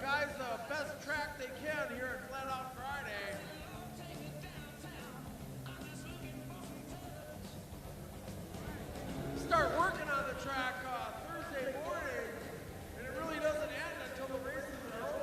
guys the best track they can here at Flat Out Friday. Start working on the track Thursday morning, and it really doesn't end until the races are over.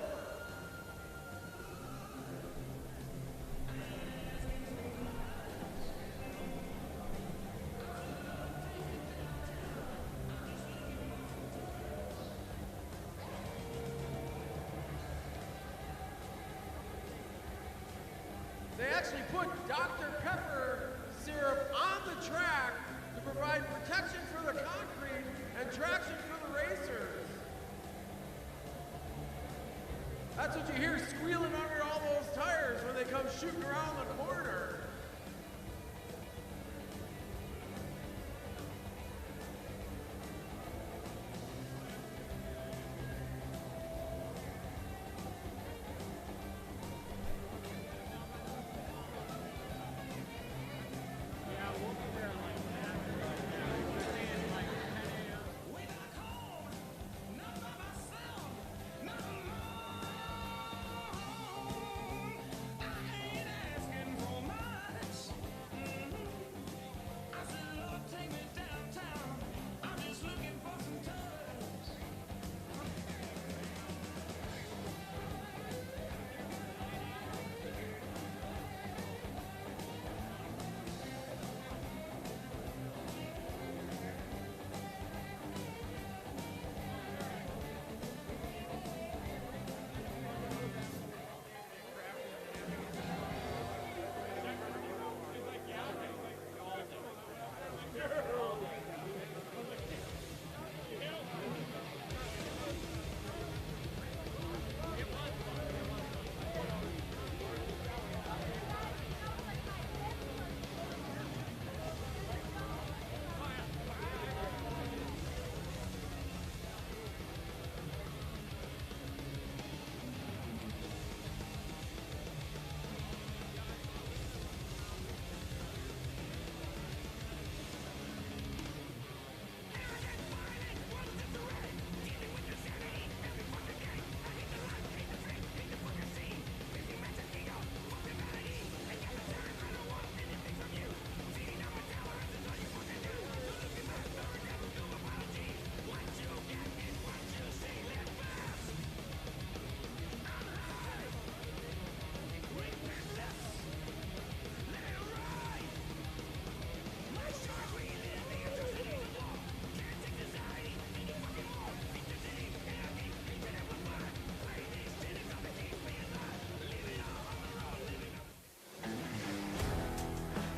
They actually put Dr. Pepper syrup on the track to provide protection for the concrete and traction for the racers. That's what you hear squealing under all those tires when they come shooting around the corner.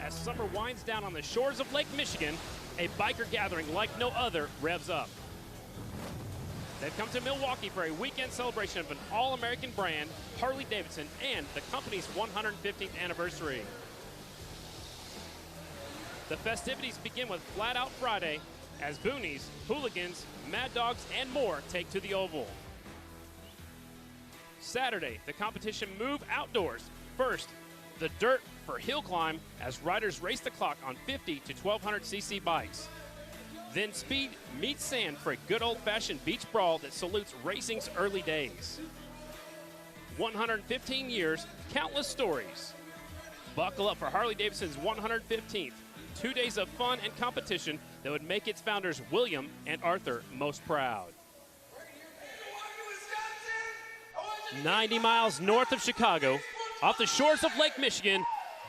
Summer winds down on the shores of Lake Michigan, a biker gathering like no other revs up. They've come to Milwaukee for a weekend celebration of an all-American brand, Harley-Davidson, and the company's 115th anniversary. The festivities begin with Flat Out Friday as Boonies, Hooligans, Mad Dogs, and more take to the Oval. Saturday, the competition move outdoors. First, the dirt for hill climb as riders race the clock on 50 to 1200cc bikes. Then speed meets sand for a good old-fashioned beach brawl that salutes racing's early days. 115 years, countless stories. Buckle up for Harley-Davidson's 115th, 2 days of fun and competition that would make its founders William and Arthur most proud. 90 miles north of Chicago, off the shores of Lake Michigan,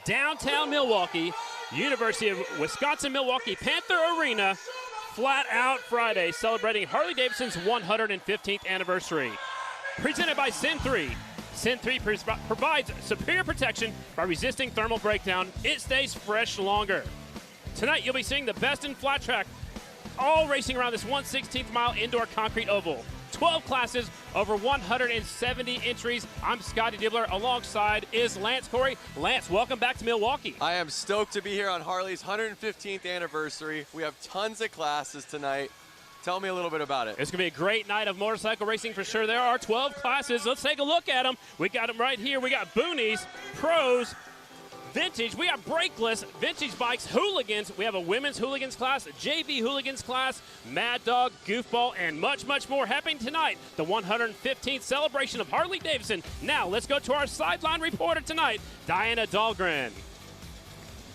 downtown Milwaukee, University of Wisconsin-Milwaukee Panther Arena, Flat Out Friday, celebrating Harley-Davidson's 115th anniversary. Presented by Sin 3. Sin 3 provides superior protection by resisting thermal breakdown. It stays fresh longer. Tonight, you'll be seeing the best in flat track, all racing around this 1/16th mile indoor concrete oval. 12 classes, over 170 entries. I'm Scotty Dibbler. Alongside is Lance Corey. Lance, welcome back to Milwaukee. I am stoked to be here on Harley's 115th anniversary. We have tons of classes tonight. Tell me a little bit about it. It's going to be a great night of motorcycle racing for sure. There are 12 classes. Let's take a look at them. We got them right here. We got Boonies, Pros, Vintage, we have Brakeless, Vintage Bikes, Hooligans. We have a women's Hooligans class, a JV Hooligans class, Mad Dog, Goofball, and much, much more happening tonight. The 115th celebration of Harley-Davidson. Now, let's go to our sideline reporter tonight, Diana Dahlgren.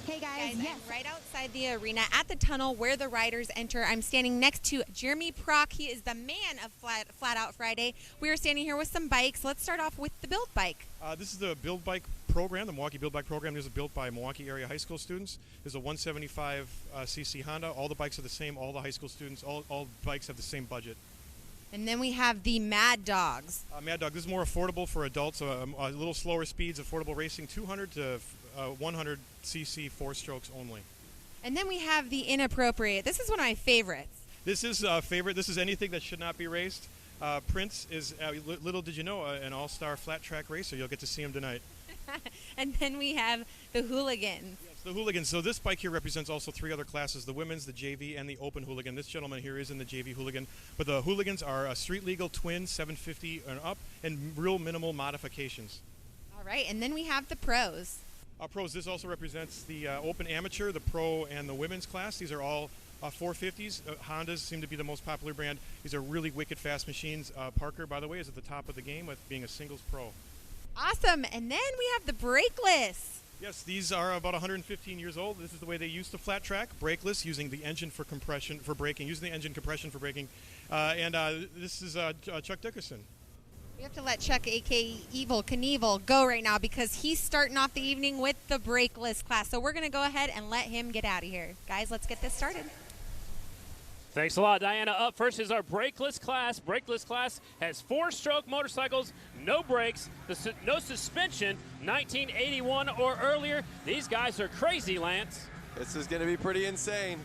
Hey guys, yes. I'm right outside the arena at the tunnel where the riders enter. I'm standing next to Jeremy Prock. He is the man of Flat Out Friday. We are standing here with some bikes. Let's start off with the build bike. This is the build bike program, the Milwaukee build bike program. This is built by Milwaukee area high school students. There's a 175 cc Honda. All the bikes are the same. All the high school students, all bikes have the same budget. And then we have the Mad Dogs. Mad Dog, this is more affordable for adults, a little slower speeds, affordable racing, 200 to 100 cc, 4 strokes only. And then we have the Inappropriate. This is one of my favorites. This is a favorite. This is anything that should not be raced. Prince is, little did you know, an all-star flat track racer. You'll get to see him tonight. And then we have the Hooligans. Yes, the Hooligans. So this bike here represents also 3 other classes, the women's, the JV, and the open Hooligan. This gentleman here is in the JV Hooligan. But the Hooligans are a street legal twin, 750 and up, and real minimal modifications. All right, and then we have the Pros. Pros, this also represents the open amateur, the pro, and the women's class. These are all 450s. Hondas seem to be the most popular brand. These are really wicked fast machines. Parker, by the way, is at the top of the game with being a singles pro. Awesome, and then we have the Brakeless. Yes, these are about 115 years old. This is the way they used to flat track. Brakeless, using the engine for compression for braking, using the engine compression for braking. This is Chuck Dickerson. We have to let Chuck, a.k.a. Evil Knievel, go right now because he's starting off the evening with the Brakeless class. So we're going to go ahead and let him get out of here. Guys, let's get this started. Thanks a lot, Diana. Up first is our Brakeless class. Brakeless class has 4-stroke motorcycles, no brakes, no suspension, 1981 or earlier. These guys are crazy, Lance. This is going to be pretty insane.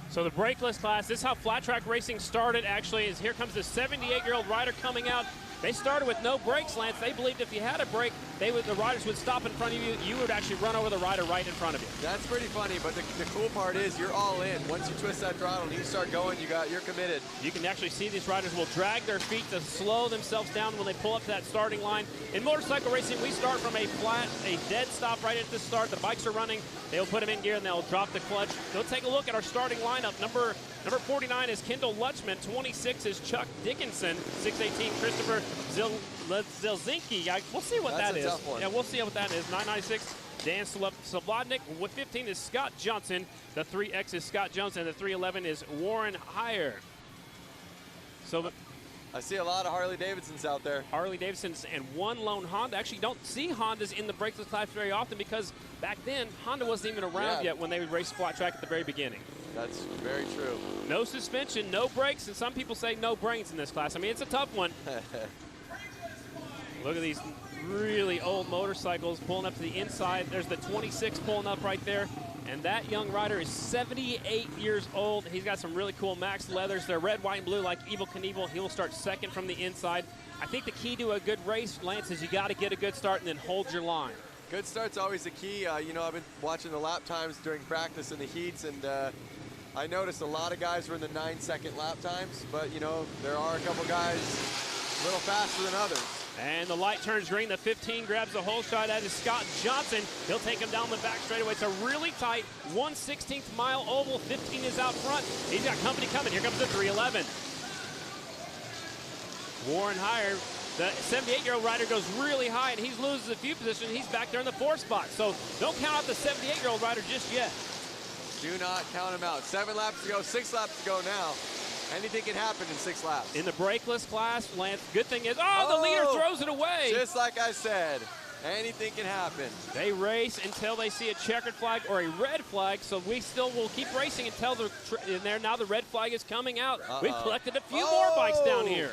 So the Brakeless class, this is how flat track racing started actually, is here comes the 78-year-old rider coming out. They started with no brakes, Lance. They believed if you had a brake, the riders would stop in front of you. You would actually run over the rider right in front of you. That's pretty funny, but the cool part is you're all in. Once you twist that throttle and you start going, you're committed. You can actually see these riders will drag their feet to slow themselves down when they pull up to that starting line. In motorcycle racing, we start from a dead stop right at the start. The bikes are running. They'll put them in gear and they'll drop the clutch. Go take a look at our starting lineup. Number 49 is Kendall Lutchman. 26 is Chuck Dickinson. 618 Christopher Zelzinski. We'll see what that is. Tough one. Yeah, we'll see what that is. 996 Dan Slobodnik. With 15 is Scott Johnson. The 3X is Scott Jones, and the 311 is Warren Heyer. So I see a lot of Harley-Davidsons out there. Harley-Davidsons and one lone Honda. Actually, don't see Hondas in the Brakeless class very often because back then, Honda wasn't even around yet when they would race flat track at the very beginning. That's very true. No suspension, no brakes, and some people say no brains in this class. I mean, it's a tough one. Look at these really old motorcycles pulling up to the inside. There's the 26 pulling up right there. And that young rider is 78 years old. He's got some really cool Max leathers. They're red, white, and blue like Evil Knievel. He will start second from the inside. I think the key to a good race, Lance, is you got to get a good start and then hold your line. Good start's always the key. You know, I've been watching the lap times during practice in the heats, and I noticed a lot of guys were in the 9-second lap times, but, you know, there are a couple guys a little faster than others. And the light turns green. The 15 grabs the whole shot. That is Scott Johnson. He'll take him down the back straightaway. It's a really tight 1/16th mile oval. 15 is out front. He's got company coming. Here comes the 311. Warren Heyer, the 78-year-old rider, goes really high, and he loses a few positions. He's back there in the 4th spot. So don't count out the 78-year-old rider just yet. Do not count him out. 7 laps to go, 6 laps to go now. Anything can happen in 6 laps. In the Brakeless class, Lance, good thing is, the leader throws it away. Just like I said, anything can happen. They race until they see a checkered flag or a red flag, so we still will keep racing until now the red flag is coming out. We've collected a few more bikes down here.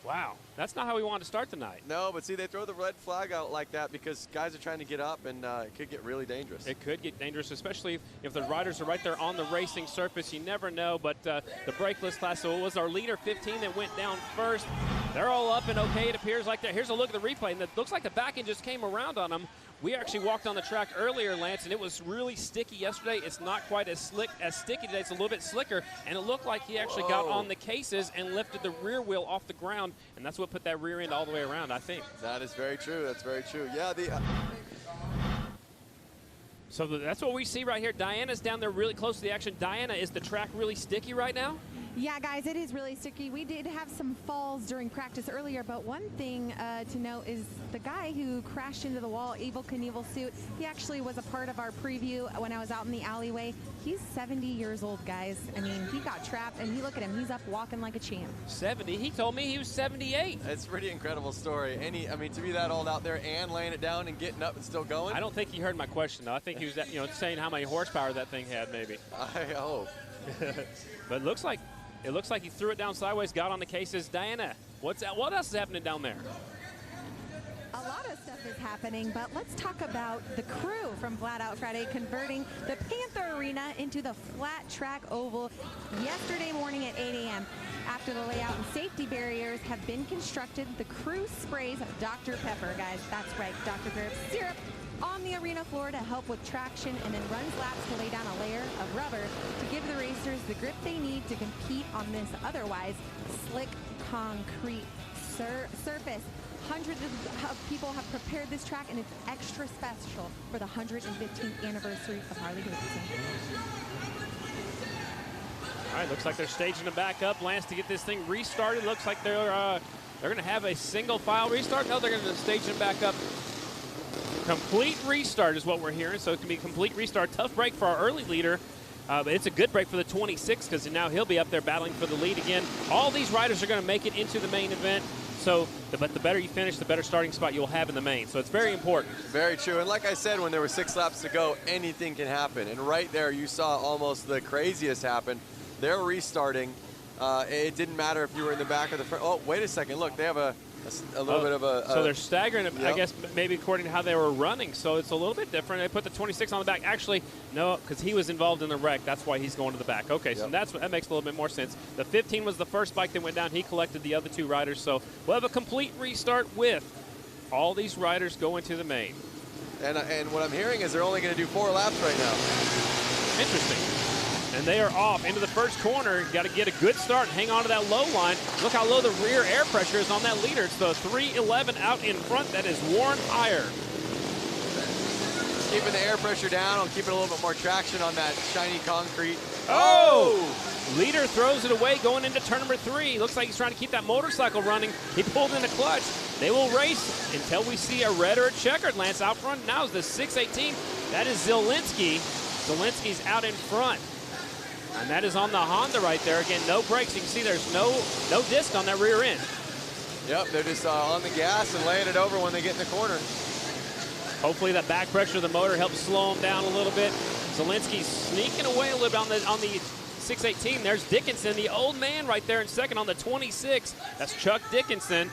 Wow, that's not how we wanted to start tonight. No, but see, they throw the red flag out like that because guys are trying to get up, and it could get really dangerous. It could get dangerous, especially if the riders are right there on the racing surface. You never know, but the Brakeless class, so it was our leader 15 that went down first. They're all up and okay, it appears like that. Here's a look at the replay, and it looks like the back end just came around on them. We actually walked on the track earlier, Lance, and it was really sticky yesterday. It's not quite as sticky today. It's a little bit slicker, and it looked like he actually got on the cases and lifted the rear wheel off the ground, and that's what put that rear end all the way around, I think. That is very true. That's very true. Yeah, So that's what we see right here. Diana's down there really close to the action. Diana, is the track really sticky right now? Yeah, guys, it is really sticky. We did have some falls during practice earlier, but one thing to note is the guy who crashed into the wall, Evel Knievel suit, he actually was a part of our preview when I was out in the alleyway. He's 70 years old, guys. I mean, he got trapped, and look at him. He's up walking like a champ. 70? He told me he was 78. It's a pretty incredible story. I mean, to be that old out there and laying it down and getting up and still going. I don't think he heard my question, though. I think he was, saying how many horsepower that thing had, maybe. I hope. But it looks like he threw it down sideways, got on the cases. Diana, what else is happening down there? A lot of stuff is happening, but let's talk about the crew from Flat Out Friday converting the Panther Arena into the flat track oval yesterday morning at 8 a.m. After the layout and safety barriers have been constructed, the crew sprays Dr. Pepper, guys. That's right, Dr. Pepper syrup on the arena floor to help with traction, and then runs laps to lay down a layer of rubber to give the racers the grip they need to compete on this otherwise slick concrete surface. Hundreds of people have prepared this track, and it's extra special for the 115th anniversary of Harley-Davidson. All right, looks like they're staging them back up, Lance, to get this thing restarted. Looks like they're going to have a single file restart. No, they're going to stage them back up. Complete restart is what we're hearing, so it can be a complete restart. Tough break for our early leader, but it's a good break for the 26 because now he'll be up there battling for the lead again. All these riders are going to make it into the main event, but the better you finish, the better starting spot you'll have in the main. So it's very important. Very true. And like I said, when there were 6 laps to go, anything can happen. And right there, you saw almost the craziest happen. They're restarting. It didn't matter if you were in the back or the front. Oh, wait a second. Look, they have a little bit of a... So they're staggering, yep. I guess, maybe according to how they were running. So it's a little bit different. They put the 26 on the back. Actually, no, because he was involved in the wreck. That's why he's going to the back. Okay, so yep. that makes a little bit more sense. The 15 was the first bike that went down. He collected the other 2 riders. So we'll have a complete restart with all these riders going to the main. And what I'm hearing is they're only going to do 4 laps right now. Interesting. And they are off into the first corner. Got to get a good start and hang on to that low line. Look how low the rear air pressure is on that leader. It's the 311 out in front that is worn higher. Keeping the air pressure down, I'll keep it a little bit more traction on that shiny concrete. Oh! Leader throws it away going into turn number 3. Looks like he's trying to keep that motorcycle running. He pulled in a clutch. They will race until we see a red or a checkered. Lance out front now is the 618. That is Zielinski. Zielinski's out in front. And that is on the Honda right there. Again, no brakes. You can see there's no disc on that rear end. Yep, they're just on the gas and laying it over when they get in the corner. Hopefully that back pressure of the motor helps slow them down a little bit. Zielinski's sneaking away a little bit on the 618. There's Dickinson, the old man right there in second on the 26. That's Chuck Dickinson.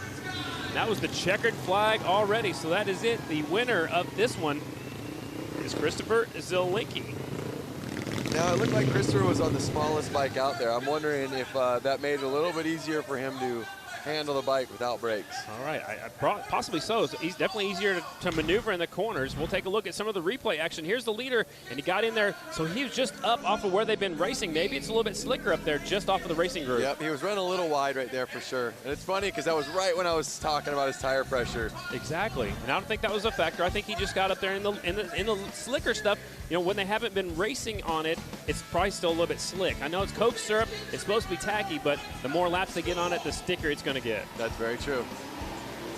That was the checkered flag already, so that is it. The winner of this one is Christopher Zielinski. Now, it looked like Christopher was on the smallest bike out there. I'm wondering if that made it a little bit easier for him to handle the bike without brakes. All right, possibly so. He's definitely easier to maneuver in the corners. We'll take a look at some of the replay action. Here's the leader, and he got in there, so he was just up off of where they've been racing. Maybe it's a little bit slicker up there, just off of the racing group. Yep, he was running a little wide right there for sure. And it's funny because that was right when I was talking about his tire pressure. Exactly, and I don't think that was a factor. I think he just got up there in the slicker stuff. You know, when they haven't been racing on it, it's probably still a little bit slick. I know it's Coke syrup. It's supposed to be tacky, but the more laps they get on it, the stickier it's going to get. That's very true.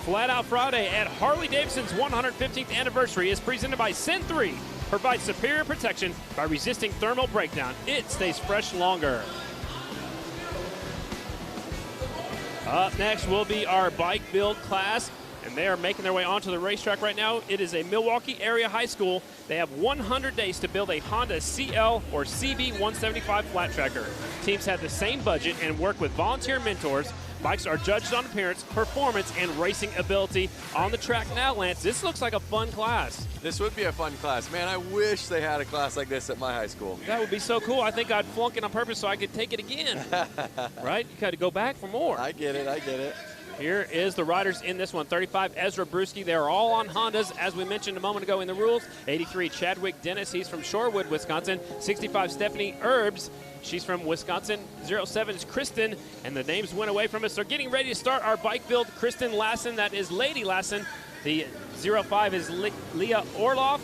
Flat Out Friday at Harley-Davidson's 115th anniversary is presented by Sin 3. Provides superior protection by resisting thermal breakdown. It stays fresh longer. Up next will be our bike build class, and they are making their way onto the racetrack right now. It is a Milwaukee area high school. They have 100 days to build a Honda CL or CB 175 flat tracker. Teams have the same budget and work with volunteer mentors. Bikes are judged on appearance, performance, and racing ability. On the track now, Lance, this looks like a fun class. This would be a fun class. Man, I wish they had a class like this at my high school. That would be so cool. I think I'd flunk it on purpose so I could take it again. Right? You got to go back for more. I get it. I get it. Here is the riders in this one. 35, Ezra Brewski. They are all on Hondas, as we mentioned a moment ago in the rules. 83, Chadwick Dennis. He's from Shorewood, Wisconsin. 65, Stephanie Erbs. She's from Wisconsin. 07 is Kristen, and the names went away from us. They're getting ready to start our bike build. Kristen Lassen, that is Lady Lassen. The 05 is Leah Orloff.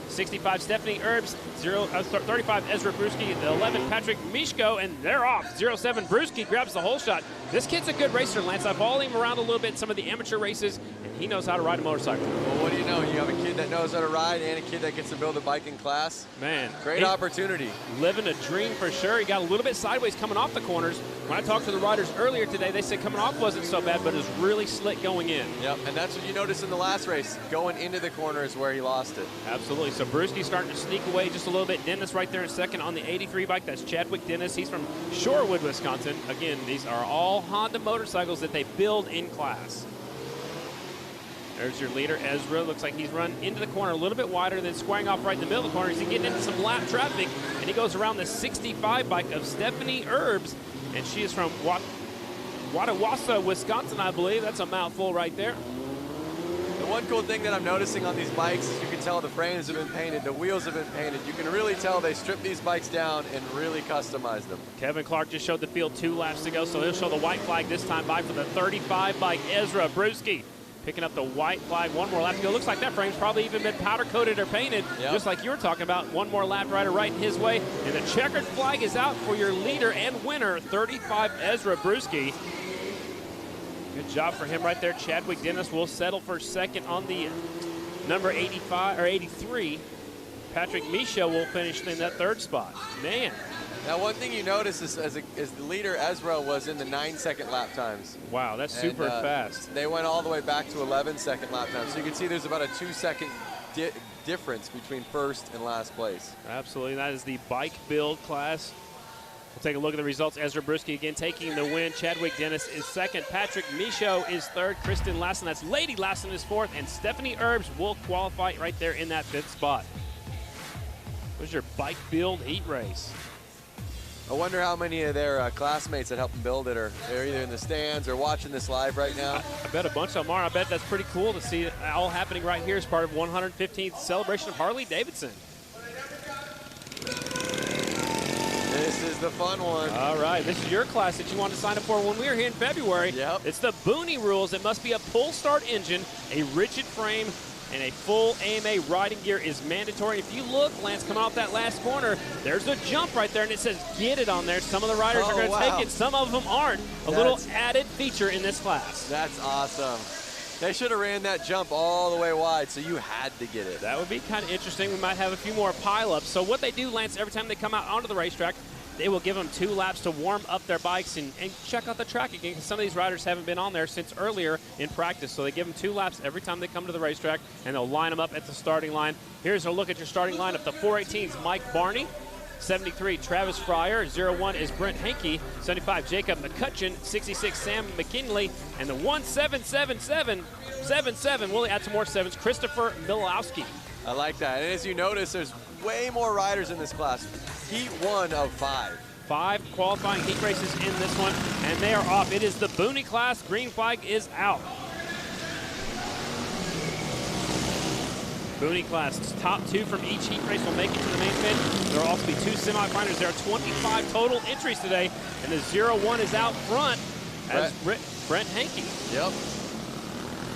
65, Stephanie Erbs. 35, Ezra Brewski. The 11, Patrick Mishko, and they're off. 07, Brewski grabs the whole shot. This kid's a good racer, Lance. I followed him around a little bit in some of the amateur races, and he knows how to ride a motorcycle. Well, what do you know? You have a kid that knows how to ride and a kid that gets to build a bike in class. Man. Great opportunity. Living a dream for sure. He got a little bit sideways coming off the corners. When I talked to the riders earlier today, they said coming off wasn't so bad, but it was really slick going in. Yep, and that's what you noticed in the last race. Going into the corner is where he lost it. Absolutely. So Brewski's starting to sneak away just a little bit. Dennis right there in second on the 83 bike. That's Chadwick Dennis. He's from Shorewood, Wisconsin. Again, these are all Honda motorcycles that they build in class. There's your leader, Ezra. Looks like he's run into the corner a little bit wider, then squaring off right in the middle of the corner. He's getting into some lap traffic, and he goes around the 65 bike of Stephanie Erbs, and she is from Watawassa, Wisconsin, I believe. That's a mouthful right there. The one cool thing that I'm noticing on these bikes is you can tell the frames have been painted, the wheels have been painted. You can really tell they stripped these bikes down and really customized them. Kevin Clark just showed the field 2 laps to go, so he'll show the white flag this time by for the 35 bike, Ezra Brewski. Picking up the white flag, 1 more lap to go. Looks like that frame's probably even been powder coated or painted, just like you were talking about. 1 more lap rider right in his way. And the checkered flag is out for your leader and winner, 35 Ezra Brewski. Good job for him right there. Chadwick Dennis will settle for second on the number 85 or 83. Patrick Misha will finish in that 3rd spot. Man. Now, one thing you notice is the leader, Ezra, was in the 9-second lap times. Wow, that's super fast. They went all the way back to 11-second lap times. So you can see there's about a 2-second difference between first and last place. Absolutely. That is the bike build class. We'll take a look at the results. Ezra Brewski again taking the win. Chadwick Dennis is second. Patrick Michaud is third. Kristen Lassen, that's Lady Lassen, is fourth. And Stephanie Erbs will qualify right there in that 5th spot. There's your bike build heat race. I wonder how many of their classmates that helped them build it are they're either in the stands or watching this live right now. I bet a bunch of them are. I bet that's pretty cool to see it all happening right here as part of 115th celebration of Harley-Davidson. This is the fun one. All right, this is your class that you wanted to sign up for when we were here in February. Yep. It's the Boonie rules. It must be a pull start engine, a rigid frame, and a full AMA riding gear is mandatory. If you look, Lance, coming off that last corner, there's a jump right there, and it says get it on there. Some of the riders are going to take it. Some of them aren't. A little added feature in this class. That's awesome. They should have ran that jump all the way wide, so you had to get it. That would be kind of interesting. We might have a few more pileups. So what they do, Lance, every time they come out onto the racetrack, they will give them 2 laps to warm up their bikes and check out the track again, because some of these riders haven't been on there since earlier in practice. So they give them 2 laps every time they come to the racetrack, and they'll line them up at the starting line. Here's a look at your starting lineup. The 418s, Mike Barney. 73, Travis Fryer. 01 is Brent Hankey. 75, Jacob McCutcheon. 66, Sam McKinley. And the 1777, we'll add some more 7s, Christopher Milowski. I like that. And as you notice, there's way more riders in this class. Heat 1 of 5. 5 qualifying heat races in this one, and they are off. It is the Boonie class. Green flag is out. Boonie class, top 2 from each heat race will make it to the main event. There will also be 2 semifinals. There are 25 total entries today, and the 01 is out front as Brent Hankey. Yep.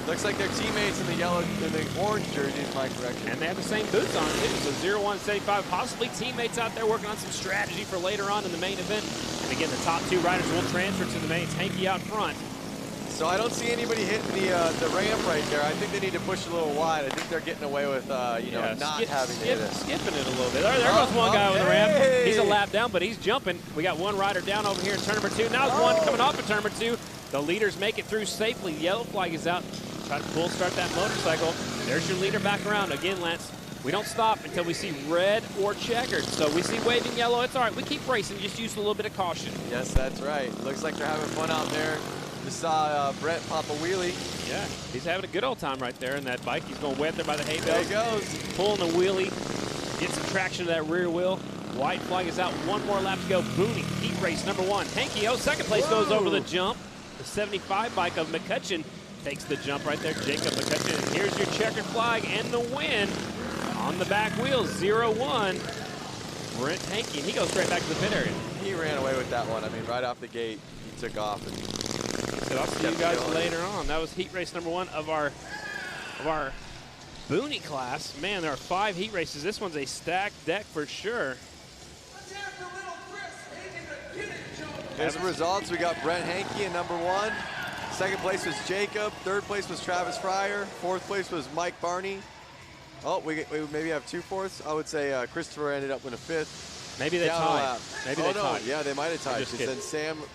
Looks like they're teammates in the yellow, in the orange jerseys, in my correction. And they have the same boots on too. So 01, 75, possibly teammates out there working on some strategy for later on in the main event. And again, the top 2 riders will transfer to the mains. Hankey out front. So I don't see anybody hitting the ramp right there. I think they need to push a little wide. I think they're getting away with not having to hit it. Skipping it a little bit. There goes one guy with the ramp. He's a lap down, but he's jumping. We got 1 rider down over here in turn number 2. Now there's 1 coming off of turn number 2. The leaders make it through safely. The yellow flag is out. Try to full start that motorcycle. There's your leader back around. Again, Lance, we don't stop until we see red or checkered. So we see waving yellow. It's all right. We keep racing. Just use a little bit of caution. Yes, that's right. Looks like they're having fun out there. Just saw Brett pop a wheelie. Yeah, he's having a good old time right there in that bike. He's going way up there by the hay There bales. he goes. Pulling the wheelie. Get some traction to that rear wheel. White flag is out. 1 more lap to go. Boonie, heat race number 1. Hankey, second place goes over the jump. The 75 bike of McCutcheon takes the jump right there. Jacob McCutcheon. And here's your checkered flag and the win on the back wheel. 01. Brent Hankey. And he goes straight back to the pit area. He ran away with that one. I mean, right off the gate, he took off. And I'll see you guys later on. That was heat race number 1 of our Boonie class. Man, there are 5 heat races. This one's a stacked deck for sure. Here's the results. We got Brent Hankey in number 1. Second place was Jacob. Third place was Travis Fryer. Fourth place was Mike Barney. Oh, we maybe have 2 fourths. I would say Christopher ended up with a 5th. Maybe they tied. Maybe they tied. Yeah, they might have tied. Because then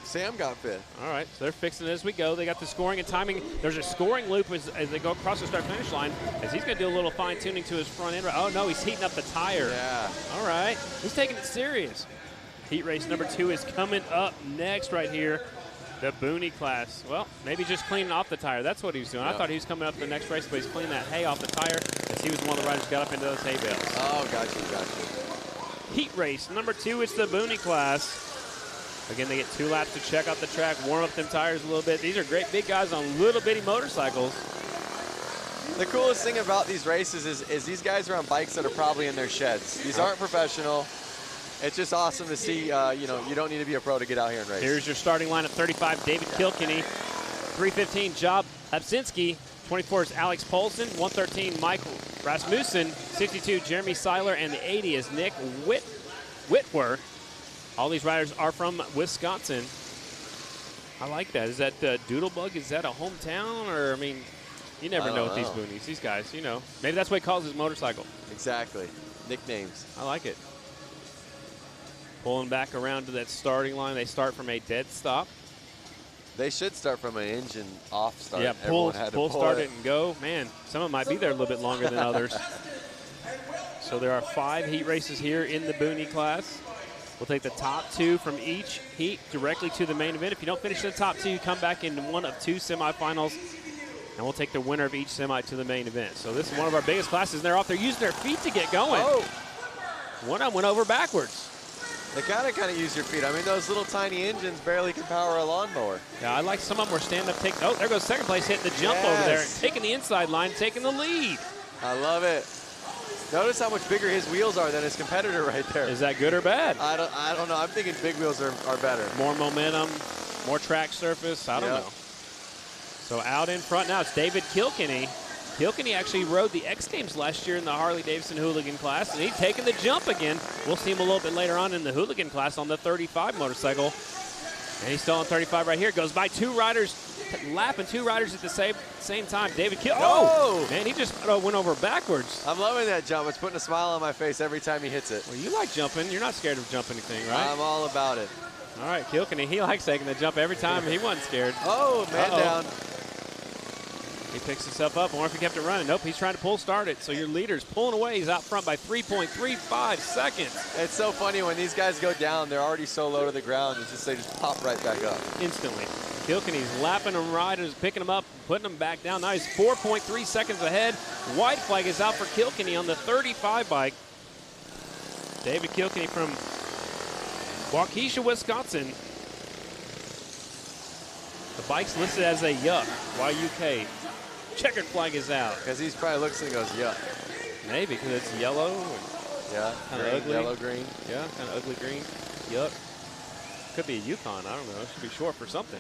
Sam got 5th. All right, so they're fixing it as we go. They got the scoring and timing. There's a scoring loop as they go across the start-finish line, as he's going to do a little fine-tuning to his front end. Oh, no, he's heating up the tire. Yeah. All right, he's taking it serious. Heat race number 2 is coming up next right here. The Boonie class. Well, maybe just cleaning off the tire. That's what he was doing. Yep. I thought he was coming up the next race, but he's cleaning that hay off the tire as he was one of the riders who got up into those hay bales. Oh, gotcha. Heat race number 2 is the Boonie class. Again, they get 2 laps to check out the track, warm up them tires a little bit. These are great big guys on little bitty motorcycles. The coolest thing about these races is these guys are on bikes that are probably in their sheds. These aren't professional. It's just awesome to see, you know, you don't need to be a pro to get out here and race. Here's your starting line at 35, David Kilkenny. 315, Job Absinski. 24 is Alex Polson. 113, Mike Rasmussen. 62, Jeremy Seiler. And the 80 is Nick Whitworth. All these riders are from Wisconsin. I like that. Is that Doodlebug? Is that a hometown? Or, I mean, you never know with these boonies. These guys, you know. Maybe that's what he calls his motorcycle. Exactly. Nicknames. I like it. Pulling back around to that starting line. They start from a dead stop. They should start from an engine off start. Yeah, pull start it and go. Man, some of them might be there a little bit longer than others. So there are 5 heat races here in the Boonie class. We'll take the top 2 from each heat directly to the main event. If you don't finish the top 2, you come back in one of 2 semifinals, and we'll take the winner of each semi to the main event. So this is one of our biggest classes, and they're off there using their feet to get going. Oh. One of them went over backwards. They kind of use your feet. I mean, those little tiny engines barely can power a lawnmower. Yeah, I like some of them were stand up, take. Oh, there goes second place, hitting the jump over there, taking the inside line, taking the lead. I love it. Notice how much bigger his wheels are than his competitor right there. Is that good or bad? I don't know. I'm thinking big wheels are better. More momentum, more track surface. I don't know. So out in front now, it's David Kilkenny. Kilkenny actually rode the X Games last year in the Harley-Davidson Hooligan class, and he's taking the jump again. We'll see him a little bit later on in the Hooligan class on the 35 motorcycle. And he's still on 35 right here. Goes by 2 riders, lapping 2 riders at the same time. David Kilkenny. Oh, man, he just went over backwards. I'm loving that jump. It's putting a smile on my face every time he hits it. Well, you like jumping. You're not scared of jumping anything, right? I'm all about it. All right, Kilkenny, he likes taking the jump every time. He wasn't scared. Oh, man down. He picks himself up. I wonder if he kept it running. Nope, he's trying to pull start it. So your leader's pulling away. He's out front by 3.35 seconds. It's so funny when these guys go down, they're already so low to the ground. They just pop right back up. Instantly. Kilkenny's lapping them riders, picking them up, putting them back down. Now he's 4.3 seconds ahead. White flag is out for Kilkenny on the 35 bike. David Kilkenny from Waukesha, Wisconsin. The bike's listed as a Yuck, Y-U-K. Checkered flag is out. Because he probably looks and goes, yuck. Maybe, because it's yellow. Yeah, kind of ugly. Yellow, green. Yeah, kind of ugly green. Yuck. Could be a Yukon. I don't know. It should be short for something.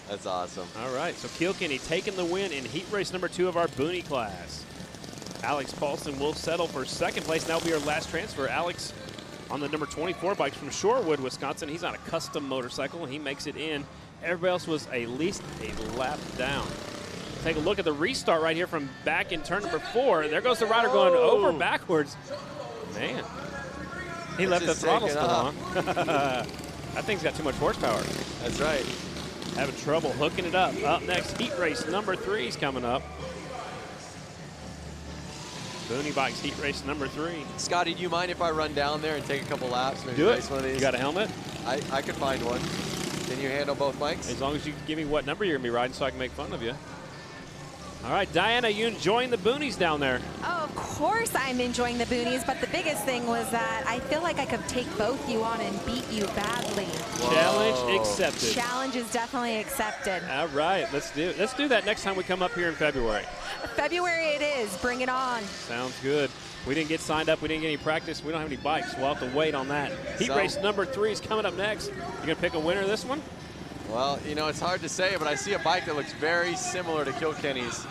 That's awesome. All right, so Kilkenny taking the win in heat race number 2 of our Boonie class. Alex Paulson will settle for second place. That will be our last transfer. Alex on the number 24 bike from Shorewood, Wisconsin. He's on a custom motorcycle, and he makes it in. Everybody else was at least a lap down. Take a look at the restart right here from back in turn number 4. There goes the rider going over backwards. Man, he left the throttle still on. That thing's got too much horsepower. That's right. Having trouble hooking it up. Up next, heat race number 3 is coming up. Boonie Bikes heat race number 3. Scotty, do you mind if I run down there and take a couple laps? Maybe Do it. race one of these? You got a helmet? I could find one. Can you handle both bikes? As long as you give me what number you're going to be riding so I can make fun of you. All right, Diana, you enjoying the boonies down there? Oh, of course I'm enjoying the boonies, but the biggest thing was that I feel like I could take both you on and beat you badly. Whoa. Challenge accepted. Challenge is definitely accepted. All right, let's do that next time we come up here in February. February it is. Bring it on. Sounds good. We didn't get signed up. We didn't get any practice. We don't have any bikes. We'll have to wait on that. Heat race number 3 is coming up next. You going to pick a winner of this one? Well, you know, it's hard to say, but I see a bike that looks very similar to Kilkenny's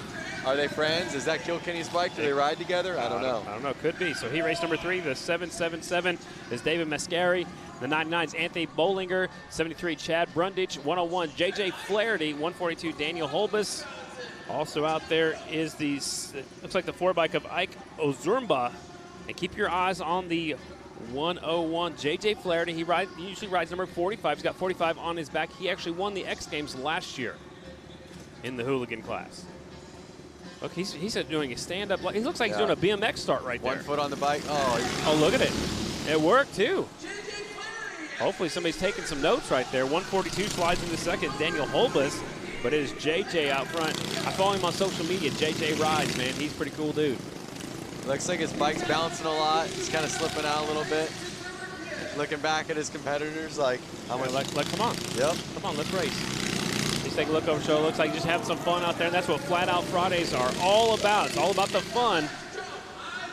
Are they friends? Is that Kilkenny's bike? Do they ride together? I don't know. I don't know. Could be. So heat race number 3, the 777 is David Mascari. The 99's Anthony Bollinger. 73, Chad Brundage. 101, J.J. Flaherty. 142, Daniel Holbus. Also out there is the, looks like the 4 bike of Ike Ozurmba. And keep your eyes on the 101, J.J. Flaherty. He usually rides number 45. He's got 45 on his back. He actually won the X Games last year in the Hooligan class. Look, he's doing a stand-up. He looks like he's doing a BMX start right there. 1 foot on the bike. Oh, look at it. It worked, too. Hopefully somebody's taking some notes right there. 142 slides into second, Daniel Holbus. But it is JJ out front. I follow him on social media. JJ rides, man. He's a pretty cool dude. Looks like his bike's bouncing a lot. He's kind of slipping out a little bit. Looking back at his competitors, like, how much? Come on. Yep. Come on, let's race. Let's take a look over the show. Looks like just having some fun out there, and that's what Flat Out Fridays are all about. It's all about the fun.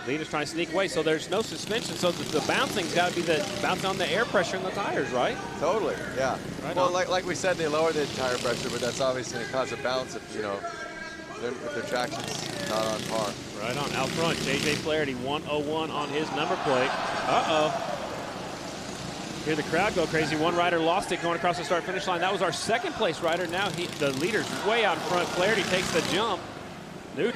Leader's trying to sneak away, so there's no suspension, so the bouncing's got to be the bouncing on the air pressure in the tires, right? Totally, yeah. Right well, on. like we said, they lower the tire pressure, but that's obviously going to cause a bounce if, you know, if their traction's not on par. Right on. Out front, J.J. Flaherty, 101 on his number plate. Hear the crowd go crazy. One rider lost it going across the start-finish line. That was our second place rider. Now the leader's way out in front. Flaherty takes the jump. Dude,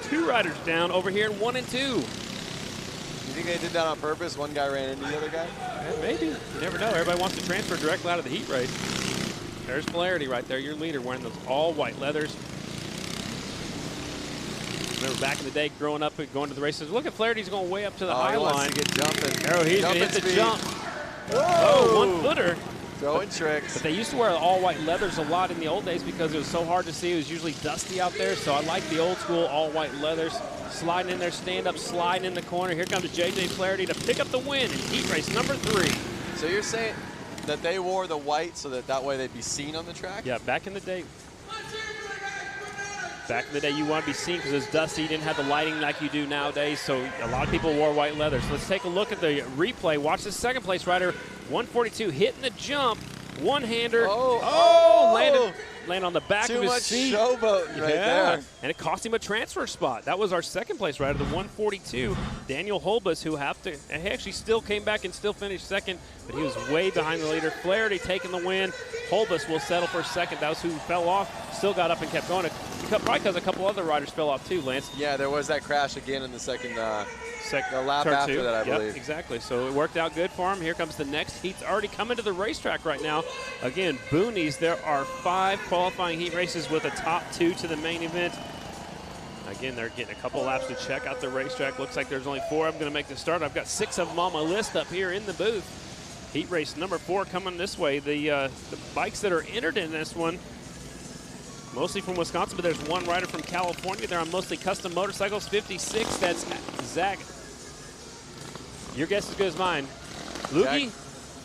2 riders down over here in 1 and 2. You think they did that on purpose? One guy ran into the other guy? Yeah, maybe. You never know. Everybody wants to transfer directly out of the heat race. There's Flaherty right there, your leader, wearing those all-white leathers. Remember back in the day, growing up and going to the races. Look at Flaherty's going way up to the high line. He wants to get jumping. Arrow, he's going to hit the speed. jump. Whoa! Oh, 1-footer. Throwing tricks. But they used to wear all-white leathers a lot in the old days because it was so hard to see. It was usually dusty out there, so I like the old-school all-white leathers. Sliding in there, stand-up, sliding in the corner. Here comes J.J. Flaherty to pick up the win in heat race number 3. So you're saying that they wore the white so that way they'd be seen on the track? Yeah, back in the day, you want to be seen because it's dusty. You didn't have the lighting like you do nowadays, so a lot of people wore white leather. So let's take a look at the replay. Watch the second place rider, 142, hitting the jump, one-hander. Land on the back of his seat. Too much showboating right there. And it cost him a transfer spot. That was our second place rider, the 142, Daniel Holbus, who he actually still came back and still finished second, but he was way behind the leader. Flaherty taking the win. Holbus will settle for second. That was who fell off, still got up and kept going. Probably because a couple other riders fell off too, Lance. Yeah, there was that crash again in the second lap turn after 2. that, I believe. Yep, exactly. So it worked out good for him. Here comes the next heat's already coming to the racetrack right now. Again, Boonies, there are 5 qualifying heat races with a top 2 to the main event. Again, they're getting a couple laps to check out the racetrack. Looks like there's only 4 of them going to make the start. I've got 6 of them on my list up here in the booth. Heat race number 4 coming this way. The bikes that are entered in this one, mostly from Wisconsin, but there's one rider from California. They're on mostly custom motorcycles. 56, that's Zach. Your guess is as good as mine. Lukey?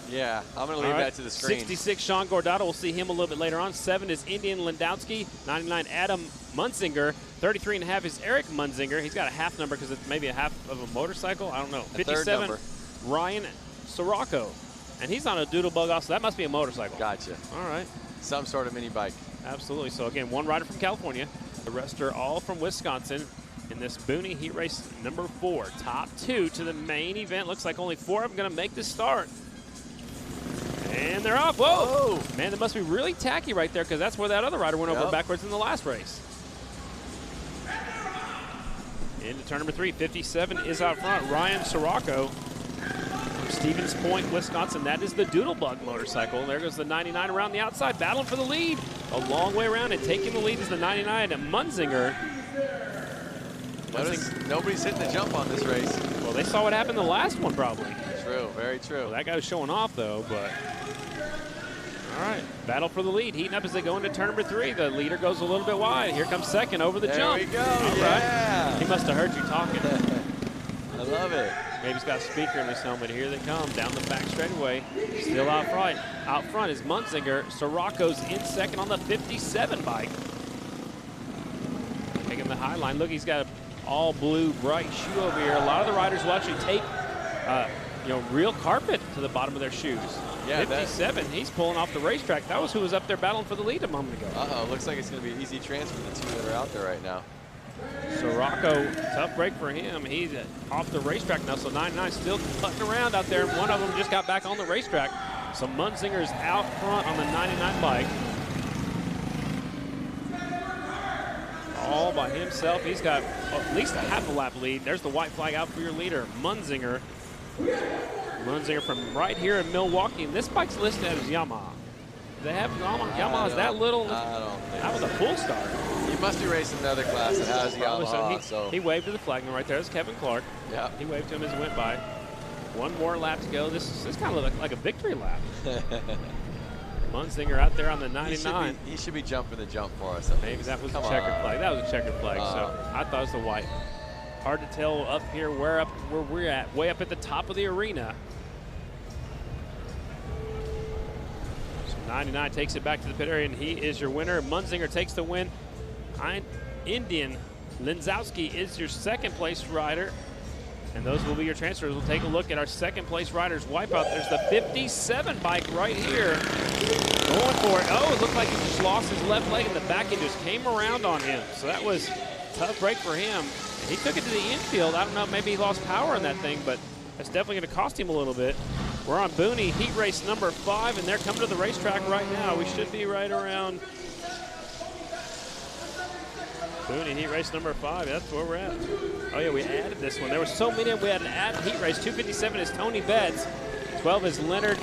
Yeah, I'm going to leave that to the screen. 66, Sean Gordado. We'll see him a little bit later on. 7 is Indian Lendowski. 99, Adam Munzinger. 33.5 is Eric Munzinger. He's got a half number because it's maybe a half of a motorcycle. I don't know. 57, Ryan Sirocco. And he's on a Doodlebug also. That must be a motorcycle. Gotcha. All right. Some sort of mini bike. Absolutely. So, again, one rider from California. The rest are all from Wisconsin in this Boonie heat race number 4. Top 2 to the main event. Looks like only 4 of them going to make the start. And they're off. Whoa! Man, that must be really tacky right there because that's where that other rider went over backwards in the last race. Into turn number 3. 57 is out front. Ryan Sirocco from Stevens Point, Wisconsin. That is the Doodlebug motorcycle. There goes the 99 around the outside, battling for the lead. A long way around, and taking the lead is the 99 at Munzinger. Nobody's hitting the jump on this race. Well, they saw what happened the last one, probably. True, very true. Well, that guy was showing off, though, but... All right, battle for the lead. Heating up as they go into turn number 3. The leader goes a little bit wide. Here comes second over the jump. There we go, All right. He must have heard you talking. I love it. Maybe he's got a speaker in his helmet. Here they come down the back straightaway. Still out front. Out front is Munzinger. Sirocco's in second on the 57 bike. Taking the high line. Look, he's got an all blue bright shoe over here. A lot of the riders will actually take real carpet to the bottom of their shoes. Yeah, 57, he's pulling off the racetrack. That was who was up there battling for the lead a moment ago. Looks like it's going to be an easy transfer for the 2 that are out there right now. Sirocco, tough break for him. He's off the racetrack now, so 99 still putting around out there. One of them just got back on the racetrack. So Munzinger's out front on the 99 bike. All by himself. He's got at least a half a lap lead. There's the white flag out for your leader, Munzinger. Munzinger from right here in Milwaukee. And this bike's listed as Yamaha. Do they have Yamaha? Is that little? I don't think that was a full start. He must be racing another class that has Yamaha. He waved to the flagman right there. That's Kevin Clark. Yeah. He waved to him as he went by. One more lap to go. This kind of looks like a victory lap. Munzinger out there on the 99. He should be jumping the jump for us. Maybe that was a checkered flag. That was a checkered flag. So I thought it was the white. Hard to tell up here where we're at. Way up at the top of the arena. So 99 takes it back to the pit area, and he is your winner. Munzinger takes the win. Indian Linzowski is your second place rider. And those will be your transfers. We'll take a look at our second place riders wipeout. There's the 57 bike right here. Going for it. Oh, it looked like he just lost his left leg in the back. It just came around on him. So that was a tough break for him. And he took it to the infield. I don't know, maybe he lost power in that thing, but that's definitely going to cost him a little bit. We're on Boonie, heat race number 5, and they're coming to the racetrack right now. We should be right around Boonie, heat race number 5. That's where we're at. Oh, yeah, we added this one. There were so many. We had an added heat race. 257 is Tony Betts. 12 is Leonard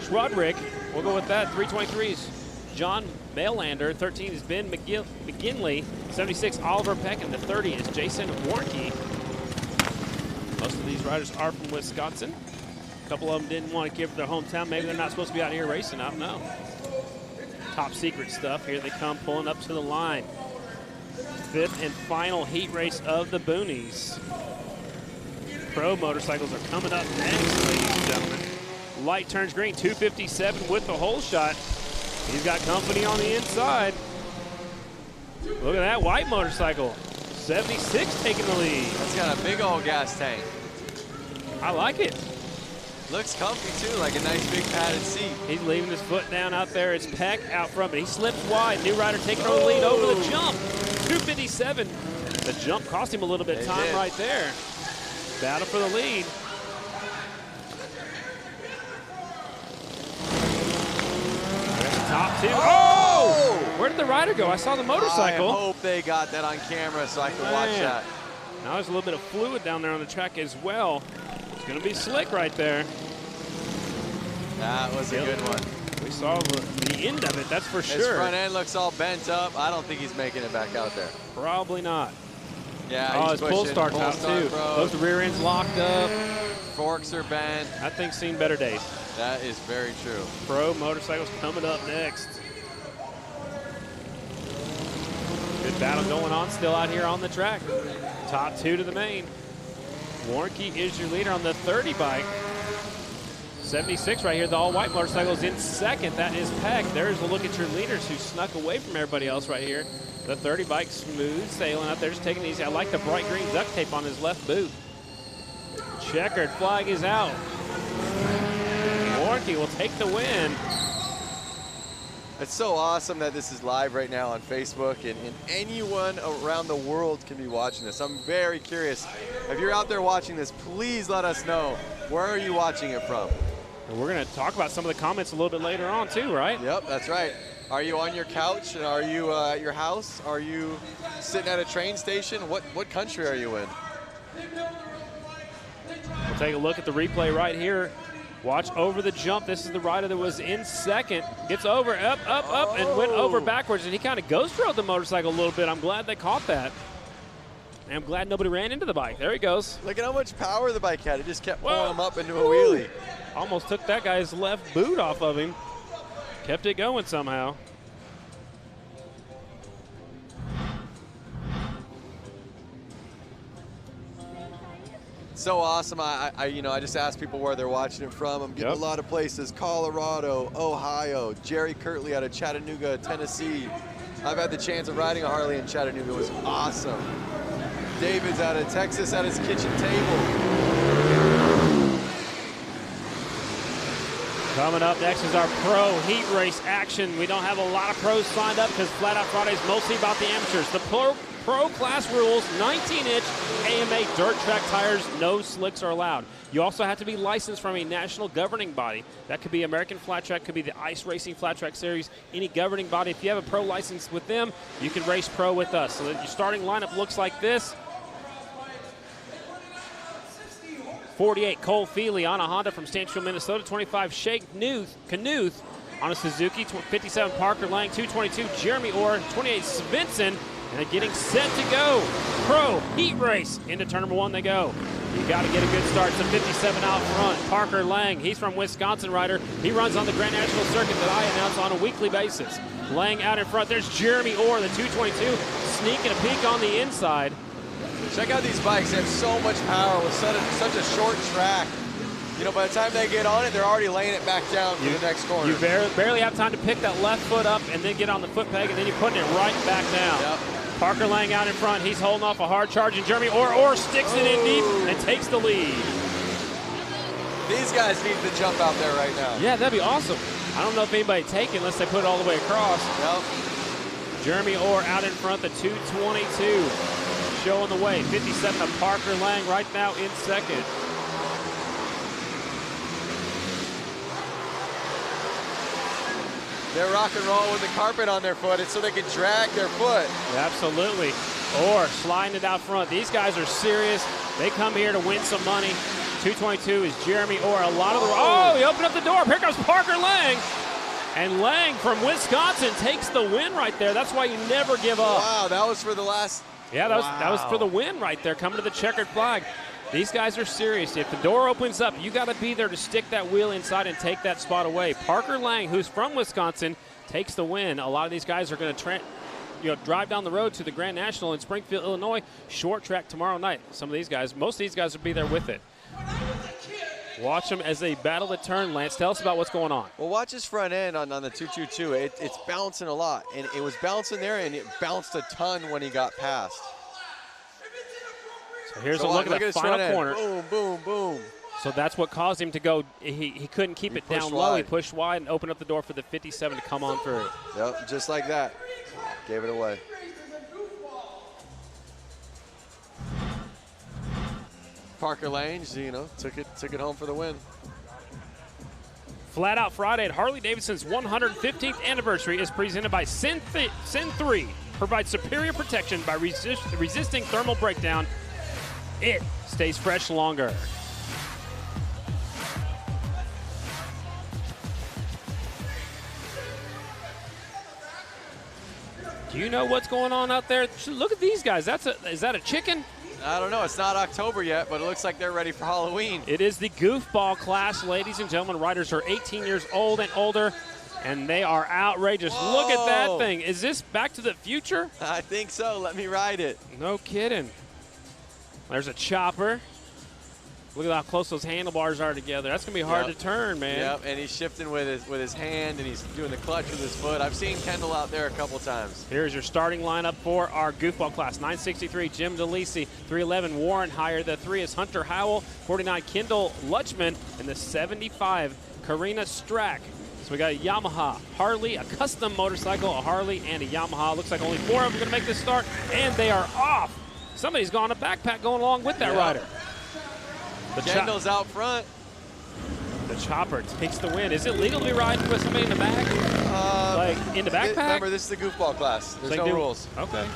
Schwadrick. We'll go with that. 323 is John Mailander. 13 is Ben McGinley. 76, Oliver Peck. And the 30 is Jason Warnke. Most of these riders are from Wisconsin. A couple of them didn't want to give their hometown. Maybe they're not supposed to be out here racing. I don't know. Top secret stuff. Here they come pulling up to the line. 5th and final heat race of the Boonies. Pro motorcycles are coming up next, ladies and gentlemen. Light turns green, 257 with the hole shot. He's got company on the inside. Look at that white motorcycle. 76 taking the lead. It's got a big old gas tank. I like it. Looks comfy too, like a nice big padded seat. He's leaving his foot down out there. It's Peck out front, but he slips wide. New rider taking over the lead over the jump. 257. The jump cost him a little bit of time right there. Battle for the lead. There's the top 2. Oh! Where did the rider go? I saw the motorcycle. I hope they got that on camera so I can watch that. Now there's a little bit of fluid down there on the track as well. It's going to be slick right there. That was a good one. We saw the end of it, that's for sure. His front end looks all bent up. I don't think he's making it back out there. Probably not. Yeah, his pull start's out too. Both the rear ends locked up. Forks are bent. That thing's seen better days. That is very true. Pro motorcycles coming up next. Good battle going on still out here on the track. Top 2 to the main. Warnke is your leader on the 30 bike. 76 right here, the all-white motorcycle is in second. That is Peck. There's a look at your leaders who snuck away from everybody else right here. The 30 bike smooth sailing out there, just taking it easy. I like the bright green duct tape on his left boot. Checkered flag is out. Warnke will take the win. It's so awesome that this is live right now on Facebook, and anyone around the world can be watching this. I'm very curious. If you're out there watching this, please let us know. Where are you watching it from? And we're going to talk about some of the comments a little bit later on too, right? Yep, that's right. Are you on your couch? Are you at your house? Are you sitting at a train station? What country are you in? We'll take a look at the replay right here. Watch over the jump. This is the rider that was in second. Gets over, up, and went over backwards. And he kind of ghost rode the motorcycle a little bit. I'm glad they caught that. And I'm glad nobody ran into the bike. There he goes. Look at how much power the bike had. It just kept pulling him up into a wheelie. Almost took that guy's left boot off of him. Kept it going somehow. So awesome. I just asked people where they're watching it from. I'm getting a lot of places: Colorado, Ohio, Jerry Kirtley out of Chattanooga, Tennessee. I've had the chance of riding a Harley in Chattanooga. It was awesome. David's out of Texas at his kitchen table. Coming up next is our pro heat race action. We don't have a lot of pros signed up because Flat Out Friday is mostly about the amateurs. The Pro class rules, 19-inch AMA dirt track tires, no slicks are allowed. You also have to be licensed from a national governing body. That could be American Flat Track, could be the Ice Racing Flat Track Series, any governing body. If you have a pro license with them, you can race pro with us. So your starting lineup looks like this. 48, Cole Feely on a Honda from Stanfield, Minnesota. 25, Shake Knuth on a Suzuki. 57, Parker Lang. 222, Jeremy Orr. 28, Svensson. And they're getting set to go. Pro heat race. Into turn number 1 they go. You got to get a good start. It's a 57 out front. Parker Lang, he's from Wisconsin rider. He runs on the Grand National Circuit that I announce on a weekly basis. Lang out in front. There's Jeremy Orr, the 222, sneaking a peek on the inside. Check out these bikes. They have so much power with such a short track. You know, by the time they get on it, they're already laying it back down to the next corner. You barely have time to pick that left foot up and then get on the foot peg, and then you're putting it right back down. Yep. Parker Lang out in front. He's holding off a hard charge, and Jeremy Orr sticks it in deep and takes the lead. These guys need to jump out there right now. Yeah, that'd be awesome. I don't know if anybody take it unless they put it all the way across. Yep. Jeremy Orr out in front, the 222. Showing the way. 57 of Parker Lang right now in second. They're rock and roll with the carpet on their foot. It's so they can drag their foot. Absolutely. Orr sliding it out front. These guys are serious. They come here to win some money. 222 is Jeremy Orr. A lot of the... he opened up the door. Here comes Parker Lang. And Lang from Wisconsin takes the win right there. That's why you never give up. Wow, that was for the last... Yeah, that was for the win right there, coming to the checkered flag. These guys are serious. If the door opens up, you got to be there to stick that wheel inside and take that spot away. Parker Lang, who's from Wisconsin, takes the win. A lot of these guys are going to drive down the road to the Grand National in Springfield, Illinois. Short track tomorrow night. Some of these guys, most of these guys will be there with it. Watch them as they battle the turn. Lance, tell us about what's going on. Well, watch his front end on the 222. It's bouncing a lot, and it was bouncing there, and it bounced a ton when he got past. So here's a look at the final corner. Boom, boom, boom. So that's what caused him to go. He couldn't keep it down low. He pushed wide and opened up the door for the 57 to come on through. Yep, just like that. Gave it away. Parker Lang, took it home for the win. Flat Out Friday at Harley-Davidson's 115th anniversary is presented by Sin 3. Provides superior protection by resisting thermal breakdown. It stays fresh longer. Do you know what's going on out there? Look at these guys. Is that a chicken? I don't know. It's not October yet, but it looks like they're ready for Halloween. It is the Goofball class, ladies and gentlemen. Riders are 18 years old and older, and they are outrageous. Whoa. Look at that thing. Is this Back to the Future? I think so. Let me ride it. No kidding. There's a chopper. Look at how close those handlebars are together. That's going to be hard to turn, man. Yep, and he's shifting with his hand, and he's doing the clutch with his foot. I've seen Kendall out there a couple times. Here's your starting lineup for our Goofball class. 963, Jim DeLisi. 311, Warren Heyer. The 3 is Hunter Howell. 49, Kendall Lutchman. And the 75, Karina Strack. So we got a Yamaha, Harley, a custom motorcycle, a Harley, and a Yamaha. Looks like only 4 of them are going to make this start, and they are off. Somebody's gone a backpack going along with that rider. Kendall's out front. The chopper takes the win. Is it legal to be riding with somebody in the back? Like in the backpack? Remember, this is the Goofball class. There's no rules. Okay.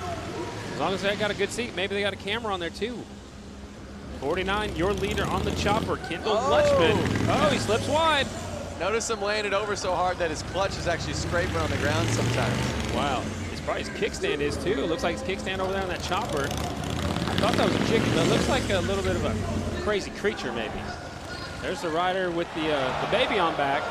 As long as they got a good seat, maybe they got a camera on there too. 49, your leader on the chopper, Kendall Lutchman. Oh, he slips wide. Notice him laying it over so hard that his clutch is actually scraping on the ground sometimes. Wow. It's probably his kickstand is too. It looks like his kickstand over there on that chopper. I thought that was a chicken, but it looks like a little bit of a crazy creature maybe. There's the rider with the baby on back.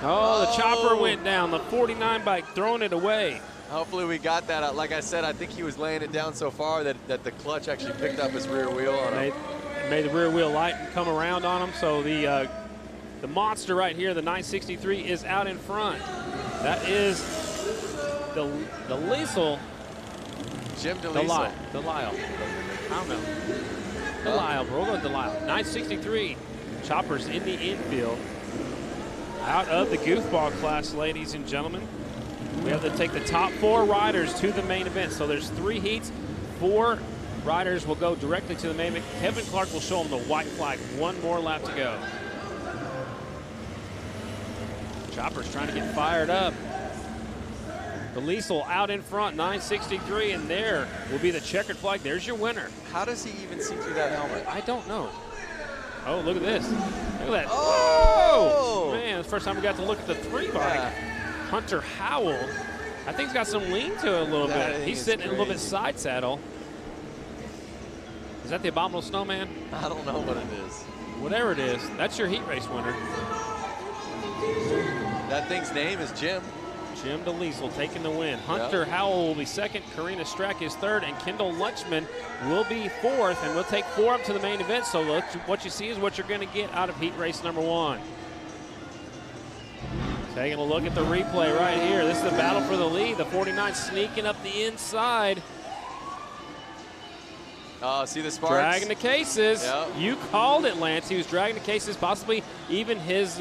Oh, the chopper went down. The 49 bike throwing it away. Hopefully we got that out. Like I said, I think he was laying it down so far that the clutch actually picked up his rear wheel on him. Made the rear wheel light and come around on him. So the monster right here, the 963, is out in front. That is the Liesel. Jim DeLisle. Delisle. I don't know. Delisle, we'll go with Delisle. 963. Choppers in the infield. Out of the Goofball class, ladies and gentlemen. We have to take the top 4 riders to the main event. So there's 3 heats, 4 riders will go directly to the main event. Kevin Clark will show them the white flag. 1 more lap to go. Chopper's trying to get fired up. The Liesel out in front, 963, and there will be the checkered flag. There's your winner. How does he even see through that helmet? I don't know. Oh, look at this. Look at that. Oh! Man, it's the first time we got to look at the 3 bike. Yeah. Hunter Howell. I think he's got some lean to it a little bit. He's sitting in a little bit side saddle. Is that the Abominable Snowman? I don't know what it is. Whatever it is, that's your heat race winner. That thing's name is Jim. Jim DeLiesel taking the win. Hunter Howell will be second. Karina Strack is third. And Kendall Lutchman will be fourth. And we'll take 4 up to the main event. So what you see is what you're going to get out of heat race number 1. Taking a look at the replay right here. This is the battle for the lead. The 49 sneaking up the inside. See the sparks? Dragging the cases. Yep. You called it, Lance. He was dragging the cases, possibly even his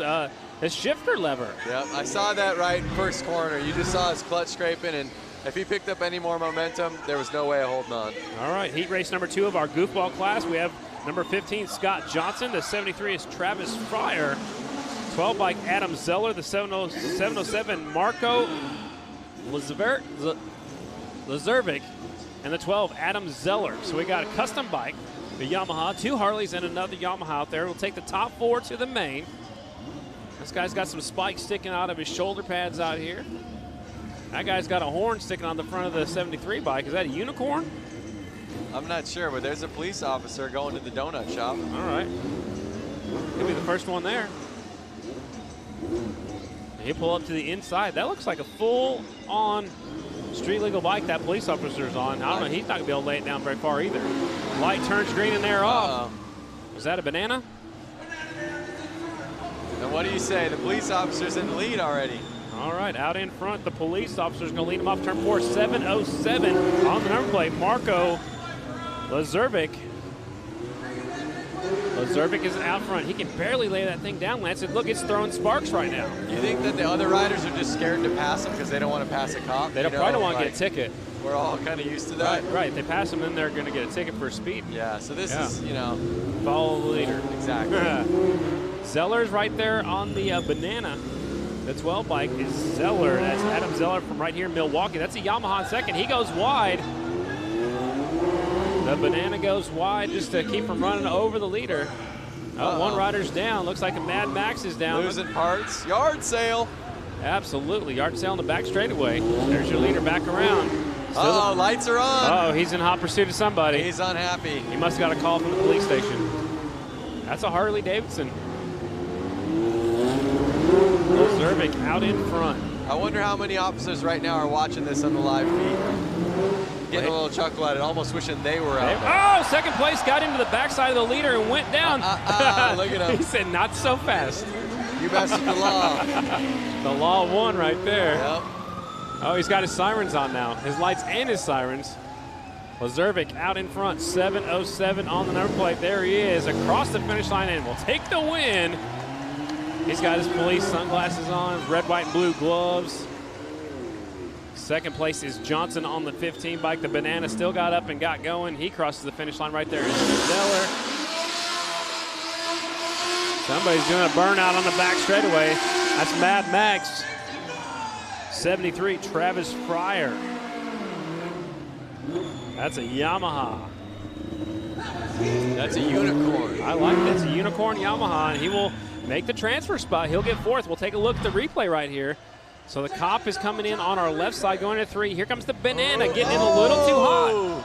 shifter lever. Yep, I saw that right in first corner. You just saw his clutch scraping, and if he picked up any more momentum, there was no way of holding on. All right, heat race number 2 of our goofball class. We have number 15, Scott Johnson. The 73 is Travis Fryer. 12 bike, Adam Zeller. The 707, Marco Lazervik. And the 12, Adam Zeller. So we got a custom bike, the Yamaha, 2 Harleys, and another Yamaha out there. We'll take the top 4 to the main. This guy's got some spikes sticking out of his shoulder pads out here. That guy's got a horn sticking on the front of the 73 bike. Is that a unicorn? I'm not sure, but there's a police officer going to the donut shop. All right. He'll be the first one there. He'll pull up to the inside. That looks like a full-on street legal bike that police officer's on. I don't know. He's not going to be able to lay it down very far either. Light turns green and they're off. Was that a banana? And what do you say? The police officer's in the lead already. All right, out in front, the police officer's going to lead him off turn 4. 707 on the number plate. Marco Lazervik. Lazervik is out front. He can barely lay that thing down, Lance. And look, it's throwing sparks right now. You think that the other riders are just scared to pass him because they don't want to pass a cop? They probably don't want to get a ticket. We're all kind of used to that. Right. If they pass them, then they're going to get a ticket for speed. Yeah, so this is, you know. Follow the leader. Exactly. Zeller's right there on the banana. The 12 bike is Zeller. That's Adam Zeller from right here in Milwaukee. That's a Yamaha in second. He goes wide. The banana goes wide just to keep from running over the leader. One rider's down. Looks like a Mad Max is down. Losing parts. Yard sale. Absolutely. Yard sale in the back straightaway. There's your leader back around. Lights are on. Oh, he's in hot pursuit of somebody. He's unhappy. He must have got a call from the police station. That's a Harley-Davidson. Zervik out in front. I wonder how many officers right now are watching this on the live feed. Getting a little chuckle at it, almost wishing they were out there. Oh, second place, got into the backside of the leader and went down. Look at him. He said, not so fast. You bested the law. The law won right there. Yep. Oh, he's got his sirens on now. His lights and his sirens. Lazervik out in front, 707 on the number plate. There he is, across the finish line and will take the win. He's got his police sunglasses on, his red, white, and blue gloves. Second place is Johnson on the 15 bike. The banana still got up and got going. He crosses the finish line right there. Zeller. Somebody's doing a burnout on the back straightaway. That's Mad Max. 73, Travis Fryer. That's a Yamaha. That's a unicorn. I like that. It's a unicorn Yamaha, and he will make the transfer spot. He'll get fourth. We'll take a look at the replay right here. So the cop is coming in on our left side, going to 3. Here comes the banana, getting in a little too hot.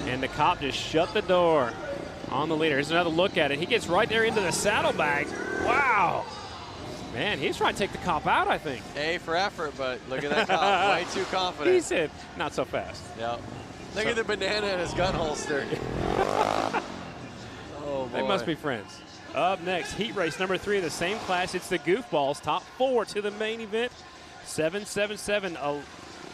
And the cop just shut the door on the leader. Here's another look at it. He gets right there into the saddlebags. Wow. Man, he's trying to take the cop out, I think. A for effort, but look at that cop. Way too confident. He said, not so fast. Yep. Look at the banana in his gun holster. Oh, boy. They must be friends. Up next, heat race number 3 of the same class. It's the Goofballs. Top 4 to the main event. 777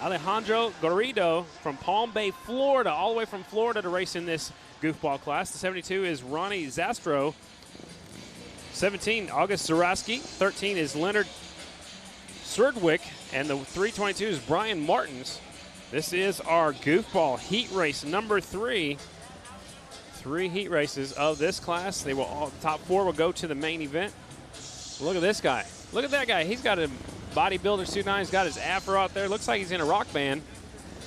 Alejandro Garrido from Palm Bay, Florida, all the way from Florida to race in this Goofball class. The 72 is Ronnie Zastro. 17, August Zaraski. 13 is Leonard Serdwick, and the 322 is Brian Martins. This is our Goofball heat race number 3. 3 heat races of this class. They will all, the top 4 will go to the main event. Look at this guy. Look at that guy. He's got a bodybuilder suit on. He's got his afro out there. Looks like he's in a rock band.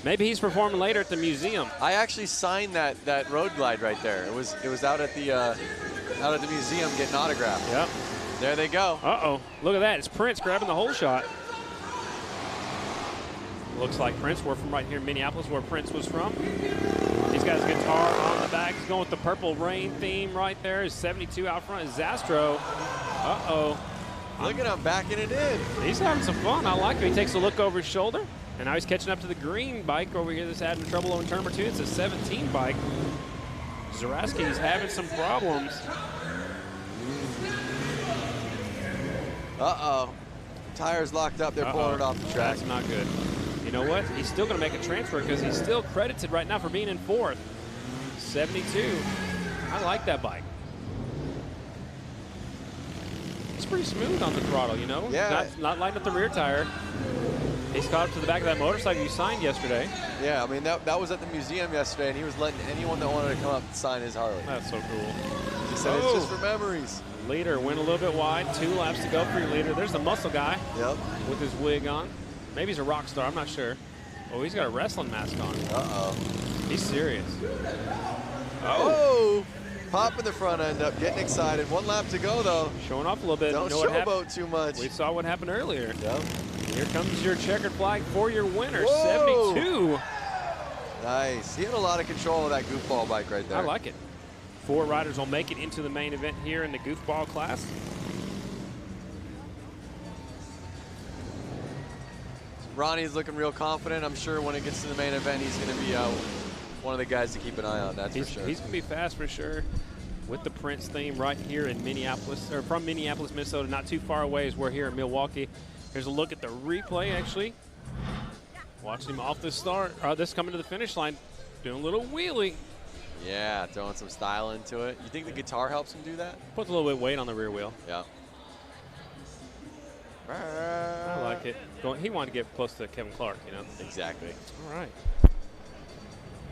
Maybe he's performing later at the museum. I actually signed that road glide right there. It was out at the museum getting autographed. Yep. There they go. Uh-oh. Look at that. It's Prince grabbing the hole shot. Looks like Prince. We're from right here in Minneapolis, where Prince was from. He's got his guitar on the back. He's going with the Purple Rain theme right there. His 72 out front is Zastro. Uh-oh. Look at him backing it in. He's having some fun. I like him. He takes a look over his shoulder. And now he's catching up to the green bike over here that's having trouble on turn number 2. It's a 17 bike. Zaraski's having some problems. Uh-oh. Tires locked up. They're pulling it off the track. That's not good. You know what? He's still going to make a transfer because he's still credited right now for being in 4th. 72. I like that bike. It's pretty smooth on the throttle, you know? Yeah. Not lighting up the rear tire. He's caught up to the back of that motorcycle you signed yesterday. Yeah, I mean, that was at the museum yesterday, and he was letting anyone that wanted to come up and sign his Harley. That's so cool. He said it's just for memories. Leader went a little bit wide. 2 laps to go for your leader. There's the muscle guy. Yep. With his wig on. Maybe he's a rock star. I'm not sure. Oh, he's got a wrestling mask on. Uh-oh. He's serious. Oh! Popping the front end up, getting excited. 1 lap to go, though. Showing off a little bit. Don't you know showboat too much. We saw what happened earlier. Yep. Here comes your checkered flag for your winner, Whoa. 72. Nice. He had a lot of control of that Goofball bike right there. I like it. 4 riders will make it into the main event here in the Goofball class. Ronnie's looking real confident. I'm sure when it gets to the main event, he's going to be one of the guys to keep an eye on, that's for sure. He's going to be fast for sure. With the Prince theme right here in Minneapolis, or from Minneapolis, Minnesota, not too far away as we're here in Milwaukee. Here's a look at the replay, actually. Watching him off the start, this coming to the finish line, doing a little wheelie. Yeah, throwing some style into it. You think the guitar helps him do that? Puts a little bit of weight on the rear wheel. Yeah. I like it. He wanted to get close to Kevin Clark, you know? Exactly. All right.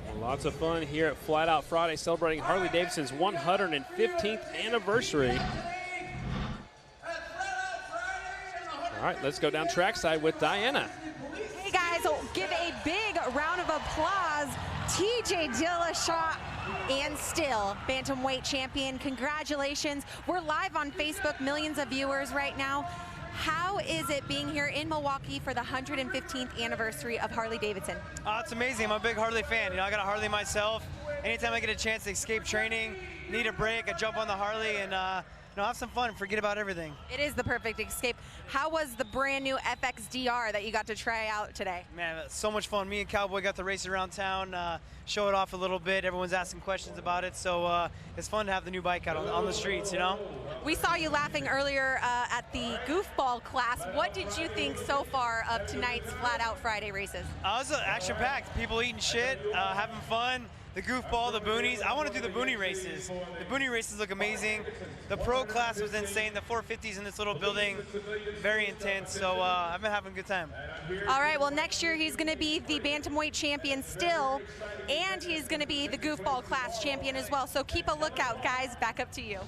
Well, lots of fun here at Flat Out Friday, celebrating Harley-Davidson's 115th anniversary. All right, let's go down trackside with Diana. Hey guys, give a big round of applause. TJ Dillashaw and still bantamweight champion. Congratulations. We're live on Facebook, millions of viewers right now. How is it being here in Milwaukee for the 115th anniversary of Harley-Davidson? It's amazing. I'm a big Harley fan. You know, I got a Harley myself. Anytime I get a chance to escape training, need a break, I jump on the Harley and have some fun and forget about everything. It is the perfect escape. How was the brand new FXDR that you got to try out today? Man, so much fun. Me and Cowboy got to race around town, show it off a little bit. Everyone's asking questions about it, so it's fun to have the new bike out on the streets, you know? We saw you laughing earlier at the Goofball class. What did you think so far of tonight's Flat Out Friday races? It was action-packed. People eating shit, having fun. The Goofball, the Boonies. I want to do the Boonie races. The Boonie races look amazing. The pro class was insane. The 450s in this little building, very intense. So I've been having a good time. All right, well, next year he's going to be the bantamweight champion still, and he's going to be the Goofball class champion as well. So keep a lookout, guys. Back up to you.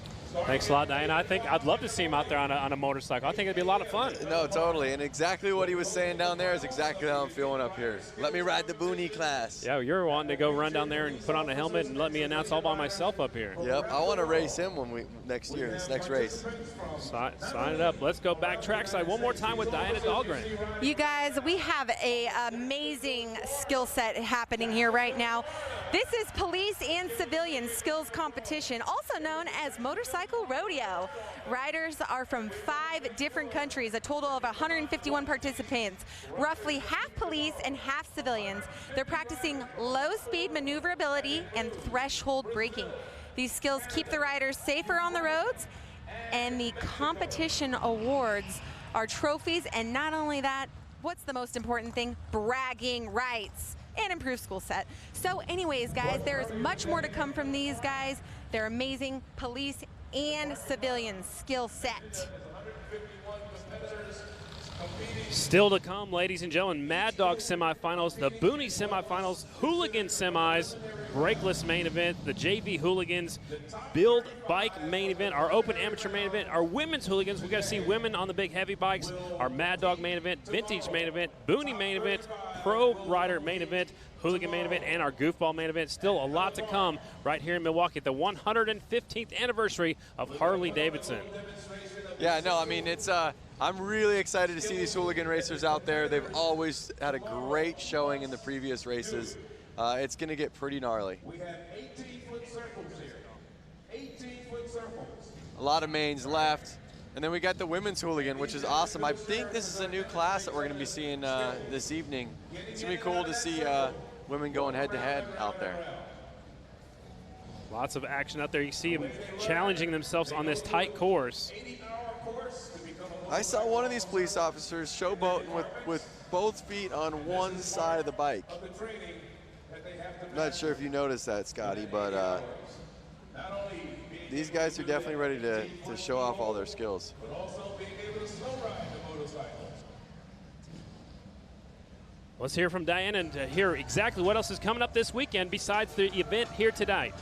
Thanks a lot, Diana. I think I'd love to see him out there on a motorcycle. I think it'd be a lot of fun. No, totally. And exactly what he was saying down there is exactly how I'm feeling up here. Let me ride the Boonie class. Yeah, you're wanting to go run down there and put on a helmet and let me announce all by myself up here. Yep, I want to race him next year, this next race. Sign it up. Let's go back trackside one more time with Diana Dahlgren. You guys, we have an amazing skill set happening here right now. This is police and civilian skills competition, also known as motorcycle rodeo. Riders are from 5 different countries, a total of 151 participants, roughly half police and half civilians. They're practicing low-speed maneuverability and threshold braking. These skills keep the riders safer on the roads, and the competition awards are trophies, and not only that, what's the most important thing? Bragging rights and improved school set. So anyways, guys, there's much more to come from these guys. They're amazing police and civilian skill set. Still to come, ladies and gentlemen, Mad Dog semifinals, the Boonie semifinals, Hooligan semis, Brakeless main event, the JV Hooligans Build Bike main event, our Open Amateur main event, our Women's Hooligans. We got to see women on the big heavy bikes, our Mad Dog main event, Vintage main event, Boonie main event, Pro Rider main event, Hooligan main event, and our Goofball main event. Still a lot to come right here in Milwaukee at the 115th anniversary of Harley-Davidson. Yeah, no, I mean, it's I'm really excited to see these Hooligan racers out there. They've always had a great showing in the previous races. It's going to get pretty gnarly. We have 18-foot circles here. 18-foot circles. A lot of mains left. And then we got the Women's Hooligan, which is awesome. I think this is a new class that we're going to be seeing this evening. It's going to be cool to see women going head-to-head out there. Lots of action out there. You see them challenging themselves on this tight course. I saw one of these police officers showboating with both feet on one side of the bike. I'm not sure if you noticed that, Scotty, but these guys are definitely ready to show off all their skills. Let's hear from Diane and hear exactly what else is coming up this weekend besides the event here tonight.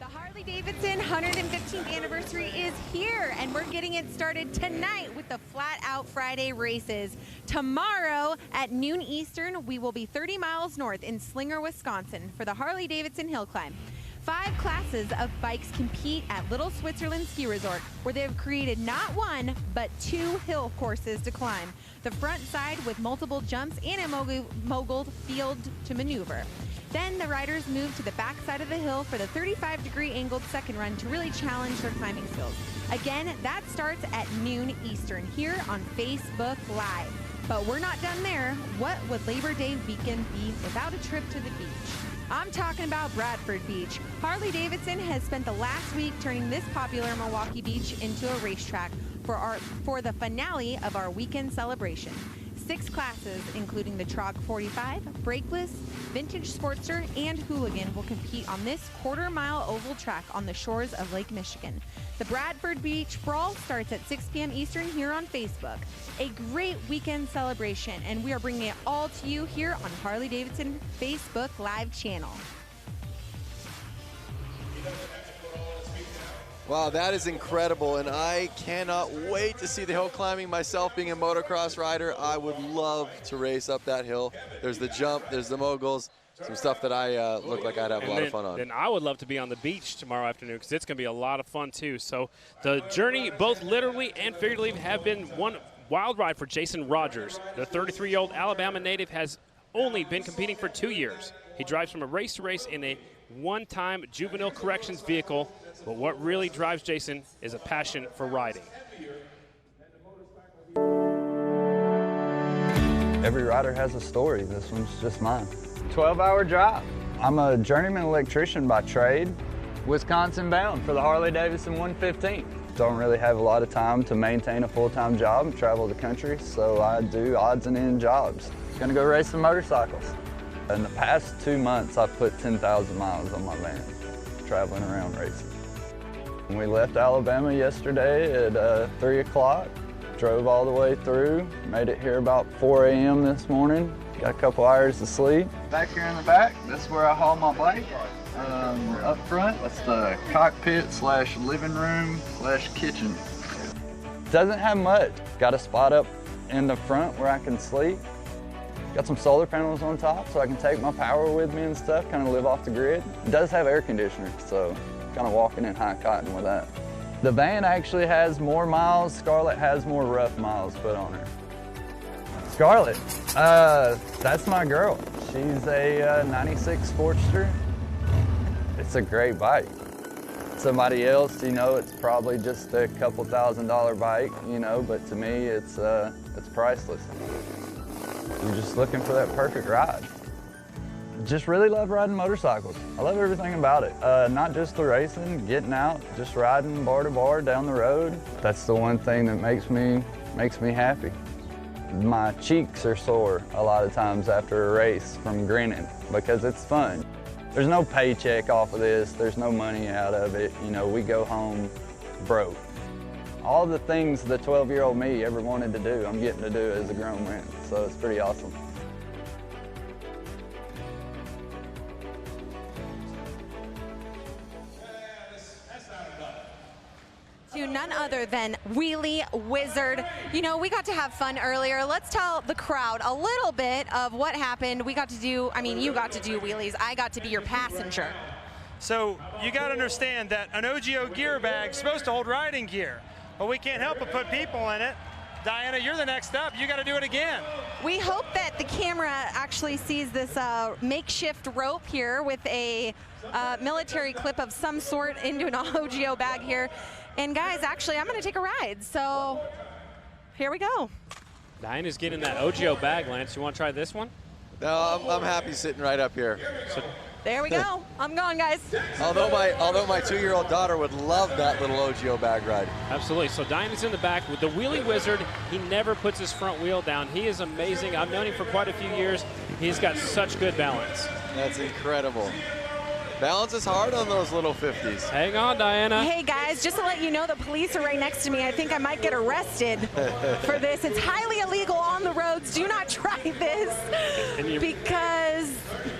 Harley-Davidson 115th anniversary is here, and we're getting it started tonight with the Flat Out Friday races. Tomorrow at noon Eastern, we will be 30 miles north in Slinger, Wisconsin for the Harley-Davidson Hill Climb. 5 classes of bikes compete at Little Switzerland Ski Resort, where they have created not one, but 2 hill courses to climb. The front side with multiple jumps and a mogul field to maneuver. Then the riders move to the back side of the hill for the 35-degree angled second run to really challenge their climbing skills. Again, that starts at noon Eastern here on Facebook Live. But we're not done there. What would Labor Day weekend be without a trip to the beach? I'm talking about Bradford Beach. Harley-Davidson has spent the last week turning this popular Milwaukee beach into a racetrack for the finale of our weekend celebration. 6 classes, including the Trog 45, Brakeless, Vintage Sportster, and Hooligan, will compete on this quarter-mile oval track on the shores of Lake Michigan. The Bradford Beach Brawl starts at 6 p.m. Eastern here on Facebook. A great weekend celebration, and we are bringing it all to you here on Harley-Davidson Facebook Live channel. Wow, that is incredible, and I cannot wait to see the hill climbing. Myself being a motocross rider, I would love to race up that hill. There's the jump, there's the moguls, some stuff that I look like I'd have a lot of fun on. Then I would love to be on the beach tomorrow afternoon because it's going to be a lot of fun too. So the journey, both literally and figuratively, have been one wild ride for Jason Rogers. The 33-year-old Alabama native has only been competing for 2 years. He drives from race to race in a one-time juvenile corrections vehicle, but what really drives Jason is a passion for riding. Every rider has a story. This one's just mine. 12-hour drive. I'm a journeyman electrician by trade, Wisconsin bound for the Harley-Davidson 115. Don't really have a lot of time to maintain a full-time job and travel the country, so I do odds and end jobs. Gonna go race some motorcycles. In the past 2 months, I've put 10,000 miles on my van, traveling around racing. We left Alabama yesterday at 3 o'clock, drove all the way through, made it here about 4 a.m. this morning, got a couple hours of sleep. Back here in the back, that's where I haul my bike. Up front, that's the cockpit / living room / kitchen. Doesn't have much. Got a spot up in the front where I can sleep. Got some solar panels on top so I can take my power with me and stuff, kind of live off the grid. It does have air conditioning, so kind of walking in high cotton with that. The van actually has more miles. Scarlett has more rough miles put on her. Scarlett, that's my girl. She's a 96 Sportster. It's a great bike. Somebody else, you know, it's probably just a couple $1,000 bike, you know, but to me, it's priceless. You're just looking for that perfect ride. Just really love riding motorcycles. I love everything about it. Not just the racing, getting out, just riding bar to bar down the road. That's the one thing that makes me happy. My cheeks are sore a lot of times after a race from grinning because it's fun. There's no paycheck off of this. There's no money out of it. You know, we go home broke. all the things the 12-year-old me ever wanted to do, I'm getting to do as a grown man. So it's pretty awesome. To none other than Wheelie Wizard. You know, we got to have fun earlier. Let's tell the crowd a little bit of what happened. We got to do, I mean, you got to do wheelies. I got to be your passenger. So you got to understand that an OGO gear bag is supposed to hold riding gear, but we can't help but put people in it. Diana, you're the next up. You got to do it again. We hope that the camera actually sees this makeshift rope here with a military clip of some sort into an OGO bag here. And guys, actually, I'm going to take a ride. So here we go. Diana's getting that OGO bag, Lance. You want to try this one? No, I'm happy sitting right up here. So, there we go. I'm going, guys. Although my 2-year-old daughter would love that little OGO bag ride. Absolutely. So Diana's in the back with the Wheelie Wizard. He never puts his front wheel down. He is amazing. I've known him for quite a few years. He's got such good balance. That's incredible. Balance is hard on those little 50s. Hang on, Diana. Hey, guys, just to let you know, the police are right next to me. I think I might get arrested for this. It's highly illegal on the roads. Do not try this because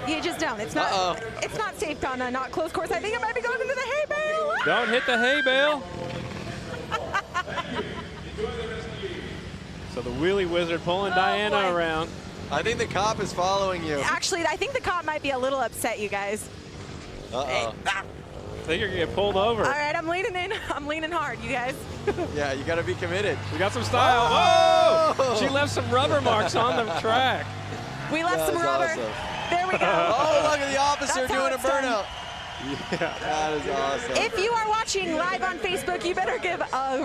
you just don't. It's not. It's not safe on a not closed course. I think I might be going into the hay bale. Don't hit the hay bale. So the Wheelie Wizard pulling Diana around. I think the cop is following you. Actually, I think the cop might be a little upset, you guys. Uh-oh. I think you're going to get pulled over. All right, I'm leaning in. I'm leaning hard, you guys. Yeah, you got to be committed. We got some style. Oh! She left some rubber marks on the track. We left some rubber. Awesome. There we go. Oh, look at the officer doing a burnout. Yeah. That is awesome. If you are watching live on Facebook, you better give a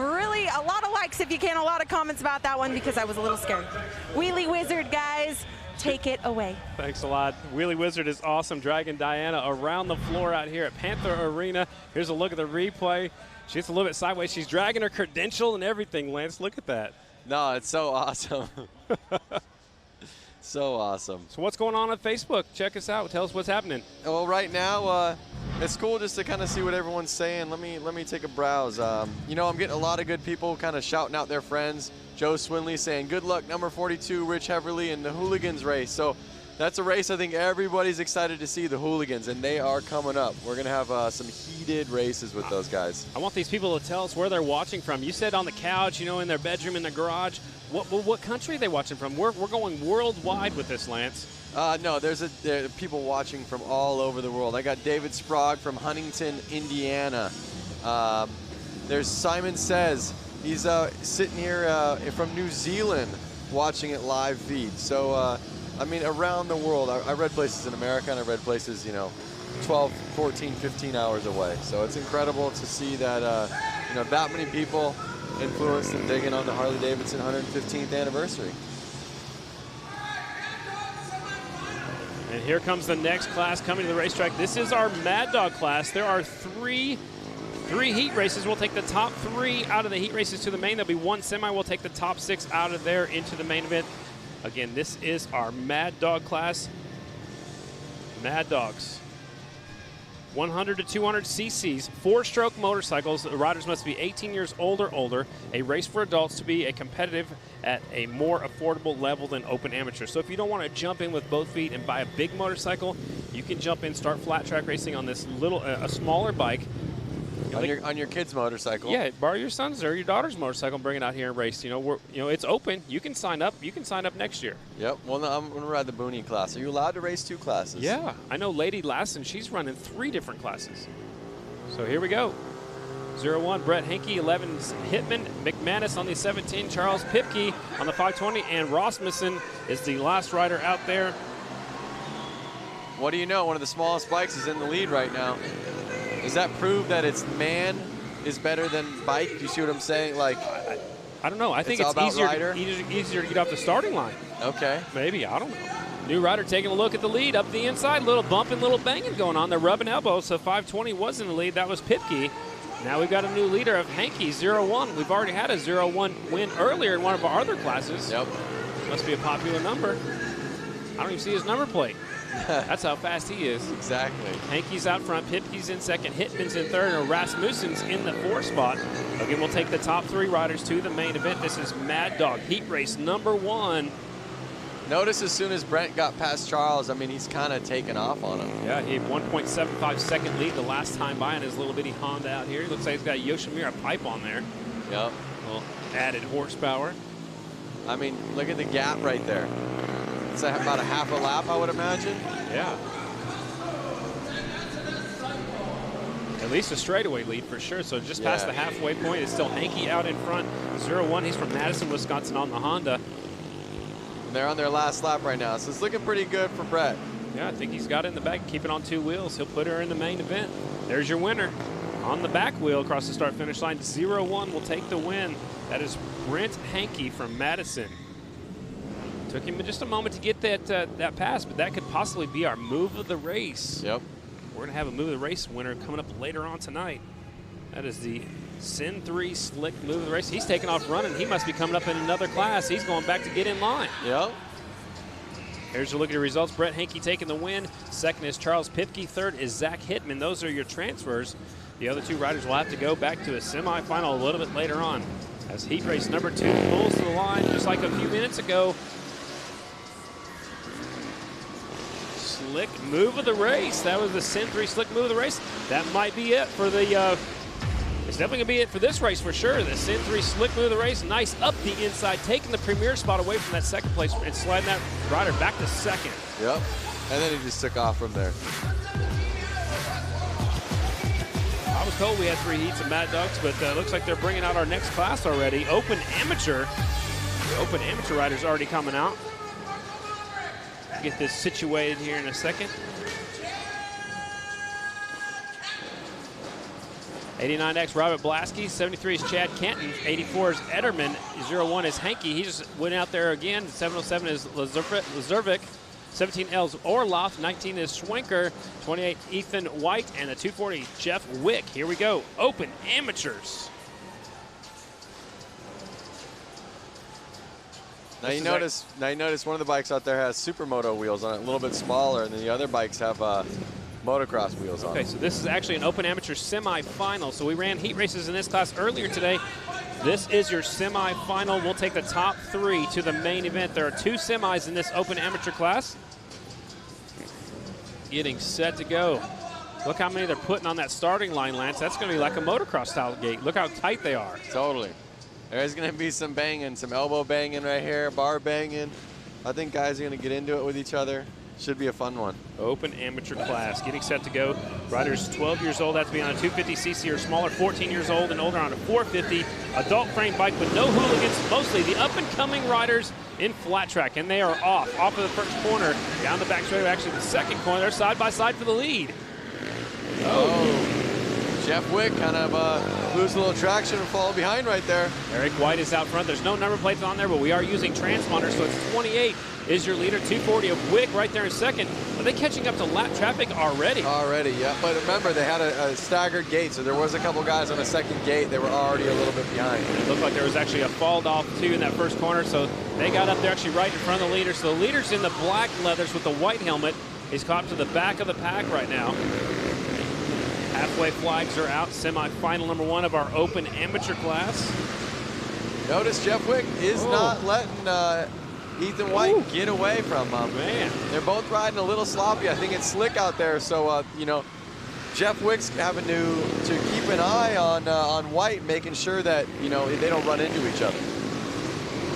lot of likes if you can, a lot of comments about that one because I was a little scared. Wheelie Wizard, guys. Take it away. Thanks a lot. Wheelie Wizard is awesome, dragging Diana around the floor out here at Panther Arena. Here's a look at the replay. She gets a little bit sideways. She's dragging her credential and everything, Lance. Look at that. No, it's so awesome. So awesome. So what's going on Facebook? Check us out. Tell us what's happening. Well, right now, it's cool just to kind of see what everyone's saying. Let me take a browse. You know, I'm getting a lot of good people kind of shouting out their friends. Joe Swinley saying, good luck, number 42, Rich Heverly, in the Hooligans race. So that's a race I think everybody's excited to see, the Hooligans, and they are coming up. We're going to have some heated races with those guys. I want these people to tell us where they're watching from. You said on the couch, you know, in their bedroom, in their garage. What country are they watching from? We're going worldwide with this, Lance. No, there are people watching from all over the world. I got David Sprague from Huntington, Indiana. There's Simon Says. He's sitting here from New Zealand watching it live feed. So, I mean, around the world. I read places in America, and I read places, you know, 12, 14, 15 hours away. So it's incredible to see that, you know, that many people influenced and digging on the Harley-Davidson 115th anniversary. And here comes the next class coming to the racetrack. This is our Mad Dog class. There are three heat races. We'll take the top 3 out of the heat races to the main. There'll be 1 semi. We'll take the top 6 out of there into the main event. Again, this is our Mad Dog class. Mad Dogs. 100 to 200 cc's, 4-stroke motorcycles. The riders must be 18 years old or older. A race for adults to be a competitive at a more affordable level than open amateur. So if you don't want to jump in with both feet and buy a big motorcycle, you can jump in, start flat track racing on this little, a smaller bike. On your kid's motorcycle. Yeah, borrow your son's or your daughter's motorcycle and bring it out here and race. You know, it's open. You can sign up. You can sign up next year. Yep. Well, no, I'm going to ride the Boonie class. Are you allowed to race 2 classes? Yeah. I know Lady Lassen, she's running 3 different classes. So here we go. 01, Brett Henke, 11, Hitman, McManus on the 17, Charles Pipke on the 520, and Rasmussen is the last rider out there. What do you know? One of the smallest bikes is in the lead right now. Does that prove that it's man is better than bike? Do you see what I'm saying? Like, I don't know. I think it's easier to get off the starting line. Okay. Maybe. I don't know. New rider taking a look at the lead up the inside. Little bumping, little banging going on. They're rubbing elbows. So 520 was in the lead. That was Pipke. Now we've got a new leader of Henke, 01. We've already had a 01 win earlier in one of our other classes. Yep. Must be a popular number. I don't even see his number plate. That's how fast he is. Exactly. Henke's out front, Pipke's in second, Hitman's in third, and Rasmussen's in the 4 spot. Again, we'll take the top 3 riders to the main event. This is Mad Dog Heat Race number 1. Notice as soon as Brent got past Charles, I mean, he's kind of taken off on him. Yeah, he had 1.75 second lead the last time by in his little bitty Honda out here. He looks like he's got a Yoshimura pipe on there. Yep. Well, added horsepower. I mean, look at the gap right there. It's about a half a lap, I would imagine. Yeah. At least a straightaway lead for sure. So just past the halfway point, it's still Hanky out in front. 0-1, he's from Madison, Wisconsin on the Honda. And they're on their last lap right now, so it's looking pretty good for Brett. Yeah, I think he's got it in the back, keep it on 2 wheels. He'll put her in the main event. There's your winner. On the back wheel across the start-finish line, 0-1 will take the win. That is Brent Hanky from Madison. Took him just a moment to get that pass, but that could possibly be our move of the race. Yep. We're going to have a move of the race winner coming up later on tonight. That is the Sin 3 Slick move of the race. He's taking off running. He must be coming up in another class. He's going back to get in line. Yep. Here's a look at the results. Brett Hanky taking the win. Second is Charles Pipke. Third is Zach Hittman. Those are your transfers. The other 2 riders will have to go back to a semifinal a little bit later on. As heat race number 2 pulls to the line just like a few minutes ago. Slick move of the race. That was the Sin 3 Slick move of the race. That might be it for the, it's definitely gonna be it for this race for sure. The Sin 3 Slick move of the race. Nice up the inside, taking the premier spot away from that second place and sliding that rider back to second. Yep, and then he just took off from there. I was told we had 3 heats of Mad Dogs, but looks like they're bringing out our next class already. Open Amateur. The Open Amateur rider's already coming out. Get this situated here in a second. 89X Robert Blasky, 73 is Chad Canton, 84 is Ederman, 01 is Hanky. He just went out there again. 707 is Lazurvik, 17L is Orloff, 19 is Schwenker, 28 Ethan White, and the 240 Jeff Wick. Here we go, Open Amateurs. Now you notice one of the bikes out there has Supermoto wheels on it, a little bit smaller, and then the other bikes have motocross wheels on it. Okay, so this is actually an Open Amateur semifinal. So we ran heat races in this class earlier today. This is your semifinal. We'll take the top 3 to the main event. There are 2 semis in this Open Amateur class. Getting set to go. Look how many they're putting on that starting line, Lance. That's going to be like a motocross style gate. Look how tight they are. Totally. There's going to be some banging, some elbow banging right here, bar banging. I think guys are going to get into it with each other. Should be a fun one. Open Amateur class, getting set to go. Riders 12 years old have to be on a 250cc or smaller, 14 years old and older on a 450. Adult frame bike with no hooligans, mostly the up-and-coming riders in flat track. And they are off of the first corner, down the back straight, actually the second corner. They're side by side for the lead. Oh. Jeff Wick kind of lose a little traction and fall behind right there. Eric White is out front. There's no number plates on there, but we are using transponders, so it's 28 is your leader. 240 of Wick right there in second. Are they catching up to lap traffic already? Already, yeah. But remember, they had a staggered gate, so there was a couple guys on a second gate. They were already a little bit behind. It looked like there was actually a fall off, too, in that first corner, so they got up there actually right in front of the leader. So the leader's in the black leathers with the white helmet. He's caught up to the back of the pack right now. Halfway flags are out. Semi-final number 1 of our Open Amateur class. Notice Jeff Wick is not letting Ethan White get away from him. Man. They're both riding a little sloppy. I think it's slick out there, so, you know, Jeff Wick's having to keep an eye on White, making sure that, you know, they don't run into each other.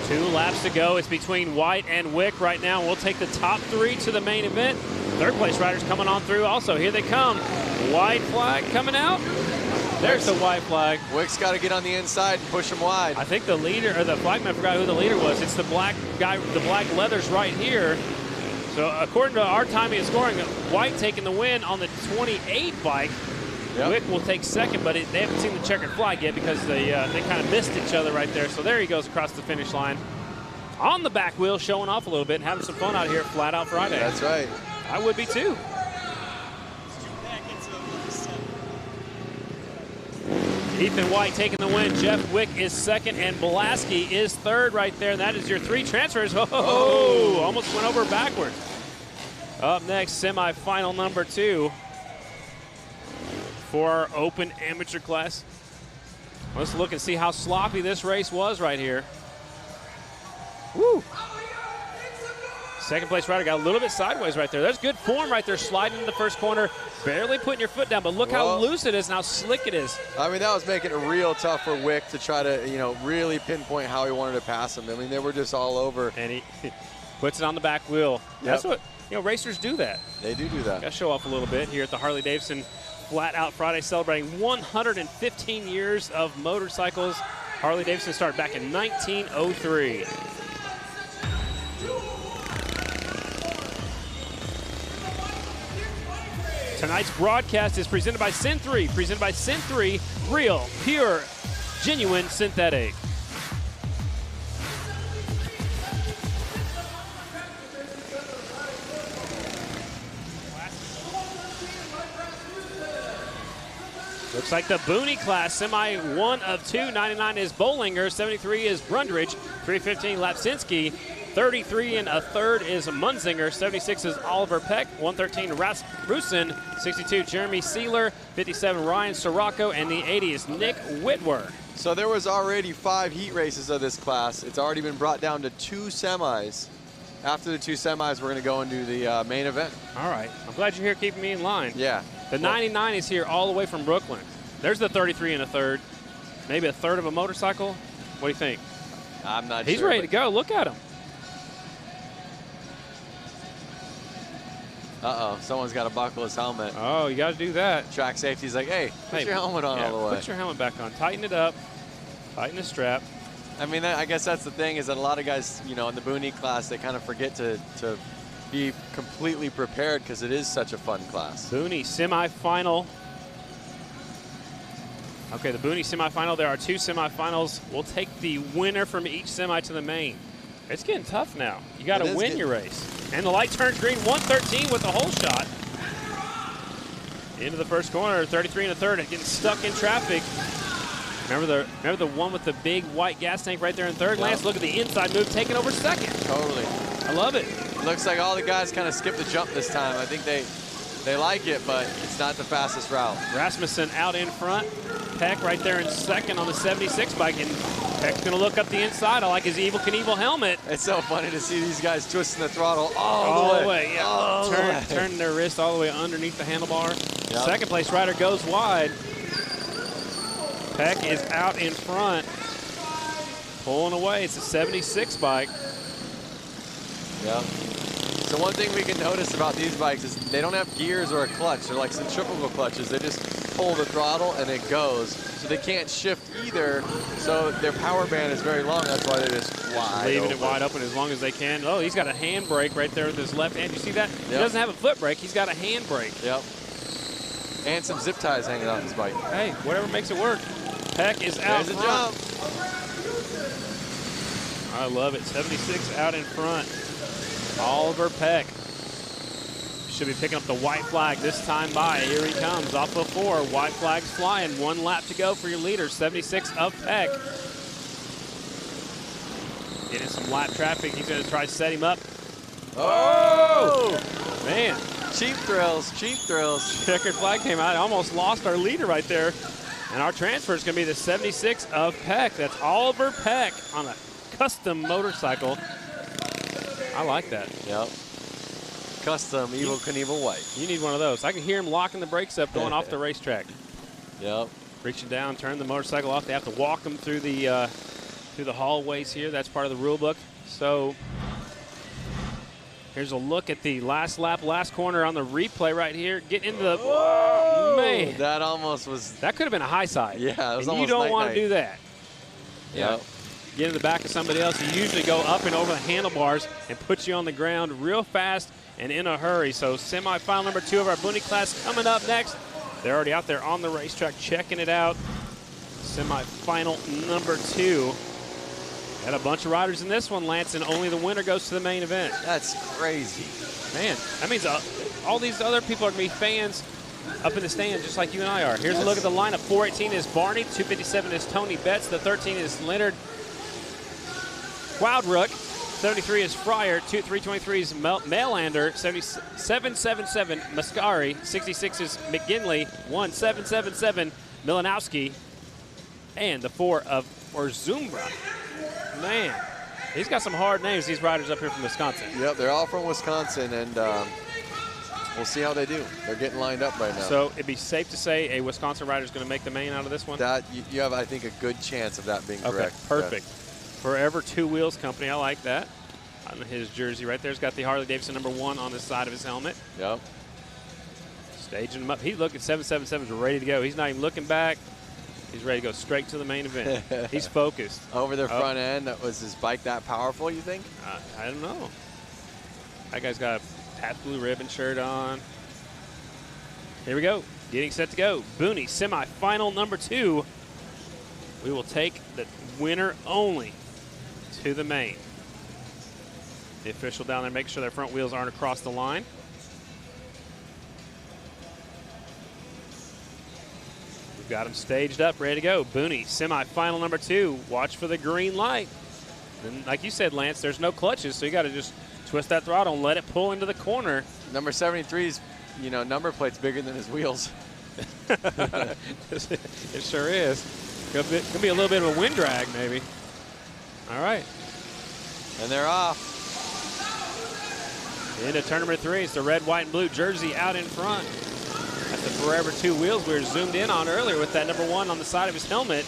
2 laps to go. It's between White and Wick right now. We'll take the top 3 to the main event. Third place riders coming on through also. Here they come. White flag coming out. There's the white flag. Wick's got to get on the inside and push him wide. I think the leader, or the flagman, forgot who the leader was. It's the black guy, the black leathers right here. So according to our timing and scoring, White taking the win on the 28 bike. Yep. Wick will take second, but they haven't seen the checkered flag yet because they kind of missed each other right there. So there he goes across the finish line. On the back wheel, showing off a little bit and having some fun out here at Flat Out Friday. That's right. I would be too. Ethan White taking the win. Jeff Wick is second, and Blasky is third right there. And that is your 3 transfers. Oh, almost went over backwards. Up next, semifinal number 2 for our Open Amateur class. Let's look and see how sloppy this race was right here. Woo! Second place rider got a little bit sideways right there. There's good form right there, sliding in the first corner, barely putting your foot down, but look how loose it is and how slick it is. I mean, that was making it real tough for Wick to try to, you know, really pinpoint how he wanted to pass him. I mean, they were just all over. And he puts it on the back wheel. That's what, you know, racers do that. They do that. Got to show off a little bit here at the Harley-Davidson Flat Out Friday, celebrating 115 years of motorcycles. Harley-Davidson started back in 1903. Tonight's broadcast is presented by Sin 3. Presented by Sin 3, real, pure, genuine synthetic. Looks like the Boonie class, semi 1 of 2. 99 is Bollinger, 73 is Brundridge, 315 Lapsinski, 33 and a third is Munzinger, 76 is Oliver Peck, 113 Rasmussen, 62 Jeremy Sealer, 57 Ryan Sirocco, and the 80 is Nick Whitwer. So there was already 5 heat races of this class. It's already been brought down to 2 semis. After the 2 semis, we're going to go and do the main event. All right. I'm glad you're here keeping me in line. Yeah. The 99 is here all the way from Brooklyn. There's the 33 and a third. Maybe a third of a motorcycle. What do you think? I'm not sure. He's ready to go. Look at him. Uh-oh, someone's got to buckle his helmet. Oh, you got to do that. Track safety's like, hey, put your helmet on all the way. Put your helmet back on. Tighten it up. Tighten the strap. I mean, I guess that's the thing is that a lot of guys, you know, in the Boonie class, they kind of forget to be completely prepared because it is such a fun class. Boonie semifinal. Okay, the Boonie semifinal. There are 2 semifinals. We'll take the winner from each semi to the main. It's getting tough now. You got to win your race. And the light turns green, 113 with a hole shot. Into the first corner, 33 and a third, and getting stuck in traffic. Remember the one with the big white gas tank right there in third? Lance, look at the inside move, taking over second. Totally. I love it. Looks like all the guys kind of skipped the jump this time. I think they like it, but it's not the fastest route. Rasmussen out in front. Peck right there in second on the 76 bike, and Peck's going to look up the inside. I like his Evel Knievel helmet. It's so funny to see these guys twisting the throttle all the way. Yeah. Turning their wrist all the way underneath the handlebar. Yep. Second place rider goes wide. Peck is out in front, pulling away. It's a 76 bike. Yeah. So one thing we can notice about these bikes is they don't have gears or a clutch. They're like centrifugal clutches. They just pull the throttle and it goes. So they can't shift either. So their power band is very long. That's why they're just leaving it wide open as long as they can. Oh, he's got a hand brake right there with his left hand. You see that? He doesn't have a foot brake. He's got a hand brake. Yep. And some zip ties hanging off his bike. Hey, whatever makes it work. Peck is out There's front. A jump. I love it. 76 out in front. Oliver Peck should be picking up the white flag this time by. Here he comes off of 4. White flag's flying. 1 lap to go for your leader. 76 of Peck. Getting some lap traffic. He's going to try to set him up. Oh! Man. Cheap thrills. Cheap thrills. Checkered flag came out. Almost lost our leader right there. And our transfer is going to be the 76 of Peck. That's Oliver Peck on a custom motorcycle. I like that. Yep. Custom Evel Knievel white. You need one of those. I can hear him locking the brakes up going off the racetrack. Yep. Reaching down, turn the motorcycle off. They have to walk them through the hallways here. That's part of the rule book. So here's a look at the last lap, last corner on the replay right here. Get into the, whoa, man. That almost was. That could have been a high side. Yeah, it was and almost you don't want to night-night. do that. Yep. Get in the back of somebody else. You usually go up and over the handlebars and put you on the ground real fast and in a hurry. So semifinal number 2 of our Boonie class coming up next. They're already out there on the racetrack checking it out. Semifinal number 2. Got a bunch of riders in this one, Lance, and only the winner goes to the main event. That's crazy. Man, that means all these other people are going to be fans up in the stands just like you and I are. Here's a look at the lineup. 418 is Barney. 257 is Tony Betts. The 13 is Leonard Wildrook. 73 is Fryer. 323 is Melander. 777 Mascari. 66 is McGinley. 1777 Milanowski. and the 4 of Orzumbra. Man, he's got some hard names, these riders up here from Wisconsin. Yep, they're all from Wisconsin, and we'll see how they do. They're getting lined up right now. So it'd be safe to say a Wisconsin rider is going to make the main out of this one? That you have, I think, a good chance of that being correct. Okay, perfect. Forever Two Wheels Company, I like that. On his jersey right there, he's got the Harley-Davidson #1 on the side of his helmet. Yep. Staging him up. He's looking 777s ready to go. He's not even looking back. He's ready to go straight to the main event. He's focused. Over their front end, was his bike that powerful, you think? I don't know. That guy's got a Pat Blue Ribbon shirt on. Here we go. Getting set to go. Boonie, semifinal #2. We will take the winner only to the main. The official down there making sure their front wheels aren't across the line. We've got them staged up, ready to go. Boonie, semifinal #2. Watch for the green light. And like you said, Lance, there's no clutches, so you got to just twist that throttle and let it pull into the corner. Number 73's, number plate's bigger than his wheels. It sure is. Could be a little bit of a wind drag, maybe. All right. And they're off. Into turn number 3. It's the red, white, and blue jersey out in front. That's the Forever Two Wheels we were zoomed in on earlier with that #1 on the side of his helmet.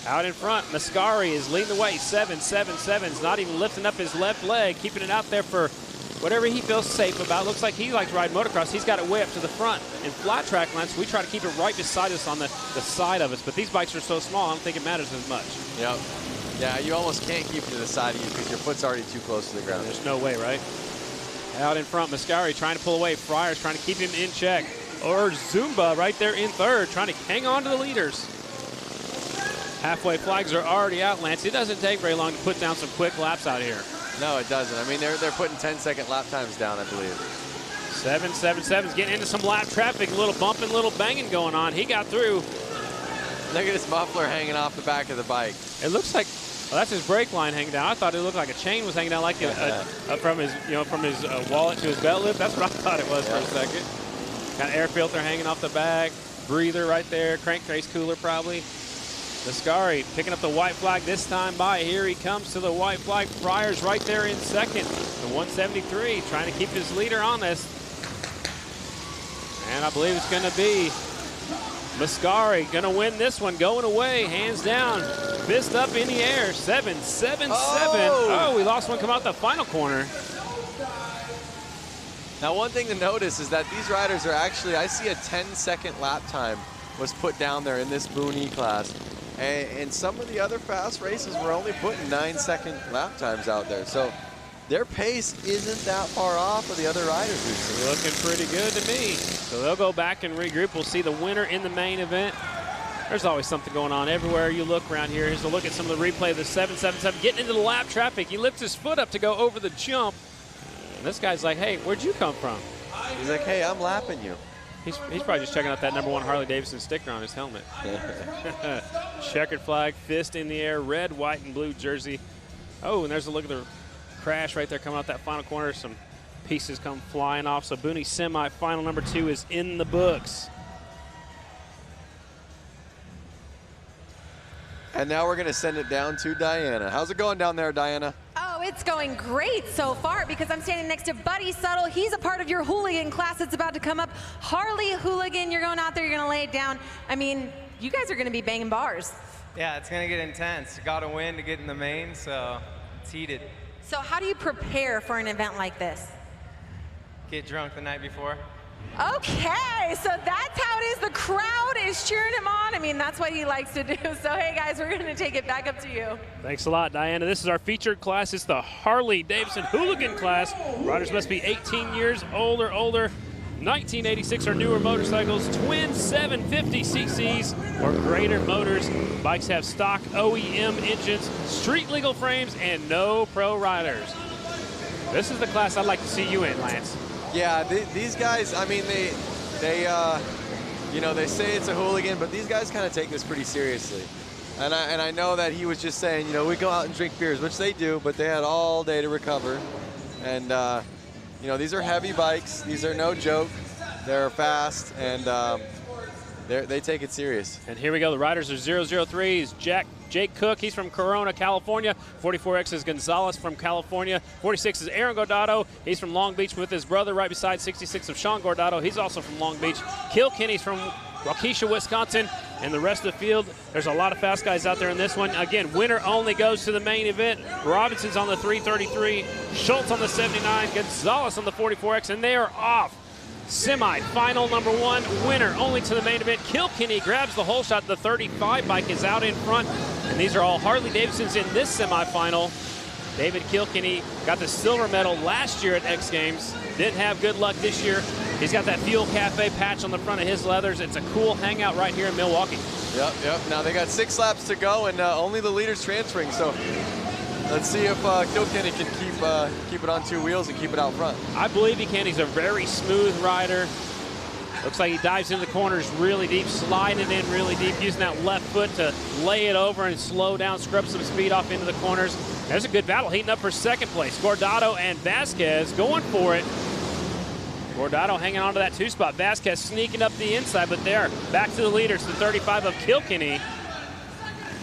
Out in front, Mascari is leading the way. 777's not even lifting up his left leg, keeping it out there for whatever he feels safe about. Looks like he likes to ride motocross. He's got it way up to the front. In flat track lines, we try to keep it right beside us on the side of us, but these bikes are so small, I don't think it matters as much. Yep. Yeah, you almost can't keep it to the side of you because your foot's already too close to the ground. There's no way, right? Out in front, Mascari trying to pull away. Friars trying to keep him in check. Or Zumba right there in third, trying to hang on to the leaders. Halfway flags are already out, Lance. It doesn't take very long to put down some quick laps out here. No, it doesn't. I mean, they're putting 10-second lap times down, I believe. 777's getting into some lap traffic. A little bumping, little banging going on. He got through. Look at his muffler hanging off the back of the bike. It looks like, well, that's his brake line hanging down. I thought it looked like a chain was hanging down, like from his wallet to his belt loop. That's what I thought it was for a second. Got an air filter hanging off the back, breather right there, crankcase cooler probably. Mascari picking up the white flag this time by. Here he comes to the white flag. Friars right there in second. The 173 trying to keep his leader honest. And I believe it's going to be Mascari going to win this one, going away, hands down, fist up in the air. 777. Oh, we lost one come out the final corner. Now, one thing to notice is that these riders are actually, I see a 10-second lap time was put down there in this Boonie class. And some of the other fast races were only putting 9-second lap times out there. So their pace isn't that far off of the other riders we've seen. Looking pretty good to me. So they'll go back and regroup. We'll see the winner in the main event. There's always something going on everywhere you look around here. Here's a look at some of the replay of the 777 getting into the lap traffic. He lifts his foot up to go over the jump. And this guy's like, hey, where'd you come from? He's like, hey, I'm lapping you. He's probably just checking out that #1 Harley-Davidson sticker on his helmet. Checkered flag, fist in the air, red, white, and blue jersey. Oh, and there's a look at the crash right there coming out that final corner. Some pieces come flying off. So Boonie semi-final #2 is in the books. And now we're going to send it down to Diana. How's it going down there, Diana? Oh, it's going great so far because I'm standing next to Buddy Suttle. He's a part of your Hooligan class that's about to come up. Harley Hooligan, you're going out there, you're going to lay it down. I mean, you guys are going to be banging bars. Yeah, it's going to get intense. You got to win to get in the main, so it's heated. So how do you prepare for an event like this? Get drunk the night before. Okay, so that's how it is. The crowd is cheering him on. I mean, that's what he likes to do. So, hey, guys, we're going to take it back up to you. Thanks a lot, Diana. This is our featured class. It's the Harley-Davidson Hooligan class. Riders must be 18 years old or older, 1986 or newer motorcycles, twin 750cc's or greater motors. Bikes have stock OEM engines, street-legal frames, and no pro riders. This is the class I'd like to see you in, Lance. Yeah, these guys, I mean, they say it's a hooligan, but these guys kind of take this pretty seriously. And I know that he was just saying, we go out and drink beers, which they do, but they had all day to recover. And, these are heavy bikes. These are no joke. They're fast. And, they take it serious. And here we go. The riders are 003. Jake Cook. He's from Corona, California. 44X is Gonzalez from California. 46 is Aaron Gordado. He's from Long Beach with his brother right beside 66 of Sean Gordado. He's also from Long Beach. Kilkenny's from Waukesha, Wisconsin. And the rest of the field, there's a lot of fast guys out there in this one. Again, winner only goes to the main event. Robinson's on the 333. Schultz on the 79. Gonzalez on the 44X. And they are off. Semi-final number 1, winner only to the main event. Kilkenny grabs the whole shot. The 35 bike is out in front. And these are all Harley-Davidsons in this semifinal. David Kilkenny got the silver medal last year at X Games. Didn't have good luck this year. He's got that Fuel Cafe patch on the front of his leathers. It's a cool hangout right here in Milwaukee. Yep. Now they got 6 laps to go, and only the leader's transferring. So let's see if Kilkenny can keep it on 2 wheels and keep it out front. I believe he can. He's a very smooth rider. Looks like he dives into the corners really deep, sliding in really deep, using that left foot to lay it over and slow down, scrub some speed off into the corners. There's a good battle heating up for second place. Gordado and Vasquez going for it. Gordado hanging on to that 2 spot. Vasquez sneaking up the inside, but there, back to the leaders, the 35 of Kilkenny.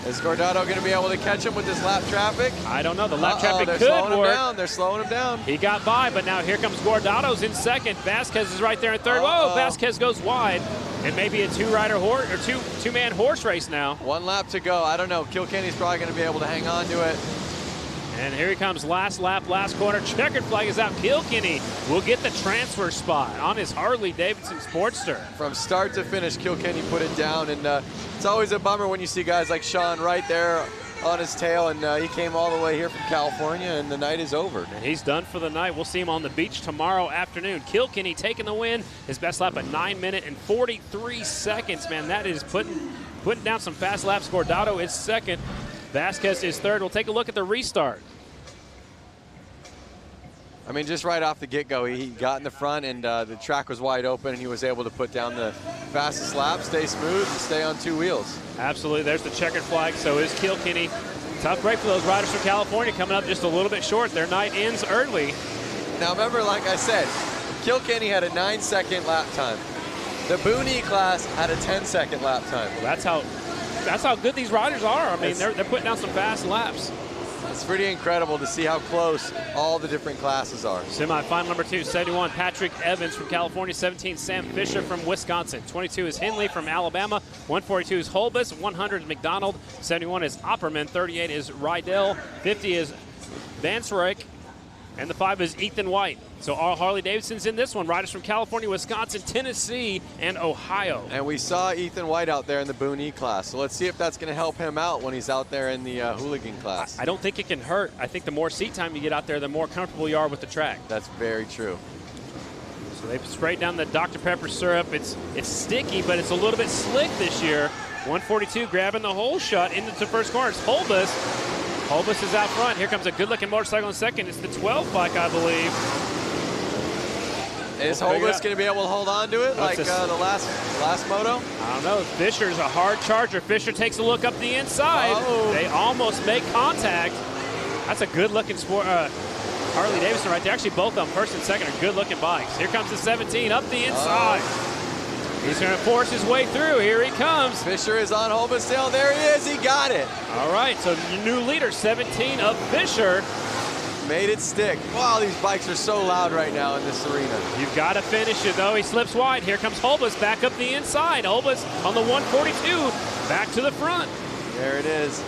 Is Gordado going to be able to catch him with this lap trapfic? I don't know. The lap traffic could slowing work. him down. They're slowing him down. He got by, but now here comes Gordado's in second. Vasquez is right there in third. Whoa, Vasquez goes wide. And maybe a two-man horse race now. 1 lap to go. I don't know. Kilkenny's probably going to be able to hang on to it. And here he comes, last lap, last corner. Checkered flag is out. Kilkenny will get the transfer spot on his Harley-Davidson Sportster. From start to finish, Kilkenny put it down, and it's always a bummer when you see guys like Sean right there on his tail, and he came all the way here from California, and the night is over. And he's done for the night. We'll see him on the beach tomorrow afternoon. Kilkenny taking the win. His best lap at 9 minutes and 43 seconds. Man, that is putting down some fast laps. Gordado is second. Vasquez is third. We'll take a look at the restart. I mean, just right off the get-go, he got in the front, and the track was wide open, and he was able to put down the fastest lap, stay smooth, and stay on 2 wheels. Absolutely. There's the checkered flag. So is Kilkenny. Tough break for those riders from California, coming up just a little bit short. Their night ends early. Now, remember, like I said, Kilkenny had a 9-second lap time. The Boonie class had a 10-second lap time. Well, that's how good these riders are. I mean, they're putting down some fast laps. It's pretty incredible to see how close all the different classes are. Semi-final number 2, 71, Patrick Evans from California. 17, Sam Fisher from Wisconsin. 22 is Henley from Alabama. 142 is Holbus. 100 is McDonald. 71 is Opperman. 38 is Rydell. 50 is Vance Reich. And the 5 is Ethan White. So all Harley-Davidsons in this one. Riders from California, Wisconsin, Tennessee, and Ohio. And we saw Ethan White out there in the Boonie class. So let's see if that's going to help him out when he's out there in the Hooligan class. I don't think it can hurt. I think the more seat time you get out there, the more comfortable you are with the track. That's very true. So they've sprayed down the Dr. Pepper syrup. It's sticky, but it's a little bit slick this year. 142 grabbing the whole shot into the first corner. It's Holbus. Holbus is out front. Here comes a good-looking motorcycle in second. It's the 12 bike, I believe. Is Holbus going to be able to hold on to it like the last moto? I don't know. Fisher's a hard charger. Fisher takes a look up the inside. They almost make contact. That's a good-looking sport. Harley-Davidson right there. Actually, both of them, first and second, are good-looking bikes. Here comes the 17 up the inside. He's going to force his way through. Here he comes. Fisher is on Holbus still. There he is. He got it. All right, so new leader, 17 of Fisher. Made it stick. Wow, these bikes are so loud right now in this arena. You've got to finish it, though. He slips wide. Here comes Holbus back up the inside. Holbus on the 142, back to the front. There it is.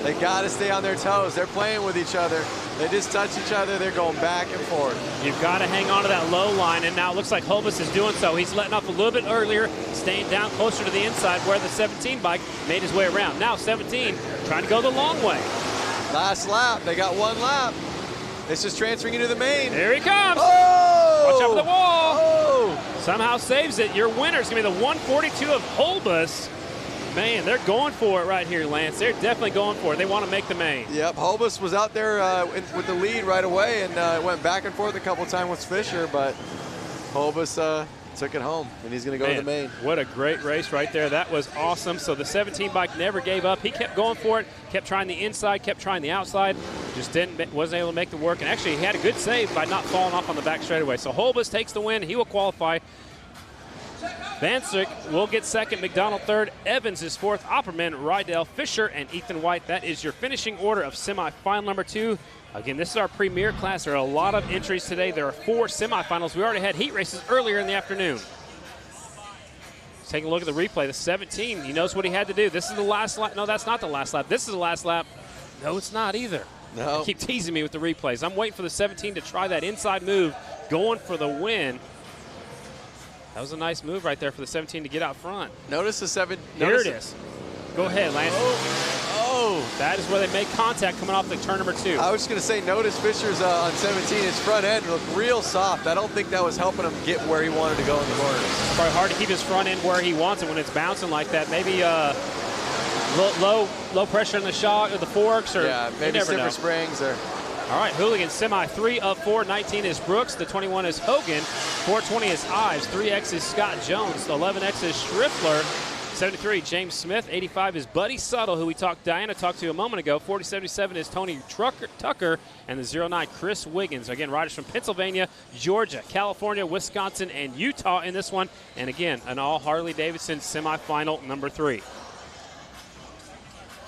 They got to stay on their toes. They're playing with each other. They just touch each other. They're going back and forth. You've got to hang on to that low line, and now it looks like Holbus is doing so. He's letting off a little bit earlier, staying down closer to the inside where the 17 bike made his way around. Now 17 trying to go the long way. Last lap. They got 1 lap. This is transferring into the main. Here he comes. Oh! Watch out for the wall. Oh! Somehow saves it. Your winner is going to be the 142 of Holbus. Man, they're going for it right here, Lance. They're definitely going for it. They want to make the main. Yep, Holbus was out there with the lead right away, and went back and forth a couple times with Fisher, but Holbus took it home, and he's going to go to the main. What a great race right there. That was awesome. So the 17 bike never gave up. He kept going for it, kept trying the inside, kept trying the outside, just wasn't able to make the work. And actually, he had a good save by not falling off on the back straightaway. So Holbus takes the win. He will qualify. Vancic will get second, McDonald third, Evans is fourth, Opperman, Rydell, Fisher, and Ethan White. That is your finishing order of semifinal number 2. Again, this is our premier class. There are a lot of entries today. There are 4 semifinals. We already had heat races earlier in the afternoon. Let's take a look at the replay. The 17, he knows what he had to do. This is the last lap. No, that's not the last lap. This is the last lap. No, it's not either. No. They keep teasing me with the replays. I'm waiting for the 17 to try that inside move, going for the win. That was a nice move right there for the 17 to get out front. Notice the 7. Here it is. Go ahead, Lance. Oh. That is where they make contact coming off the turn number 2. I was just going to say, notice Fisher's on 17. His front end looked real soft. I don't think that was helping him get where he wanted to go in the corners. It's probably hard to keep his front end where he wants it when it's bouncing like that. Maybe low pressure in the shock or the forks, or yeah, maybe stiffer springs. Or all right, Hooligan semi 3 of 4. 19 is Brooks. The 21 is Hogan. 420 is Ives. 3X is Scott Jones. 11X is Schriffler. 73, James Smith. 85 is Buddy Suttle, who Diana talked to a moment ago. 40-77 is Tony Tucker. And the 09, Chris Wiggins. Again, riders from Pennsylvania, Georgia, California, Wisconsin, and Utah in this one. And again, an all Harley-Davidson semifinal number 3.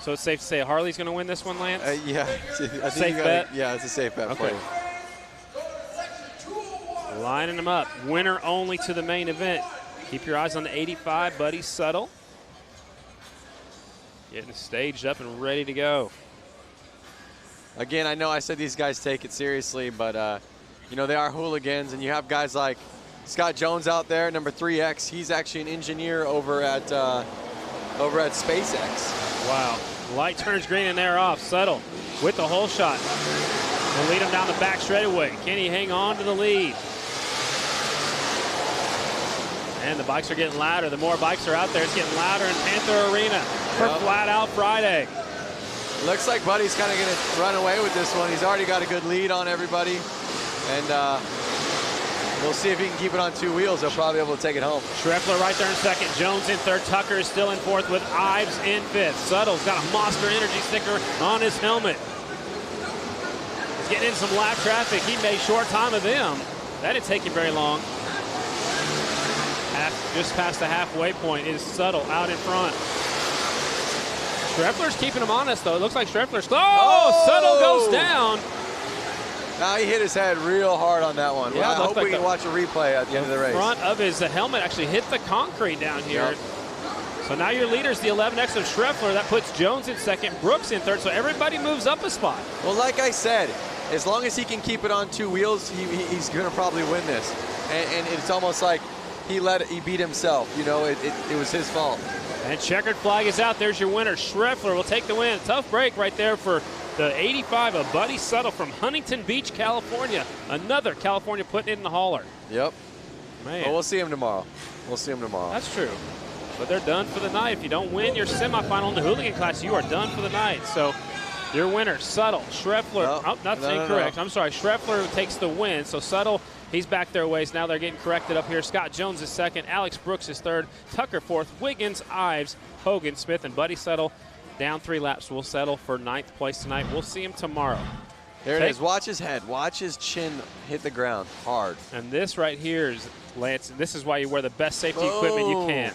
So it's safe to say Harley's going to win this one, Lance? Yeah. I think safe bet? Yeah, it's a safe bet for you. Lining them up. Winner only to the main event. Keep your eyes on the 85, Buddy Suttle. Getting staged up and ready to go. Again, I know I said these guys take it seriously, but, you know, they are hooligans, and you have guys like Scott Jones out there, number 3X. He's actually an engineer over at SpaceX. Wow. Light turns green and they're off. Suttle with the hole shot. Will lead him down the back straightaway. Can he hang on to the lead? And the bikes are getting louder. The more bikes are out there, it's getting louder in Panther Arena for Flat Out Friday. Looks like Buddy's kind of going to run away with this one. He's already got a good lead on everybody. And we'll see if he can keep it on 2 wheels. He'll probably be able to take it home. Schriffler right there in second. Jones in third. Tucker is still in fourth with Ives in fifth. Suttle's got a Monster Energy sticker on his helmet. He's getting in some lap traffic. He made short time of them. That didn't take him very long. Just past the halfway point is Suttle out in front. Schriffler's keeping him honest, though. It looks like Schriffler's close. Oh! Suttle goes down. Now he hit his head real hard on that one. Yeah, I hope we can watch a replay at the end of the race. The front of his helmet actually hit the concrete down here. Yep. So now your leader's the 11X of Schriffler. That puts Jones in second, Brooks in third. So everybody moves up a spot. Well, like I said, as long as he can keep it on 2 wheels, he's going to probably win this. And it's almost like he beat himself. You know, it was his fault. And checkered flag is out. There's your winner. Schriffler will take the win. Tough break right there for the 85 of Buddy Suttle from Huntington Beach, California. Another California putting it in the hauler. Yep. Man. Well, we'll see him tomorrow. We'll see him tomorrow. That's true. But they're done for the night. If you don't win your semifinal in the Hooligan class, you are done for the night. So your winner, Suttle, Schriffler. Incorrect. I'm sorry. Schriffler takes the win. So Suttle, he's back their ways. Now they're getting corrected up here. Scott Jones is second. Alex Brooks is third. Tucker fourth. Wiggins, Ives, Hogan, Smith, and Buddy Suttle down 3 laps. Will settle for 9th place tonight. We'll see him tomorrow. There it is. Watch his head. Watch his chin hit the ground hard. And this right here is, Lance, this is why you wear the best safety equipment you can.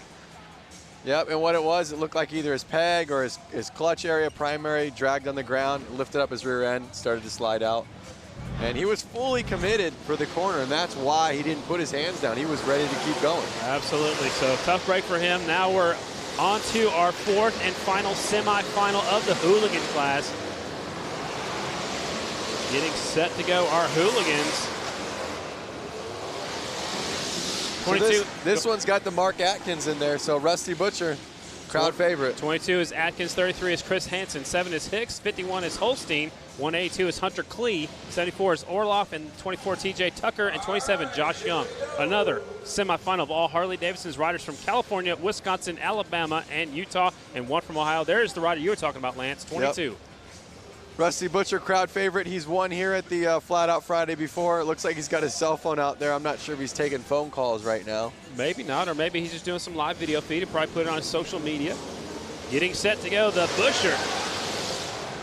Yep, and what it was, it looked like either his peg or his clutch area, primary, dragged on the ground, lifted up his rear end, started to slide out. And he was fully committed for the corner, and that's why he didn't put his hands down. He was ready to keep going. Absolutely. So tough break for him. Now we're on to our 4th and final semifinal of the Hooligan class. Getting set to go, our Hooligans. 22. So this one's got the Mark Atkins in there, so Rusty Butcher, crowd favorite. 22 is Atkins, 33 is Chris Hansen, 7 is Hicks, 51 is Holstein, 182 is Hunter Klee, 74 is Orloff, and 24 TJ Tucker, and 27 Josh Young. Another semifinal of all Harley-Davidson's riders from California, Wisconsin, Alabama, and Utah, and 1 from Ohio. There's the rider you were talking about, Lance, 22. Yep. Rusty Butcher, crowd favorite. He's won here at the Flat Out Friday before. It looks like he's got his cell phone out there. I'm not sure if he's taking phone calls right now. Maybe not, or maybe he's just doing some live video feed and probably put it on his social media. Getting set to go, the Busher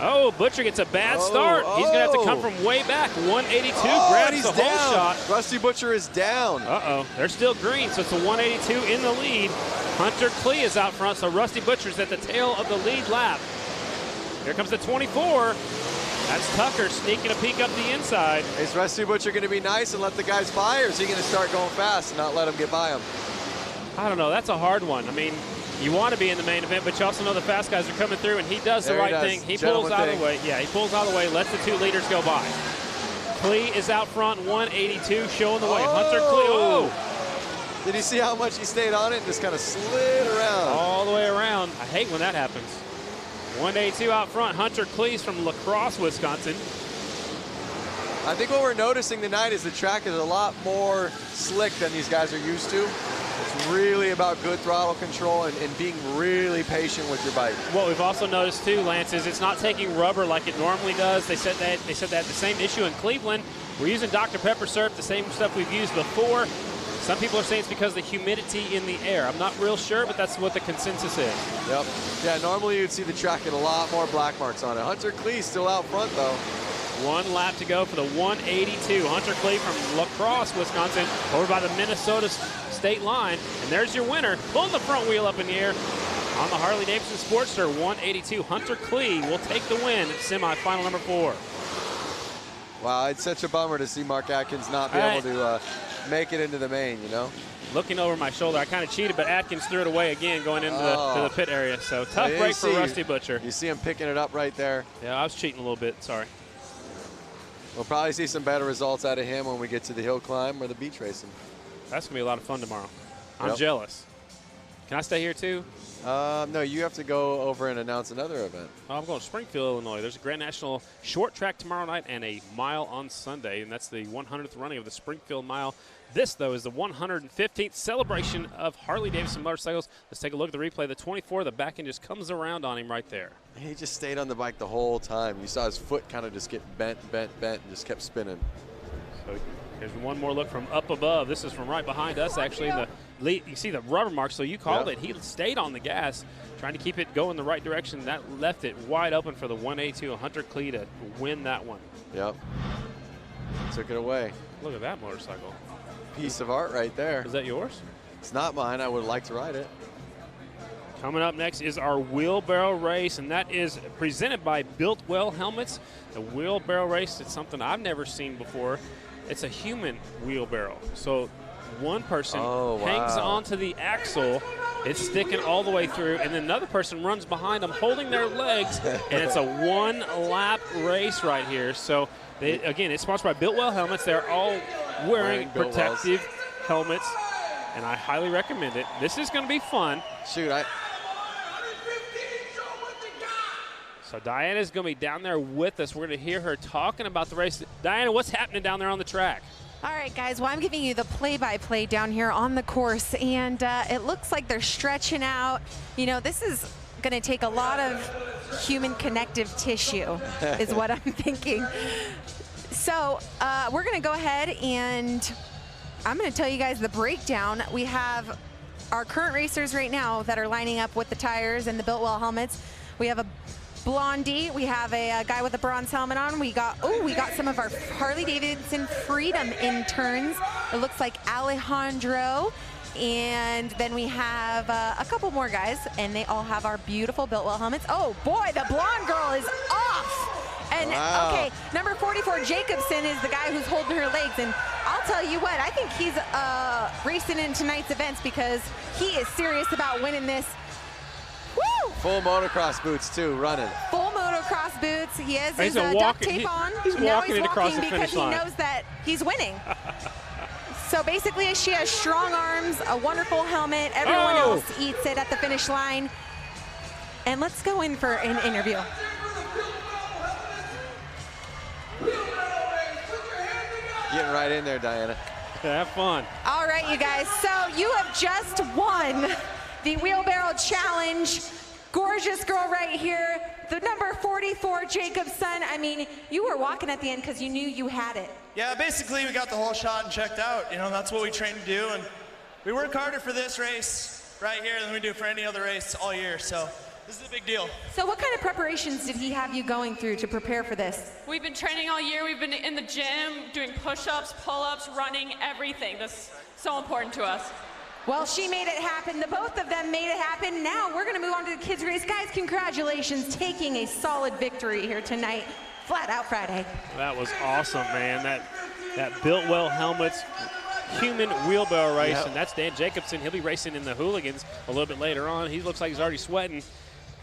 Oh, Butcher gets a bad start. He's going to have to come from way back. 182 grabs the whole shot. Rusty Butcher is down. Uh-oh. They're still green, so it's a 182 in the lead. Hunter Klee is out front, so Rusty Butcher's at the tail of the lead lap. Here comes the 24. That's Tucker sneaking a peek up the inside. Is Rusty Butcher going to be nice and let the guys by, or is he going to start going fast and not let them get by him? I don't know. That's a hard one. I mean, you want to be in the main event, but you also know the fast guys are coming through, and he does the right thing. He pulls out of the way. Yeah, he pulls out of the way, lets the 2 leaders go by. Klee is out front, 182, showing the way. Hunter Klee, Did you see how much he stayed on it and just kind of slid around? All the way around. I hate when that happens. 182 out front. Hunter Klee's from La Crosse, Wisconsin. I think what we're noticing tonight is the track is a lot more slick than these guys are used to. It's really about good throttle control and being really patient with your bike. What we've also noticed too, Lance, is it's not taking rubber like it normally does. They said they had the same issue in Cleveland. We're using Dr. Pepper syrup, the same stuff we've used before. Some people are saying it's because of the humidity in the air. I'm not real sure, but that's what the consensus is. Yep. Yeah, normally you'd see the track get a lot more black marks on it. Hunter Klee's still out front though. 1 lap to go for the 182. Hunter Klee from La Crosse, Wisconsin, over by the Minnesota state line. And there's your winner, pulling the front wheel up in the air on the Harley-Davidson Sportster 182. Hunter Klee will take the win at semifinal number 4. Wow, it's such a bummer to see Mark Atkins not be able to make it into the main, you know? Looking over my shoulder, I kind of cheated, but Atkins threw it away again going into the pit area. So tough break for Rusty Butcher. You see him picking it up right there. Yeah, I was cheating a little bit, sorry. We'll probably see some better results out of him when we get to the hill climb or the beach racing. That's going to be a lot of fun tomorrow. I'm jealous. Can I stay here too? No, you have to go over and announce another event. Oh, I'm going to Springfield, Illinois. There's a Grand National short track tomorrow night and a mile on Sunday, and that's the 100th running of the Springfield Mile. This, though, is the 115th celebration of Harley-Davidson motorcycles. Let's take a look at the replay. The 24, the back end just comes around on him right there. He just stayed on the bike the whole time. You saw his foot kind of just get bent, and just kept spinning. So here's one more look from up above. This is from right behind us, actually. The lead, you see the rubber mark, so you called it. He stayed on the gas, trying to keep it going the right direction. That left it wide open for the 182 Hunter Klee to win that one. Yep. Took it away. Look at that motorcycle. Piece of art right there. Is that yours? It's not mine. I would like to ride it. Coming up next is our wheelbarrow race, and that is presented by Built Well Helmets. The wheelbarrow race, it's something I've never seen before. It's a human wheelbarrow. So one person hangs onto the axle, it's sticking all the way through, and then another person runs behind them holding their legs, and it's a 1-lap race right here. So again, it's sponsored by Built Well Helmets. They're all wearing protective helmets, and I highly recommend it. This is going to be fun. Shoot, So Diana's going to be down there with us. We're going to hear her talking about the race. Diana, what's happening down there on the track? All right, guys. Well, I'm giving you the play-by-play down here on the course, and it looks like they're stretching out. You know, this is going to take a lot of human connective tissue is what I'm thinking. So we're going to go ahead and I'm going to tell you guys the breakdown. We have our current racers right now that are lining up with the tires and the Built Well helmets. We have a Blondie. We have a guy with a bronze helmet on. We got some of our Harley-Davidson Freedom interns. It looks like Alejandro. And then we have a couple more guys, and they all have our beautiful Built Well helmets. Oh boy, the blonde girl is off. And okay, number 44, Jacobson, is the guy who's holding her legs. And I'll tell you what, I think he's racing in tonight's events because he is serious about winning this. Woo! Full motocross boots too, running. Full motocross boots. He has his duct tape on. He's walking across the because finish line. He knows that he's winning. So basically, she has strong arms, a wonderful helmet. Everyone else eats it at the finish line. And let's go in for an interview. Getting right in there, Diana. Have fun. All right, you guys. So you have just won the Wheelbarrow Challenge. Gorgeous girl right here. The number 44, Jacobson. I mean, you were walking at the end because you knew you had it. Yeah, basically we got the whole shot and checked out. You know, that's what we train to do. And we work harder for this race right here than we do for any other race all year. So This is a big deal. So what kind of preparations did he have you going through to prepare for this? We've been training all year. We've been in the gym, doing push-ups, pull-ups, running, everything. That's so important to us. Well, she made it happen. The both of them made it happen. Now we're going to move on to the kids' race. Guys, congratulations, taking a solid victory here tonight. Flat Out Friday. That was awesome, man. That Built Well Helmets human wheelbarrow race, and that's Dan Jacobson. He'll be racing in the Hooligans a little bit later on. He looks like he's already sweating.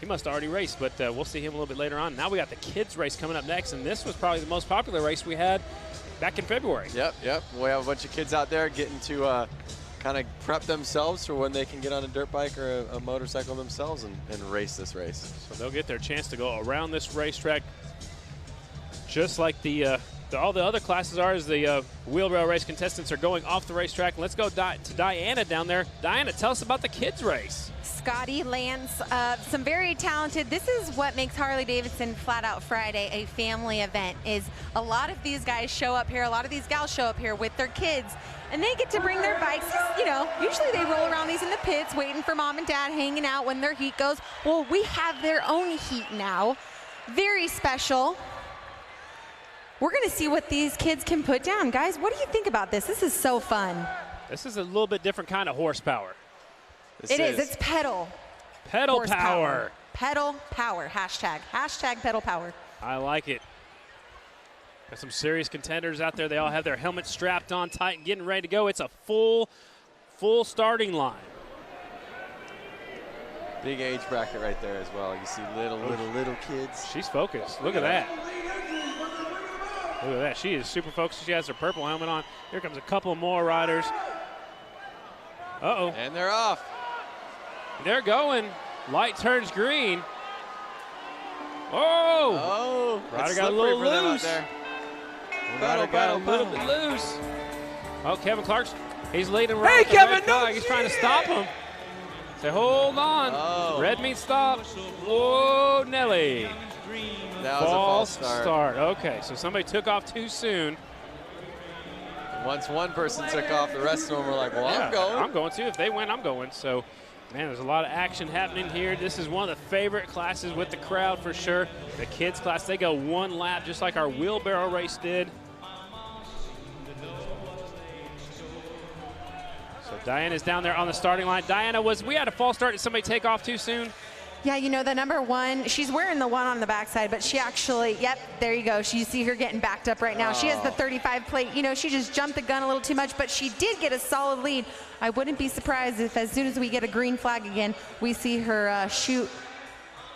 He must have already raced, but we'll see him a little bit later on. Now we got the kids' race coming up next, and this was probably the most popular race we had back in February. Yep. We have a bunch of kids out there getting to kind of prep themselves for when they can get on a dirt bike or a motorcycle themselves and race this race. So they'll get their chance to go around this racetrack just like all the other classes are, as the wheelbarrow race contestants are going off the racetrack. Let's go to Diana down there. Diana, tell us about the kids' race. Scotty, Lance, some very talented. This is what makes Harley-Davidson Flat Out Friday a family event, is a lot of these guys show up here, a lot of these gals show up here with their kids, and they get to bring their bikes. You know, usually they roll around these in the pits waiting for mom and dad, hanging out when their heat goes. Well, we have their own heat now. Very special. We're going to see what these kids can put down. Guys, what do you think about this? This is so fun. This is a little bit different kind of horsepower. It is. It's pedal. Pedal horsepower. power. Pedal power. Hashtag pedal power. I like it. Got some serious contenders out there. They all have their helmets strapped on tight and getting ready to go. It's a full starting line. Big age bracket right there as well. You see little kids. She's focused. Look at that. Look at that. She is super focused. She has her purple helmet on. Here comes a couple more riders. Uh-oh. And they're off. They're going. Light turns green. Oh! Rider got a little loose. Rider got a little bit loose. Oh, Kevin Clark's, he's leading right. Hey, Kevin, no! He's trying to stop him. Say, hold on. Oh. Red means stop. Whoa, Nelly. That was a false start. Okay, so somebody took off too soon. Once one person took off, the rest of them were like, well, yeah, I'm going. I'm going too. If they win, I'm going. So, man, there's a lot of action happening here. This is one of the favorite classes with the crowd for sure. The kids class, they go one lap just like our wheelbarrow race did. So Diana's down there on the starting line. Diana, we had a false start. Did somebody take off too soon? Yeah, you know, the number one, she's wearing the one on the backside, but she actually, yep, there you go. You see her getting backed up right now. She has the 35 plate. You know, she just jumped the gun a little too much, but she did get a solid lead. I wouldn't be surprised if as soon as we get a green flag again, we see her shoot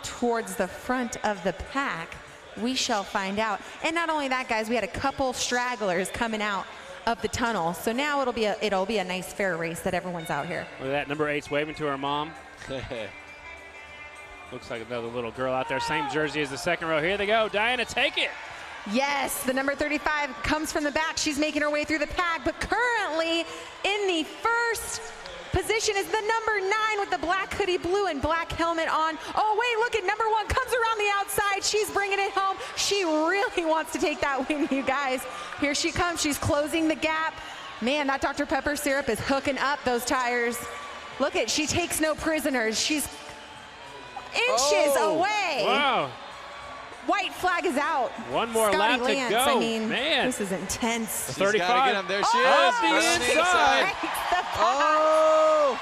towards the front of the pack. We shall find out. And not only that, guys, we had a couple stragglers coming out of the tunnel. So now it'll be a nice fair race that everyone's out here. Look at that, number 8's waving to her mom. Looks like another little girl out there. Same jersey as the second row. Here they go. Diana, take it. Yes, the number 35 comes from the back. She's making her way through the pack, but currently in the first position is the number 9 with the black hoodie, blue and black helmet on. Oh, wait, look at number 1 comes around the outside. She's bringing it home. She really wants to take that win, you guys. Here she comes. She's closing the gap. Man, that Dr. Pepper syrup is hooking up those tires. Look at, she takes no prisoners. She's inches away. Wow. White flag is out. One more Scotty lap Lance, to go. I mean, man, this is intense. The 35. Get him. There she is. The inside. Oh!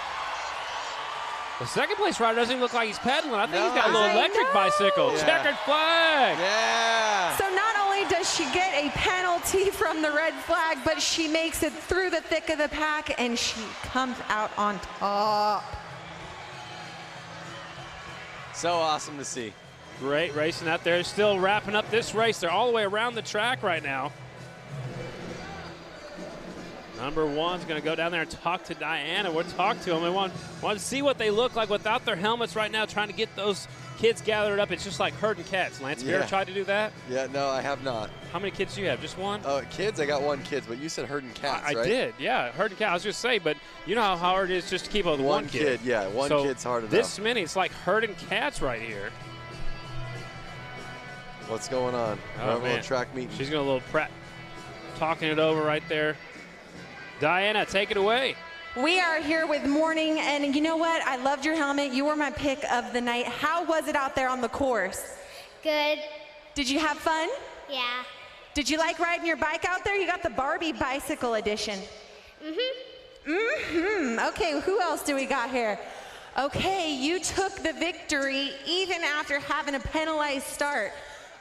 The second place rider doesn't even look like he's pedaling. I think No, he's got a little electric bicycle. Yeah. Checkered flag. Yeah. So not only does she get a penalty from the red flag, but she makes it through the thick of the pack and she comes out on top. So awesome to see. Great racing out there. Still wrapping up this race. They're all the way around the track right now. Number 1's going to go down there and talk to Diana. We'll talk to them. We want to see what they look like without their helmets right now, trying to get those kids gathered up. It's just like herding cats. Lance, have you ever tried to do that? Yeah, no, I have not. How many kids do you have? Just one? Kids, I got 1 kid, but you said herding cats, I right? did, yeah. Herding cats. I was just saying, but you know how hard it is just to keep up with one kid. Yeah, one kid's hard enough. This many, it's like herding cats right here. What's going on? Oh, man. Track meeting. She's going a little prep, talking it over right there. Diana, take it away. We are here with Morning, and you know what? I loved your helmet. You were my pick of the night. How was it out there on the course? Good. Did you have fun? Yeah. Did you like riding your bike out there? You got the Barbie bicycle edition. Okay, who else do we got here? Okay, you took the victory even after having a penalized start.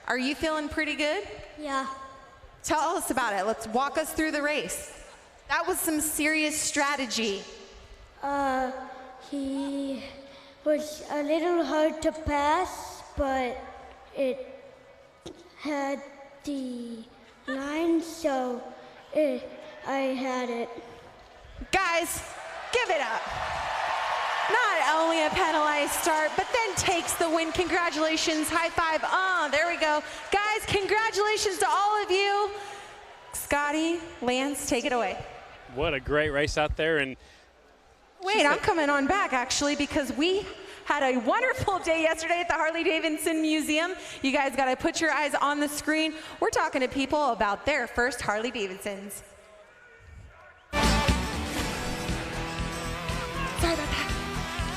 Are you feeling pretty good? Yeah. Tell us about it. Let's walk us through the race. That was some serious strategy. He was a little hard to pass, but it had the line, so I had it. Guys, give it up. Not only a penalized start, but then takes the win. Congratulations, high five. There we go. Guys, congratulations to all of you. Scotty, Lance, take it away. What a great race out there. And wait, I'm coming on back actually, because we had a wonderful day yesterday at the Harley-Davidson Museum. You guys got to put your eyes on the screen. We're talking to people about their first Harley-Davidsons. Sorry about that.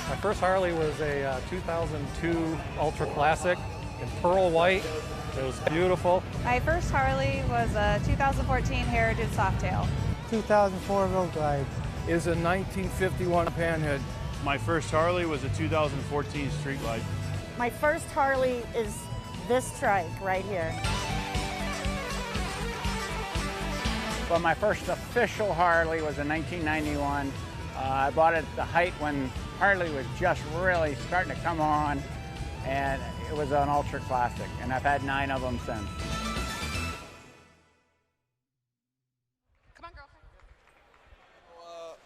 My first Harley was a 2002 Ultra Classic in pearl white. It was beautiful. My first Harley was a 2014 Heritage Softail. 2004 Road Glide. Is a 1951 Panhead. My first Harley was a 2014 Street Glide. My first Harley is this trike right here. Well, my first official Harley was in 1991. I bought it at the height when Harley was just really starting to come on, and it was an Ultra Classic, and I've had 9 of them since.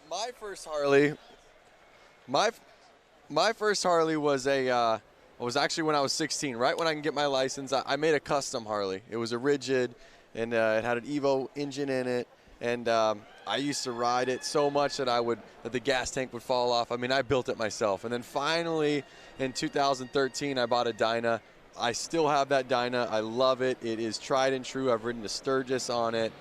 My first Harley, my first Harley was was actually when I was 16. Right when I can get my license, I made a custom Harley. It was a rigid, and it had an Evo engine in it, and I used to ride it so much that the gas tank would fall off. I mean, I built it myself. And then finally, in 2013, I bought a Dyna. I still have that Dyna. I love it. It is tried and true. I've ridden to Sturgis on it.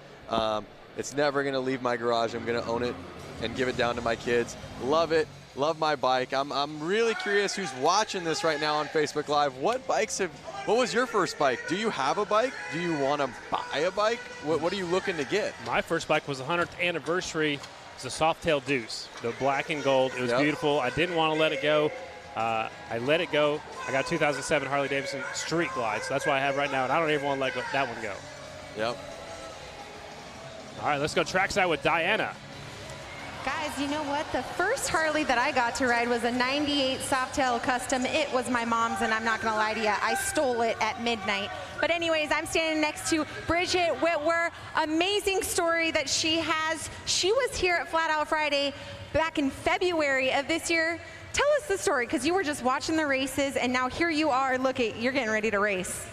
It's never going to leave my garage. I'm going to own it and give it down to my kids. Love it. Love my bike. I'm really curious who's watching this right now on Facebook Live. What was your first bike? Do you have a bike? Do you want to buy a bike? What are you looking to get? My first bike was the 100th anniversary. It's a Softail Deuce, the black and gold. It was beautiful. I didn't want to let it go. I let it go. I got a 2007 Harley-Davidson Street Glide, so that's what I have right now, and I don't even want to let that one go. Yep. All right, let's go trackside with Diana. Guys, you know what? The first Harley that I got to ride was a 98 Softail Custom. It was my mom's, and I'm not going to lie to you. I stole it at midnight. But anyways, I'm standing next to Bridget Whitwer. Amazing story that she has. She was here at Flat Out Friday back in February of this year. Tell us the story, because you were just watching the races, and now here you are. Look, you're getting ready to race.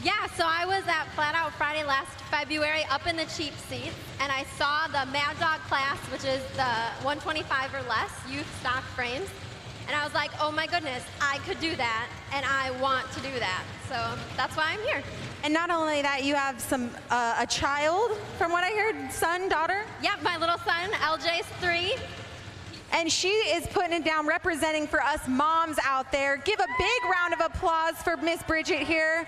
Yeah, so I was at Flat Out Friday last February up in the cheap seats, and I saw the Mad Dog class, which is the 125 or less youth stock frames, and I was like, oh my goodness, I could do that, and I want to do that. So that's why I'm here. And not only that, you have a child, from what I heard, son, daughter? Yep, my little son, LJ's 3. And she is putting it down, representing for us moms out there. Give a big round of applause for Miss Bridget here.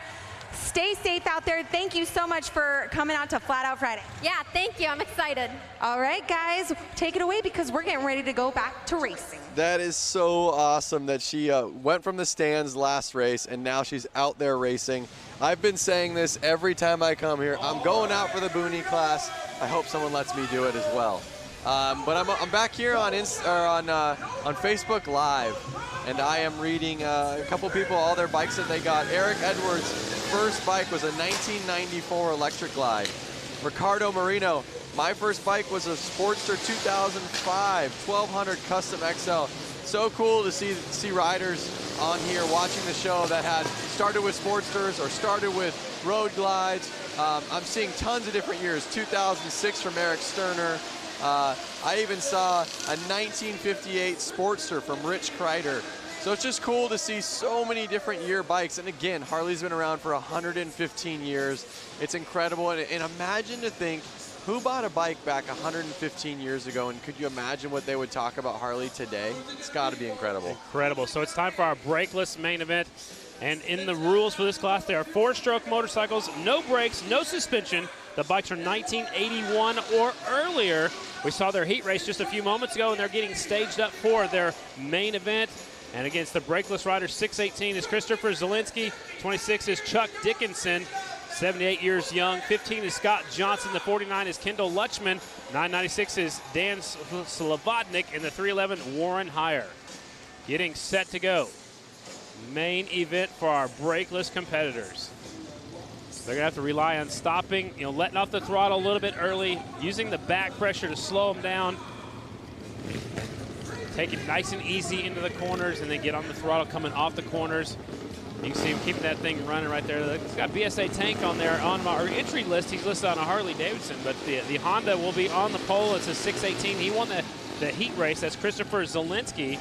Stay safe out there. Thank you so much for coming out to Flat Out Friday. Yeah, thank you. I'm excited. All right, guys, take it away, because we're getting ready to go back to racing. That is so awesome that she went from the stands last race, and now she's out there racing. I've been saying this every time I come here. I'm going out for the Boonie class. I hope someone lets me do it as well. But I'm back here on Facebook Live, and I am reading a couple people, all their bikes that they got. Eric Edwards' first bike was a 1994 Electric Glide. Ricardo Marino, my first bike was a Sportster 2005 1200 Custom XL. So cool to see riders on here watching the show that had started with Sportsters or started with road glides. I'm seeing tons of different years. 2006 from Eric Sterner. I even saw a 1958 Sportster from Rich Kreider. So it's just cool to see so many different year bikes. And again, Harley's been around for 115 years. It's incredible. And imagine to think Who bought a bike back 115 years ago, and could you imagine what they would talk about Harley today? It's got to be incredible. Incredible. So it's time for our brakeless main event. And in the rules for this class, there are 4-stroke motorcycles, no brakes, no suspension. The bikes are 1981 or earlier. We saw their heat race just a few moments ago, and they're getting staged up for their main event. And against the brakeless riders, 618 is Christopher Zielinski, 26 is Chuck Dickinson, 78 years young, 15 is Scott Johnson, the 49 is Kendall Lutchman, 996 is Dan Slavodnik, and the 311 Warren Heyer. Getting set to go. Main event for our brakeless competitors. They're gonna have to rely on stopping, letting off the throttle a little bit early, using the back pressure to slow them down. Take it nice and easy into the corners and then get on the throttle coming off the corners. You can see him keeping that thing running right there. He's got BSA Tank on there on our entry list. He's listed on a Harley-Davidson, but the Honda will be on the pole. It's a 618. He won the heat race. That's Christopher Zielinski.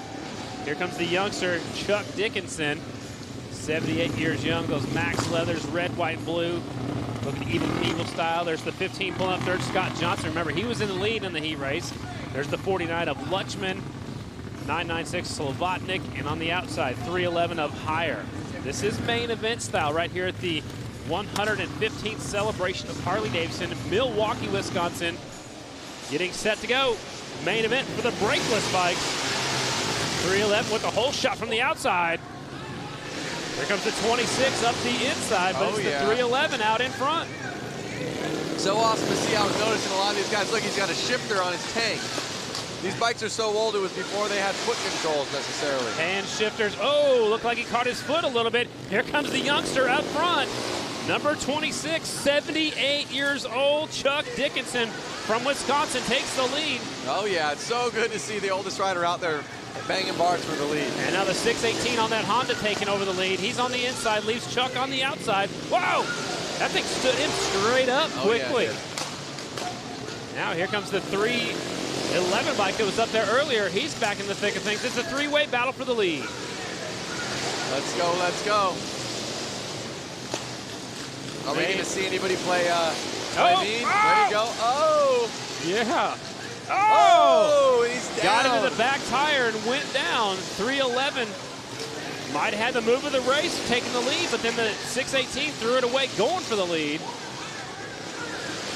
Here comes the youngster, Chuck Dickinson, 78 years young. Those Max Leathers, red, white, and blue. Looking even Eagle style. There's the 15 pulling up third, Scott Johnson. Remember, he was in the lead in the heat race. There's the 49 of Lutchman, 996 Slavodnik, and on the outside, 311 of Heyer. This is main event style right here at the 115th celebration of Harley-Davidson, Milwaukee, Wisconsin. Getting set to go. Main event for the brakeless bikes. 311 with a hole shot from the outside. Here comes the 26 up the inside, but it's the 311 out in front. So awesome to see. I was noticing a lot of these guys. Look, he's got a shifter on his tank. These bikes are so old, it was before they had foot controls necessarily. Hand shifters. Oh, looked like he caught his foot a little bit. Here comes the youngster up front. Number 26, 78 years old, Chuck Dickinson from Wisconsin takes the lead. Oh yeah, it's so good to see the oldest rider out there banging bars for the lead. And now the 618 on that Honda taking over the lead. He's on the inside, leaves Chuck on the outside. Wow, that thing stood him straight up quickly. Yeah, now here comes the 311 bike that was up there earlier. He's back in the thick of things. It's a three-way battle for the lead. Let's go, let's go. Are we going to see anybody play There you go. Oh! Yeah. Oh! He's down. Got into the back tire and went down. 311 might have had the move of the race, taking the lead, but then the 618 threw it away, going for the lead.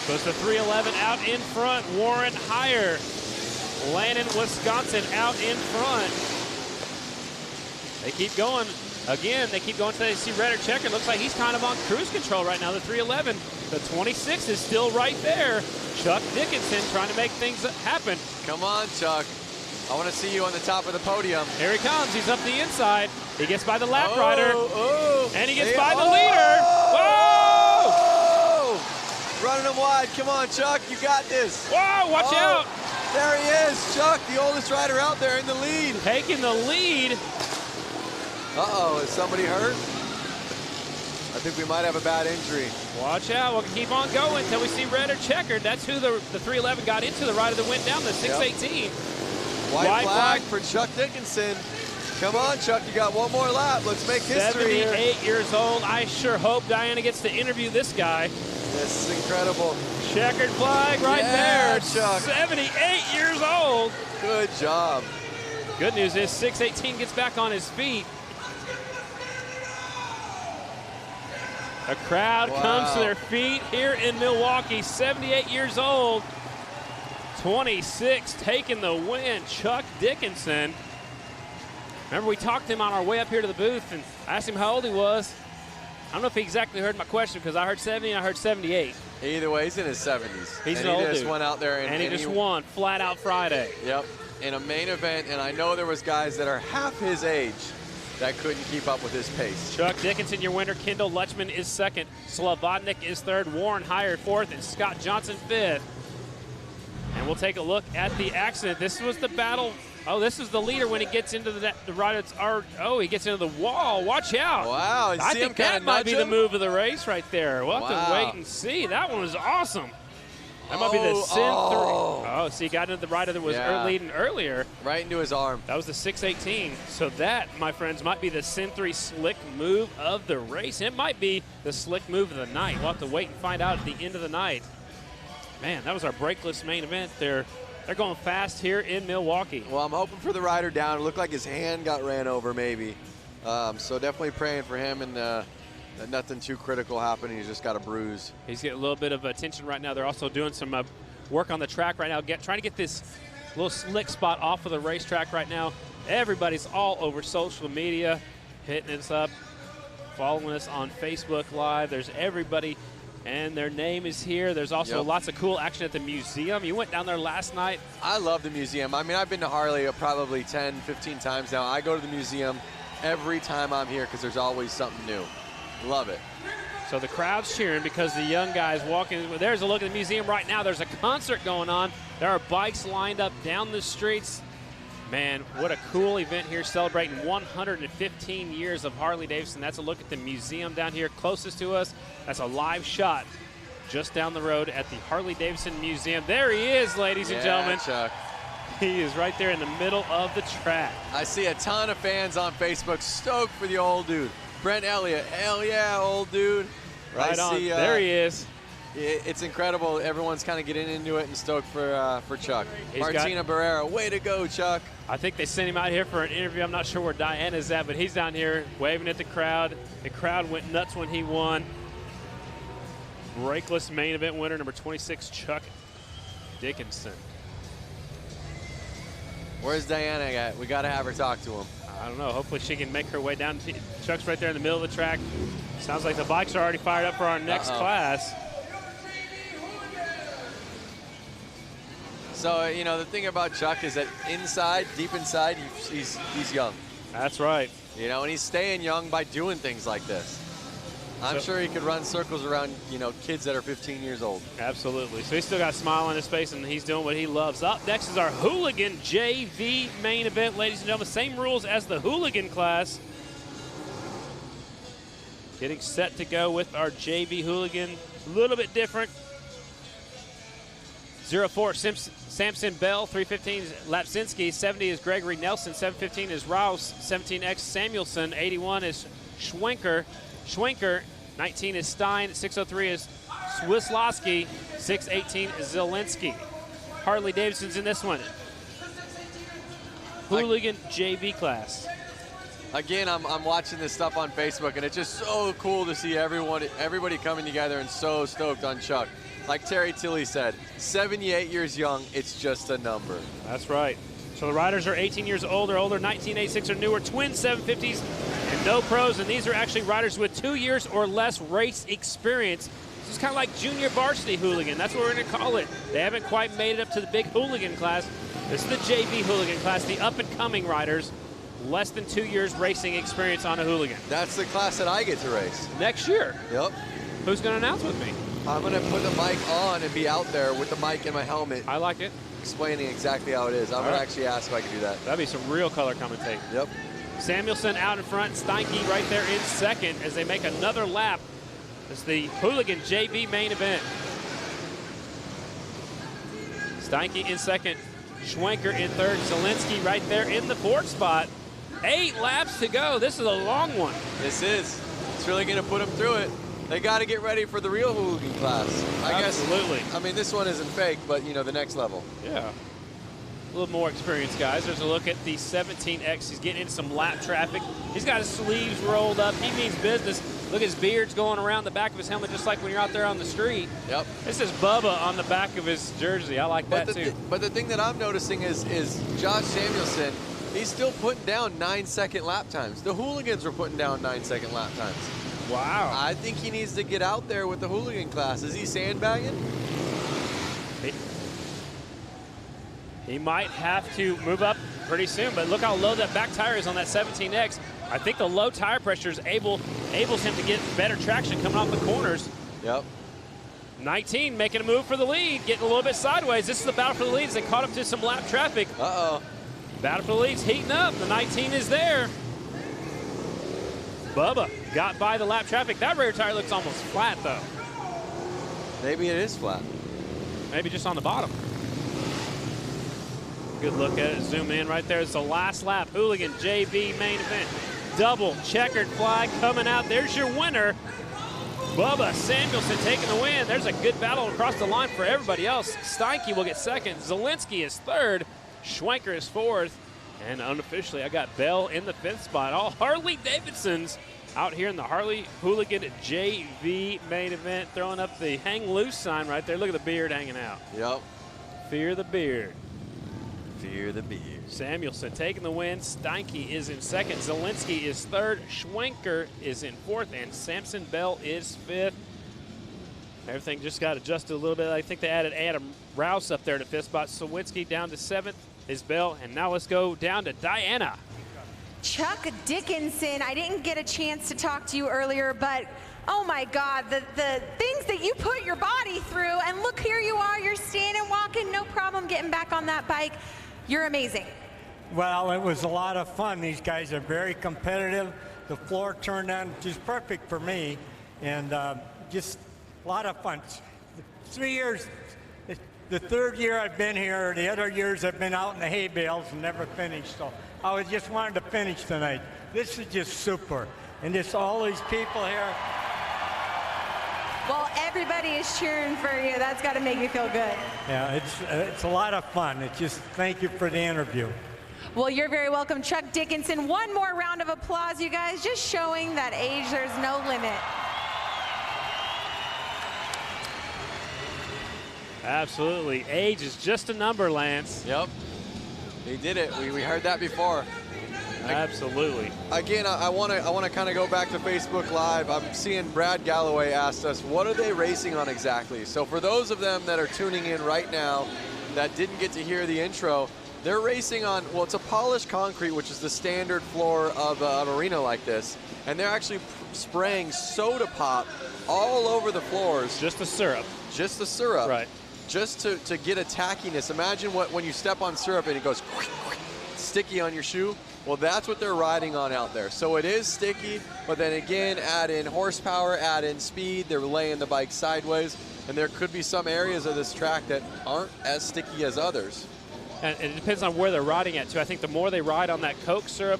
So it's the 311 out in front. Warren Heyer, Lannon, Wisconsin out in front. They keep going. Again, they keep going until they see red or checker. Looks like he's kind of on cruise control right now, the 311. The 26 is still right there. Chuck Dickinson trying to make things happen. Come on, Chuck. I want to see you on the top of the podium. Here he comes. He's up the inside. He gets by the lap rider. And he gets by the leader. Whoa! Running him wide. Come on, Chuck. You got this. Whoa, watch out. There he is. Chuck, the oldest rider out there in the lead. Taking the lead. Uh-oh, is somebody hurt? I think we might have a bad injury. Watch out, we'll keep on going until we see red or checkered. That's who the 311 got into, the rider that went down, the 618. Yep. White flag for Chuck Dickinson. Come on, Chuck, you got one more lap. Let's make history 78 here. years old. I sure hope Diana gets to interview this guy. This is incredible. Checkered flag right there. Chuck. 78 years old. Good job. Good news is 618 gets back on his feet. A crowd comes to their feet here in Milwaukee. 78 years old. 26 taking the win. Chuck Dickinson. Remember, we talked to him on our way up here to the booth and asked him how old he was. I don't know if he exactly heard my question because I heard 70 and I heard 78. Either way, he's in his 70s. He's an old dude. He just went out there and he just won flat out Friday. Yep, in a main event, and I know there was guys that are half his age that couldn't keep up with his pace. Chuck Dickinson, your winner. Kendall Lutchman is second. Slavodnik is third. Warren Heyer fourth. And Scott Johnson fifth. And we'll take a look at the accident. This was the battle. Oh, this is the leader when he gets into the right. He gets into the wall. Watch out. Wow. I think that might be the move of the race right there. We'll have to wait and see. That one was awesome. That might be the Sin 3. Oh, see, he got into the rider that was leading earlier. Right into his arm. That was the 618. So that, my friends, might be the Sin 3 slick move of the race. It might be the slick move of the night. We'll have to wait and find out at the end of the night. Man, that was our Brakeless main event. They're going fast here in Milwaukee. Well, I'm hoping for the rider down. It looked like his hand got ran over maybe. So definitely praying for him and that nothing too critical happened. He's just got a bruise. He's getting a little bit of attention right now. They're also doing some work on the track right now, trying to get this little slick spot off of the racetrack right now. Everybody's all over social media, hitting us up, following us on Facebook Live. There's everybody, and their name is here. There's also lots of cool action at the museum. You went down there last night. I love the museum. I mean, I've been to Harley probably 10, 15 times now. I go to the museum every time I'm here because there's always something new. Love it. So the crowd's cheering because the young guys walking. There's a look at the museum right now. There's a concert going on. There are bikes lined up down the streets. Man, what a cool event here, celebrating 115 years of Harley-Davidson. That's a look at the museum down here closest to us. That's a live shot just down the road at the Harley-Davidson Museum. There he is, ladies and gentlemen. Chuck. He is right there in the middle of the track. I see a ton of fans on Facebook stoked for the old dude. Brent Elliott, hell yeah, old dude. Right on, there he is. It's incredible. Everyone's kind of getting into it and stoked for Chuck. Martina Barrera, way to go, Chuck. I think they sent him out here for an interview. I'm not sure where Diana's at, but he's down here waving at the crowd. The crowd went nuts when he won. Brakeless main event winner, number 26, Chuck Dickinson. Where's Diana at? We got to have her talk to him. I don't know. Hopefully she can make her way down. Chuck's right there in the middle of the track. Sounds like the bikes are already fired up for our next class. So, you know, the thing about Chuck is that inside, deep inside, he's young. That's right. You know, and he's staying young by doing things like this. I'm sure he could run circles around, you know, kids that are 15 years old. Absolutely. So he's still got a smile on his face, and he's doing what he loves. Up next is our Hooligan JV main event, ladies and gentlemen. Same rules as the Hooligan class. Getting set to go with our JV Hooligan. A little bit different. 04 Samson Bell, 315 is Lapsinski, 70 is Gregory Nelson, 715 is Rouse, 17X Samuelson, 81 is Schwenker, 19 is Stein, 603 is Swislowski, 618 is Zielinski. Harley-Davidson's in this one. Hooligan JV class. Again, I'm watching this stuff on Facebook, and it's just so cool to see everybody coming together and so stoked on Chuck. Like Terry Tilley said, 78 years young, it's just a number. That's right. So the riders are 18 years old or older, 1986 or newer, twin 750s, and no pros. And these are actually riders with 2 years or less race experience. This is kind of like junior varsity hooligan. That's what we're going to call it. They haven't quite made it up to the big hooligan class. This is the JV hooligan class, the up-and-coming riders. Less than 2 years racing experience on a hooligan. That's the class that I get to race. Next year? Yep. Who's going to announce with me? I'm going to put the mic on and be out there with the mic and my helmet. I like it. Explaining exactly how it is. I'm going to actually ask if I can do that. That'd be some real color commentating. Yep. Samuelson out in front, Steinke right there in second as they make another lap. It's the Hooligan JV main event. Steinke in second, Schwenker in third, Zielinski right there in the fourth spot. 8 laps to go. This is a long one. This is. It's really going to put them through it. They got to get ready for the real hooligan class. Absolutely. I mean, this one isn't fake, but, you know, the next level. Yeah. A little more experience, guys. There's a look at the 17X. He's getting into some lap traffic. He's got his sleeves rolled up. He means business. Look at his beard's going around the back of his helmet just like when you're out there on the street. Yep. This is Bubba on the back of his jersey. I like that, too. But the thing that I'm noticing is Josh Samuelson, he's still putting down 9-second lap times. The hooligans were putting down 9-second lap times. Wow. I think he needs to get out there with the hooligan class. Is he sandbagging? He might have to move up pretty soon, but look how low that back tire is on that 17X. I think the low tire pressure is enables him to get better traction coming off the corners. Yep. 19 making a move for the lead, getting a little bit sideways. This is the battle for the leads. They caught up to some lap traffic. Uh-oh. Battle for the leads heating up. The 19 is there. Bubba got by the lap traffic. That rear tire looks almost flat, though. Maybe it is flat. Maybe just on the bottom. Good look at it. Zoom in right there. It's the last lap. Hooligan JV main event. Double checkered flag coming out. There's your winner. Bubba Samuelson taking the win. There's a good battle across the line for everybody else. Steinke will get second. Zielinski is third. Schwenker is fourth. And unofficially, I got Bell in the fifth spot. All Harley-Davidsons out here in the Harley Hooligan JV main event, throwing up the hang loose sign right there. Look at the beard hanging out. Yep. Fear the beard. Fear the beard. Samuelson taking the win. Steinke is in second. Zielinski is third. Schwenker is in fourth. And Samson Bell is fifth. Everything just got adjusted a little bit. I think they added Adam Rouse up there to fifth spot. Sawinski down to seventh is Bell. And now let's go down to Diana. Chuck Dickinson, I didn't get a chance to talk to you earlier, but oh my God, the things that you put your body through, and look, here you are, you're standing, walking, no problem getting back on that bike. You're amazing. Well, it was a lot of fun. These guys are very competitive. The floor turned out just perfect for me, and just a lot of fun. 3 years, the third year I've been here, the other years I've been out in the hay bales and never finished, so I was just wanted to finish tonight. This is just super, and just all these people here. Well, everybody is cheering for you. That's got to make you feel good. Yeah, it's a lot of fun. It's just thank you for the interview. Well, you're very welcome, Chuck Dickinson. One more round of applause, you guys, just showing that age, there's no limit. Absolutely. Age is just a number, Lance. Yep. He did it. We heard that before. Absolutely. Again, I want to kind of go back to Facebook Live. I'm seeing Brad Galloway asked us, what are they racing on exactly? So for those of them that are tuning in right now that didn't get to hear the intro, they're racing on, well, it's a polished concrete, which is the standard floor of an arena like this. And they're actually spraying soda pop all over the floors. Just the syrup. Just the syrup. Right. Just to get a tackiness. Imagine when you step on syrup and it goes sticky on your shoe. Well, that's what they're riding on out there. So it is sticky, but then again, add in horsepower, add in speed. They're laying the bike sideways, and there could be some areas of this track that aren't as sticky as others. And it depends on where they're riding at, too. I think the more they ride on that Coke syrup,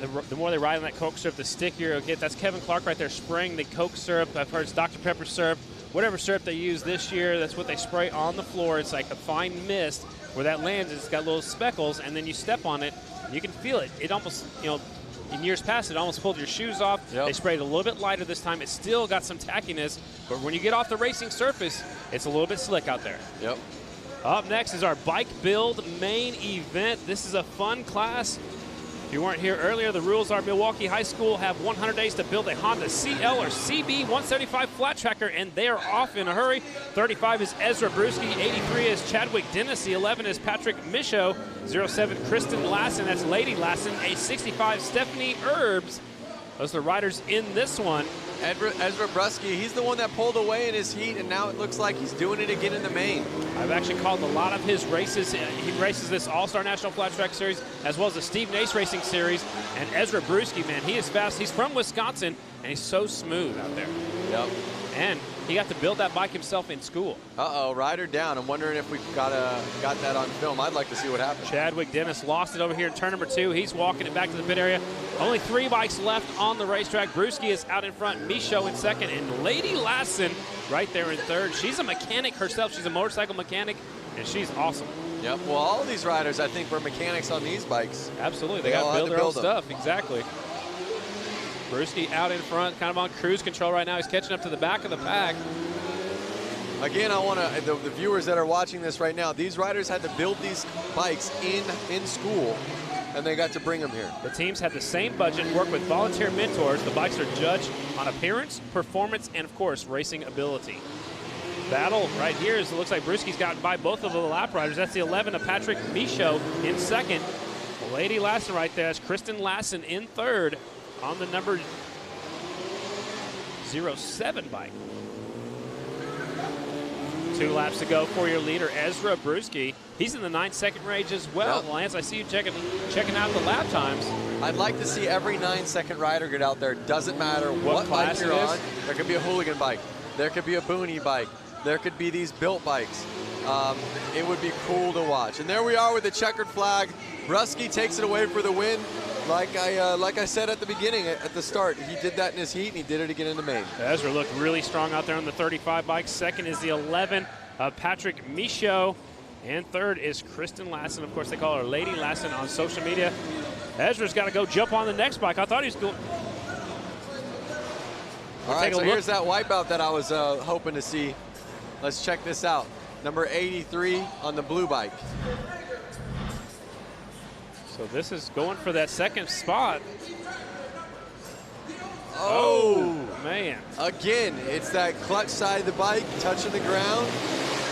the more they ride on that Coke syrup, the stickier it'll get. That's Kevin Clark right there spraying the Coke syrup. I've heard it's Dr. Pepper syrup. Whatever syrup they use this year, that's what they spray on the floor. It's like a fine mist. Where that lands, it's got little speckles, and then you step on it, and you can feel it. It almost, in years past, it almost pulled your shoes off. Yep. They sprayed a little bit lighter this time. It's still got some tackiness, but when you get off the racing surface, it's a little bit slick out there. Yep. Up next is our bike build main event. This is a fun class. If you weren't here earlier, the rules are Milwaukee High School have 100 days to build a Honda CL or CB 175 flat tracker, and they are off in a hurry. 35 is Ezra Brewski, 83 is Chadwick Dennis, 11 is Patrick Michaud, 07 Kristen Lassen, that's Lady Lassen, a 65 Stephanie Herbs. Those are the riders in this one. Ezra Brusky, he's the one that pulled away in his heat, and now it looks like he's doing it again in the main. I've actually called a lot of his races. He races this All-Star National Flat Track Series as well as the Steve Nace Racing Series. And Ezra Brewski, man, he is fast. He's from Wisconsin, and he's so smooth out there. Yep. And he got to build that bike himself in school. Uh-oh, rider down. I'm wondering if we got that on film. I'd like to see what happened. Chadwick Dennis lost it over here in turn number 2. He's walking it back to the pit area. Only 3 bikes left on the racetrack. Brewski is out in front, Michaud in second, and Lady Lassen right there in third. She's a mechanic herself. She's a motorcycle mechanic, and she's awesome. Yep, well, all of these riders, I think, were mechanics on these bikes. Absolutely, they got to build their own stuff, exactly. Brewski out in front, kind of on cruise control right now. He's catching up to the back of the pack. Again, I want to, the viewers that are watching this right now, these riders had to build these bikes in school, and they got to bring them here. The teams had the same budget, work with volunteer mentors. The bikes are judged on appearance, performance, and of course, racing ability. Battle right here is, it looks like Brewski's gotten by both of the lap riders. That's the 11 of Patrick Michaud in second. Lady Lassen right there. That's Kristen Lassen in third on the number 07 bike. 2 laps to go for your leader, Ezra Brewski. He's in the 9-second range as well. Yep. Lance, I see you checking out the lap times. I'd like to see every 9-second rider get out there. Doesn't matter what bike you're on. There could be a Hooligan bike. There could be a Boonie bike. There could be these built bikes. It would be cool to watch. And there we are with the checkered flag. Brusky takes it away for the win. Like I said at the beginning, at the start, he did that in his heat, and he did it again in the main. Ezra looked really strong out there on the 35 bike. Second is the 11 of Patrick Michaud. And third is Kristen Lassen. Of course, they call her Lady Lassen on social media. Ezra's got to go jump on the next bike. I thought he was going. All right, so here's that wipeout that I was hoping to see. Let's check this out. Number 83 on the blue bike. So this is going for that second spot. Oh, man. Again, it's that clutch side of the bike, touching the ground,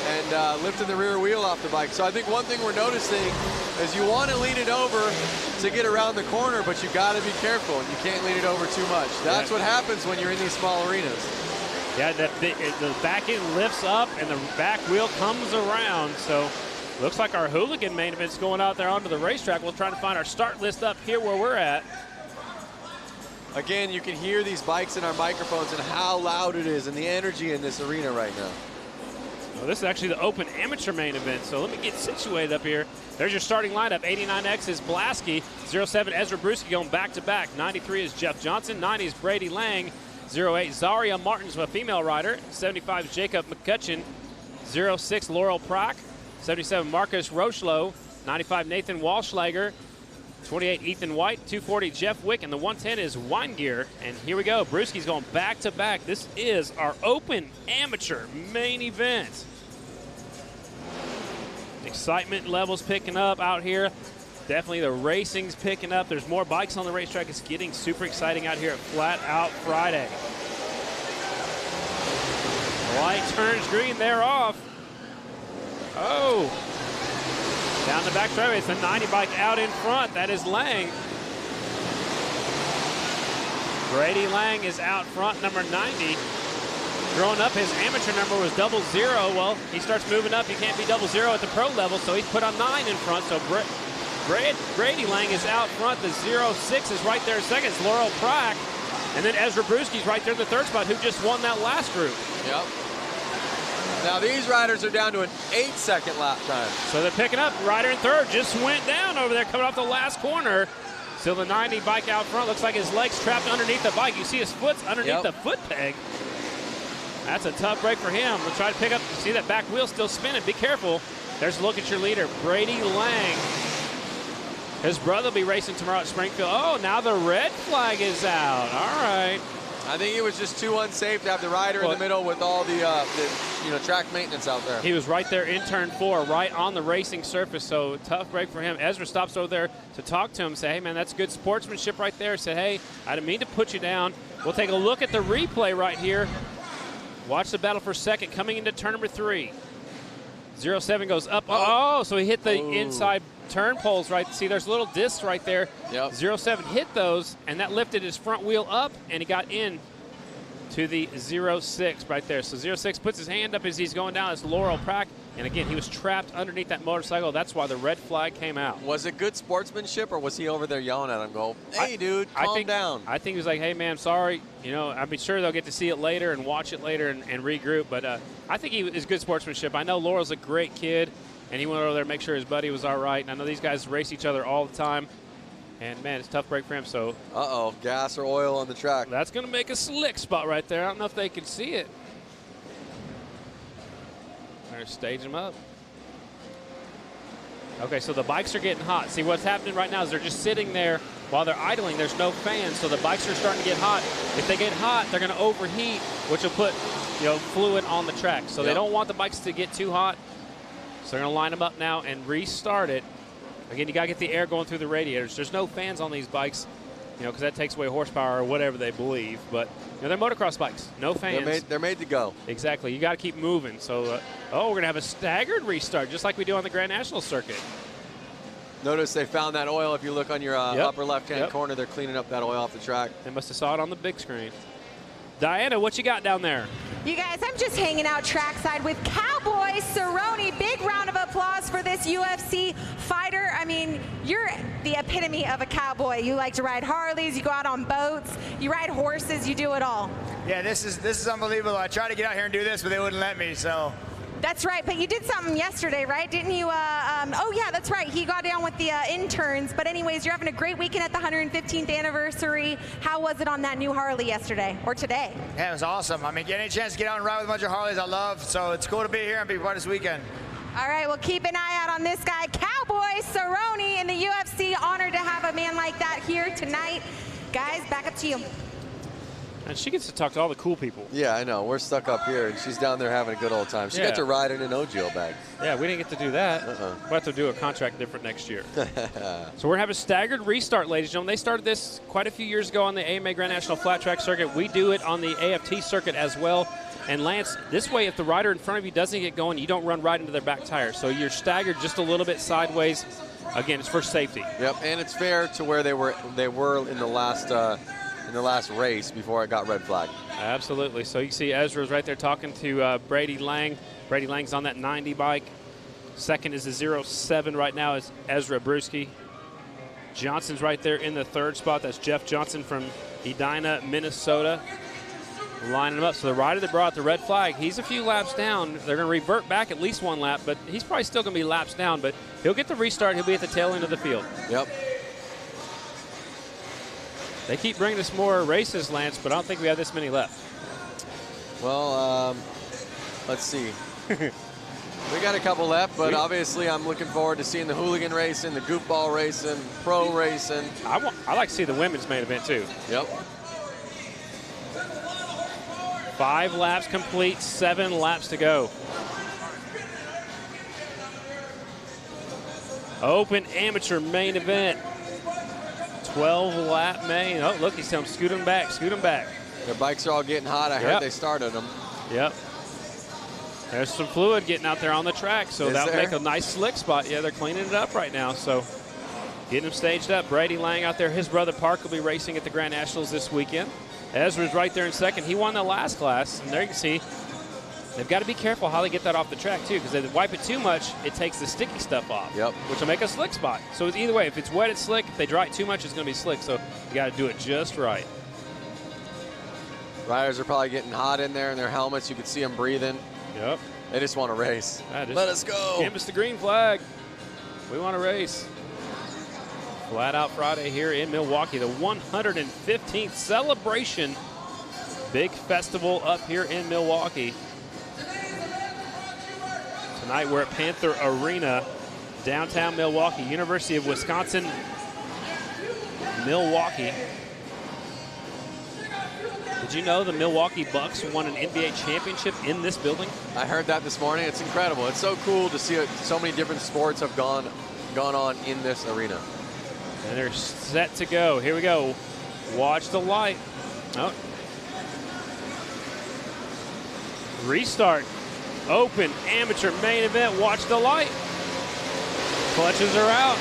and lifting the rear wheel off the bike. So I think one thing we're noticing is you want to lean it over to get around the corner, but you got to be careful. You can't lean it over too much. That's what happens when you're in these small arenas. Yeah, the back end lifts up and the back wheel comes around. So looks like our Hooligan main event's going out there onto the racetrack. We'll try to find our start list up here where we're at. Again, you can hear these bikes in our microphones and how loud it is and the energy in this arena right now. Well, this is actually the open amateur main event, so let me get situated up here. There's your starting lineup. 89X is Blasky. 07 Ezra Brewski going back-to-back. 93 is Jeff Johnson. 90 is Brady Lang. 08 Zaria Martins, a female rider. 75 is Jacob McCutcheon. 06 Laurel Prock. 77 Marcus Rochlow. 95 Nathan Walschlager. 28 Ethan White. 240 Jeff Wick. And the 110 is Weingear. And here we go. Brewski's going back-to-back. This is our open amateur main event. Excitement levels picking up out here. Definitely the racing's picking up. There's more bikes on the racetrack. It's getting super exciting out here at Flat Out Friday. Light turns green, they're off. Oh. Down the back straightaway, it's the 90 bike out in front. That is Lang. Brady Lang is out front, number 90. Growing up, his amateur number was 00. Well, he starts moving up. He can't be 00 at the pro level, so he's put on 9 in front. So Brady Lang is out front. The 06 is right there second. It's Laurel Prack. And then Ezra Brewski's right there in the third spot, who just won that last group. Yep. Now these riders are down to an 8-second lap time. So they're picking up. Rider in third just went down over there coming off the last corner. Still the 90 bike out front. Looks like his leg's trapped underneath the bike. You see his foot's underneath the foot peg. That's a tough break for him. We'll try to pick up. See that back wheel still spinning. Be careful. There's a look at your leader, Brady Lang. His brother will be racing tomorrow at Springfield. Oh, now the red flag is out. All right. I think it was just too unsafe to have the rider in the middle with all the track maintenance out there. He was right there in turn 4, right on the racing surface, so tough break for him. Ezra stops over there to talk to him, say, hey, man, that's good sportsmanship right there. Said, hey, I didn't mean to put you down. We'll take a look at the replay right here. Watch the battle for second coming into turn number 3. 07 goes up. Oh, so he hit the inside turn poles, right? See, there's little discs right there. Yep. 07 hit those, and that lifted his front wheel up, and he got in to the 06 right there. So 06 puts his hand up as he's going down. It's Laurel Prack. And again, he was trapped underneath that motorcycle. That's why the red flag came out. Was it good sportsmanship, or was he over there yelling at him, go, hey, dude, calm down? I think he was like, hey, man, sorry. You know, I'm sure they'll get to see it later and watch it later and regroup. But I think he is good sportsmanship. I know Laurel's a great kid, and he went over there to make sure his buddy was all right. And I know these guys race each other all the time. And, man, it's a tough break for him. So, gas or oil on the track. That's going to make a slick spot right there. I don't know if they can see it. They're staging them up. Okay, so the bikes are getting hot. See, what's happening right now is they're just sitting there while they're idling. There's no fans, so the bikes are starting to get hot. If they get hot, they're going to overheat, which will put fluid on the track. So they don't want the bikes to get too hot. So they're going to line them up now and restart it. Again, you got to get the air going through the radiators. There's no fans on these bikes, because that takes away horsepower or whatever they believe. But they're motocross bikes, no fans. They're made to go. Exactly. You got to keep moving. So, we're going to have a staggered restart, just like we do on the Grand National Circuit. Notice they found that oil. If you look on your upper left-hand corner, they're cleaning up that oil off the track. They must have saw it on the big screen. Diana, what you got down there? You guys, I'm just hanging out trackside with Cowboy Cerrone. Big round of applause for this UFC fighter. I mean, you're the epitome of a cowboy. You like to ride Harleys, you go out on boats, you ride horses, you do it all. Yeah, this is unbelievable. I tried to get out here and do this, but they wouldn't let me, so That's right, but you did something yesterday, right? Didn't you? Oh, yeah, that's right. He got down with the interns. But anyways, you're having a great weekend at the 115th anniversary. How was it on that new Harley yesterday or today? Yeah, it was awesome. I mean, getting a chance to get out and ride with a bunch of Harleys I love, so it's cool to be here and be part of this weekend. All right, well, keep an eye out on this guy, Cowboy Cerrone in the UFC. Honored to have a man like that here tonight. Guys, back up to you. And she gets to talk to all the cool people. Yeah, I know. We're stuck up here, and she's down there having a good old time. She got to ride in an OGO bag. Yeah, we didn't get to do that. We'll have to do a contract different next year. So we're having a staggered restart, ladies and gentlemen. They started this quite a few years ago on the AMA Grand National Flat Track Circuit. We do it on the AFT circuit as well. And Lance, this way, if the rider in front of you doesn't get going, you don't run right into their back tire. So you're staggered just a little bit sideways. Again, it's for safety. Yep, and it's fair to where they were in the last race before it got red flag. Absolutely. So you see Ezra's right there talking to Brady Lang. Brady Lang's on that 90 bike. Second is the 07 right now is Ezra Brewski. Johnson's right there in the third spot. That's Jeff Johnson from Edina, Minnesota. Lining them up. So the rider that brought the red flag, he's a few laps down. They're going to revert back at least one lap, but he's probably still going to be laps down, but he'll get the restart. He'll be at the tail end of the field. Yep. They keep bringing us more races, Lance, but I don't think we have this many left. Well, let's see. We got a couple left, but obviously I'm looking forward to seeing the Hooligan racing, the Goofball racing, Pro racing. I like to see the women's main event, too. Yep. 5 laps complete, 7 laps to go. Open amateur main event. 12-lap main. Oh, look, he's telling them, scoot them back, scoot them back. Their bikes are all getting hot. I heard they started them. Yep. There's some fluid getting out there on the track, so that'll make a nice slick spot. Yeah, they're cleaning it up right now, so getting them staged up. Brady Lang out there. His brother Park will be racing at the Grand Nationals this weekend. Ezra's right there in second. He won the last class, and there you can see they've got to be careful how they get that off the track, too, because if they wipe it too much, it takes the sticky stuff off, which will make a slick spot. So it's either way. If it's wet, it's slick. If they dry it too much, it's going to be slick, so you got to do it just right. Riders are probably getting hot in there in their helmets. You can see them breathing. Yep. They just want to race. Let us go. Give us the green flag. We want to race. Flat Out Friday here in Milwaukee, the 115th celebration. Big festival up here in Milwaukee. Tonight we're at Panther Arena, downtown Milwaukee, University of Wisconsin, Milwaukee. Did you know the Milwaukee Bucks won an NBA championship in this building? I heard that this morning. It's incredible. It's so cool to see so many different sports have gone on in this arena. And they're set to go. Here we go. Watch the light. Oh. Restart. Open amateur main event. Watch the light. Clutches are out.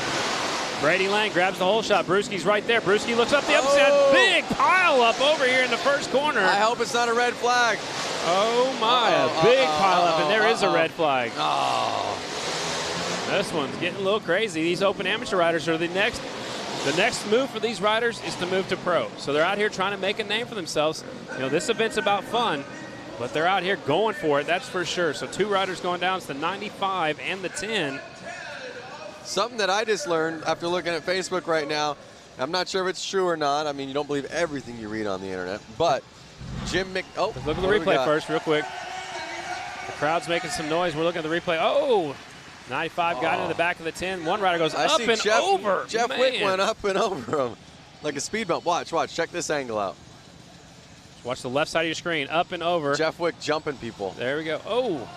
Brady Lang grabs the hole shot. Brewski's right there. Brewski looks up the upside. Big pile up over here in the first corner. I hope it's not a red flag. Oh my, a big pile up, and there is a red flag. Oh. This one's getting a little crazy. These open amateur riders are the next move for these riders is to move to pro. So they're out here trying to make a name for themselves. You know, this event's about fun, but they're out here going for it, that's for sure. So 2 riders going down. It's the 95 and the 10. Something that I just learned after looking at Facebook right now, I'm not sure if it's true or not. I mean, you don't believe everything you read on the internet, but Jim Mc... Oh, let's look at the replay first real quick. The crowd's making some noise. We're looking at the replay. Oh, 95 got into the back of the 10. One rider goes up and over. Jeff Wick went up and over him like a speed bump. Watch. Check this angle out. Watch the left side of your screen. Up and over. Jeff Wick jumping people. There we go. Oh,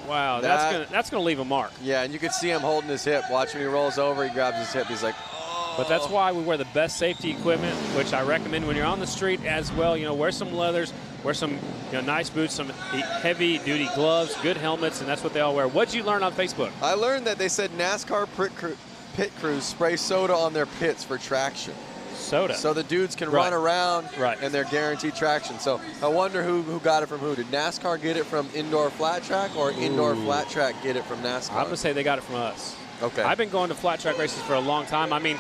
wow. That's gonna leave a mark. Yeah, and you can see him holding his hip. Watch when he rolls over. He grabs his hip. He's like, oh. But that's why we wear the best safety equipment, which I recommend when you're on the street as well. You know, wear some leathers, wear some nice boots, some heavy-duty gloves, good helmets, and that's what they all wear. What'd you learn on Facebook? I learned that they said NASCAR pit crews spray soda on their pits for traction. Soda. So the dudes can run around, and they're guaranteed traction. So I wonder who got it from who. Did NASCAR get it from indoor flat track, or indoor flat track get it from NASCAR? I'm going to say they got it from us. Okay. I've been going to flat track races for a long time. I mean,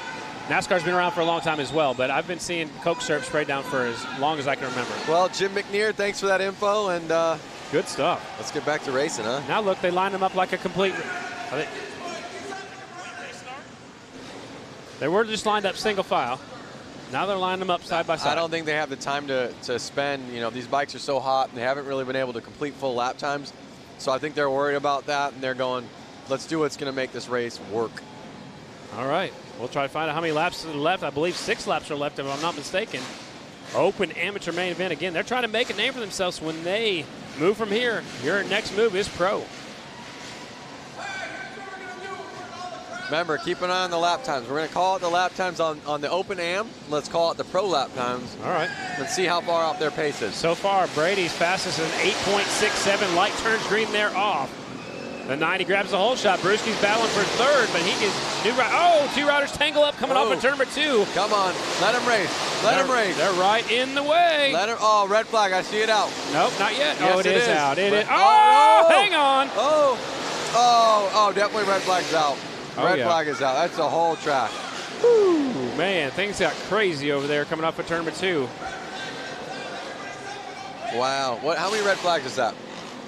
NASCAR's been around for a long time as well, but I've been seeing Coke syrup sprayed down for as long as I can remember. Well, Jim McNear, thanks for that info, and Good stuff. Let's get back to racing, huh? Now look, they line them up like a complete. They were just lined up single file. Now they're lining them up side by side. I don't think they have the time to spend. You know, these bikes are so hot and they haven't really been able to complete full lap times. So I think they're worried about that and they're going, let's do what's going to make this race work. All right. We'll try to find out how many laps are left. I believe 6 laps are left, if I'm not mistaken. Open amateur main event again. They're trying to make a name for themselves when they move from here. Your next move is pro. Remember, keep an eye on the lap times. We're going to call it the lap times on the open am. Let's call it the pro lap times. All right. Let's see how far out their pace is. So far, Brady's fastest is an 8.67. Light turns green there off. The 90 grabs the whole shot. Brewski's battling for third, but he gets two riders tangle up coming off of turn number 2. Come on, let him race. Let him race. They're right in the way. Let him. Oh, red flag. I see it out. Nope, not yet. Yes, oh, it is out. It is. Oh, hang on. Oh, definitely red flag's out. Red flag is out. That's the whole track. Whew, man, things got crazy over there coming off of turn number 2. Wow. How many red flags is that?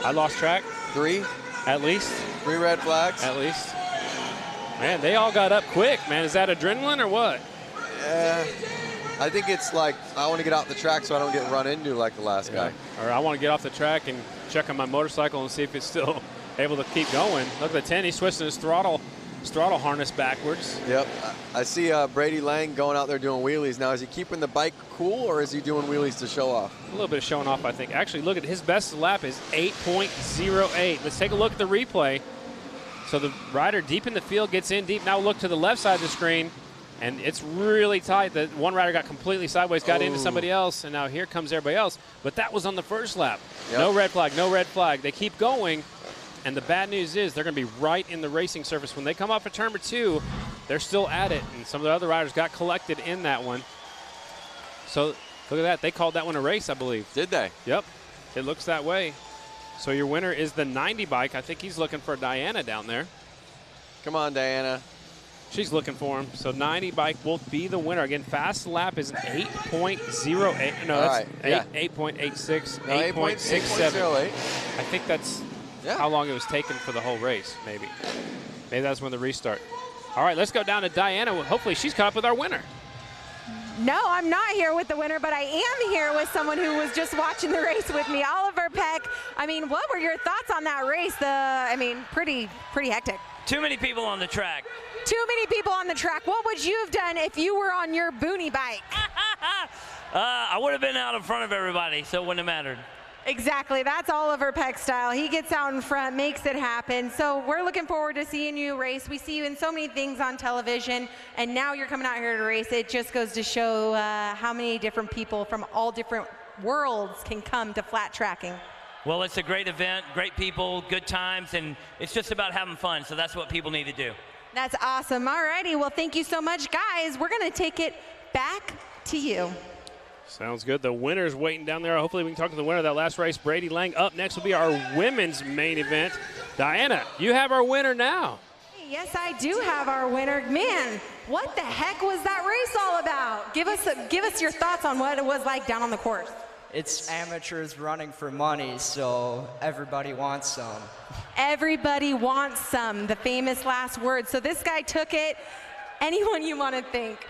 I lost track. 3? At least. 3 red flags? At least. Man, they all got up quick, man. Is that adrenaline or what? I think it's like I want to get out the track so I don't get run into like the last guy. Or I want to get off the track and check on my motorcycle and see if it's still able to keep going. Look at the 10. He's twisting his throttle harness backwards. Yep. I see Brady Lang going out there doing wheelies. Now, is he keeping the bike cool or is he doing wheelies to show off? A little bit of showing off, I think. Actually, look at his best lap is 8.08. Let's take a look at the replay. So the rider deep in the field gets in deep. Now look to the left side of the screen, and it's really tight. The one rider got completely sideways, got into somebody else, and now here comes everybody else. But that was on the first lap. Yep. No red flag, no red flag. They keep going. And the bad news is they're going to be right in the racing surface. When they come off of turn number 2, they're still at it. And some of the other riders got collected in that one. So look at that. They called that one a race, I believe. Did they? Yep. It looks that way. So your winner is the 90 bike. I think he's looking for Diana down there. Come on, Diana. She's looking for him. So 90 bike will be the winner. Again, fast lap is an 8.08. No, that's 8.86, 8.67. I think that's how long it was taken for the whole race, maybe. Maybe that's when the restart. All right, let's go down to Diana. Hopefully she's caught up with our winner. No, I'm not here with the winner, but I am here with someone who was just watching the race with me, Oliver Peck. I mean, what were your thoughts on that race? Pretty hectic. Too many people on the track. Too many people on the track. What would you have done if you were on your Boonie bike? I would have been out in front of everybody, so it wouldn't have mattered. Exactly. That's Oliver Peck style. He gets out in front, makes it happen. So we're looking forward to seeing you race. We see you in so many things on television, and now you're coming out here to race. It just goes to show how many different people from all different worlds can come to flat tracking. Well, it's a great event, great people, good times, and it's just about having fun. So that's what people need to do. That's awesome. All righty. Well, thank you so much, guys. We're going to take it back to you. Sounds good. The winner's waiting down there. Hopefully we can talk to the winner of that last race, Brady Lang. Up next will be our women's main event. Diana, you have our winner now. Yes, I do have our winner. Man, what the heck was that race all about? Give us your thoughts on what it was like down on the course. It's amateurs running for money, so everybody wants some. Everybody wants some, the famous last word. So this guy took it. Anyone you want to thank?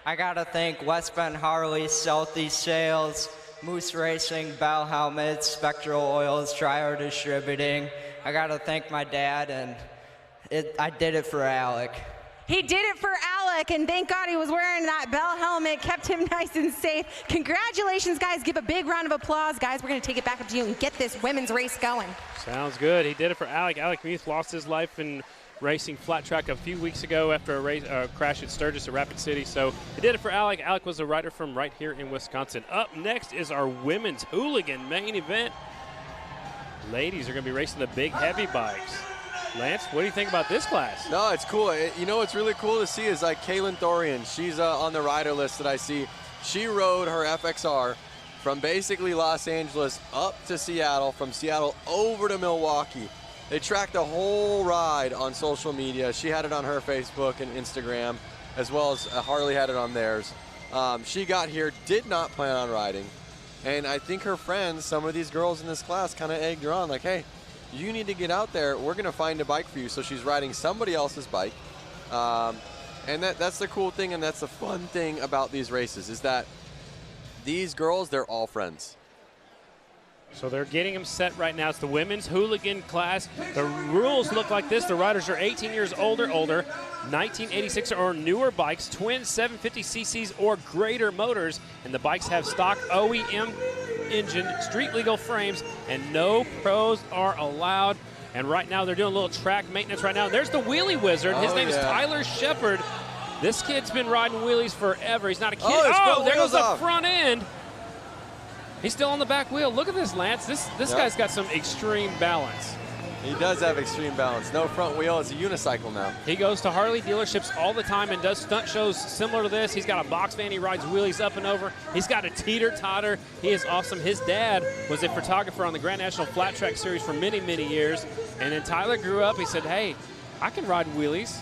I gotta thank West Bend Harley, Southeast Sales, Moose Racing, Bell Helmets, Spectral Oils, Trier Distributing. I gotta thank my dad, and I did it for Alec. He did it for Alec, and thank God he was wearing that Bell helmet, kept him nice and safe. Congratulations, guys. Give a big round of applause. Guys, we're going to take it back up to you and get this women's race going. Sounds good. He did it for Alec. Alec Muth lost his life in racing flat track a few weeks ago after a crash at Sturgis at Rapid City. So he did it for Alec. Alec was a rider from right here in Wisconsin. Up next is our women's Hooligan main event. Ladies are going to be racing the big heavy bikes. Lance, what do you think about this class? No, it's cool. You know what's really cool to see is like Kaylin Thorian. She's on the rider list that I see. She rode her FXR from basically Los Angeles up to Seattle, from Seattle over to Milwaukee. They tracked the whole ride on social media. She had it on her Facebook and Instagram, as well as Harley had it on theirs. She got here, did not plan on riding, And I think her friends, some of these girls in this class, kind of egged her on, like, hey, you need to get out there. We're going to find a bike for you. So she's riding somebody else's bike. And that's the cool thing, and that's the fun thing about these races, is that these girls, they're all friends. So they're getting them set right now. It's the women's Hooligan class. The rules look like this. The riders are 18 years older, 1986 or newer bikes, twin 750cc's or greater motors, and the bikes have stock OEM engine, street legal frames, and no pros are allowed. And right now they're doing a little track maintenance right now. There's the wheelie wizard. His name is Tyler Shepard. This kid's been riding wheelies forever. He's not a kid. Oh, there goes the front end. He's still on the back wheel. Look at this, Lance. This guy's got some extreme balance. He does have extreme balance. No front wheel. It's a unicycle now. He goes to Harley dealerships all the time and does stunt shows similar to this. He's got a box van. He rides wheelies up and over. He's got a teeter-totter. He is awesome. His dad was a photographer on the Grand National Flat Track Series for many, many years. And then Tyler grew up. He said, hey, I can ride wheelies.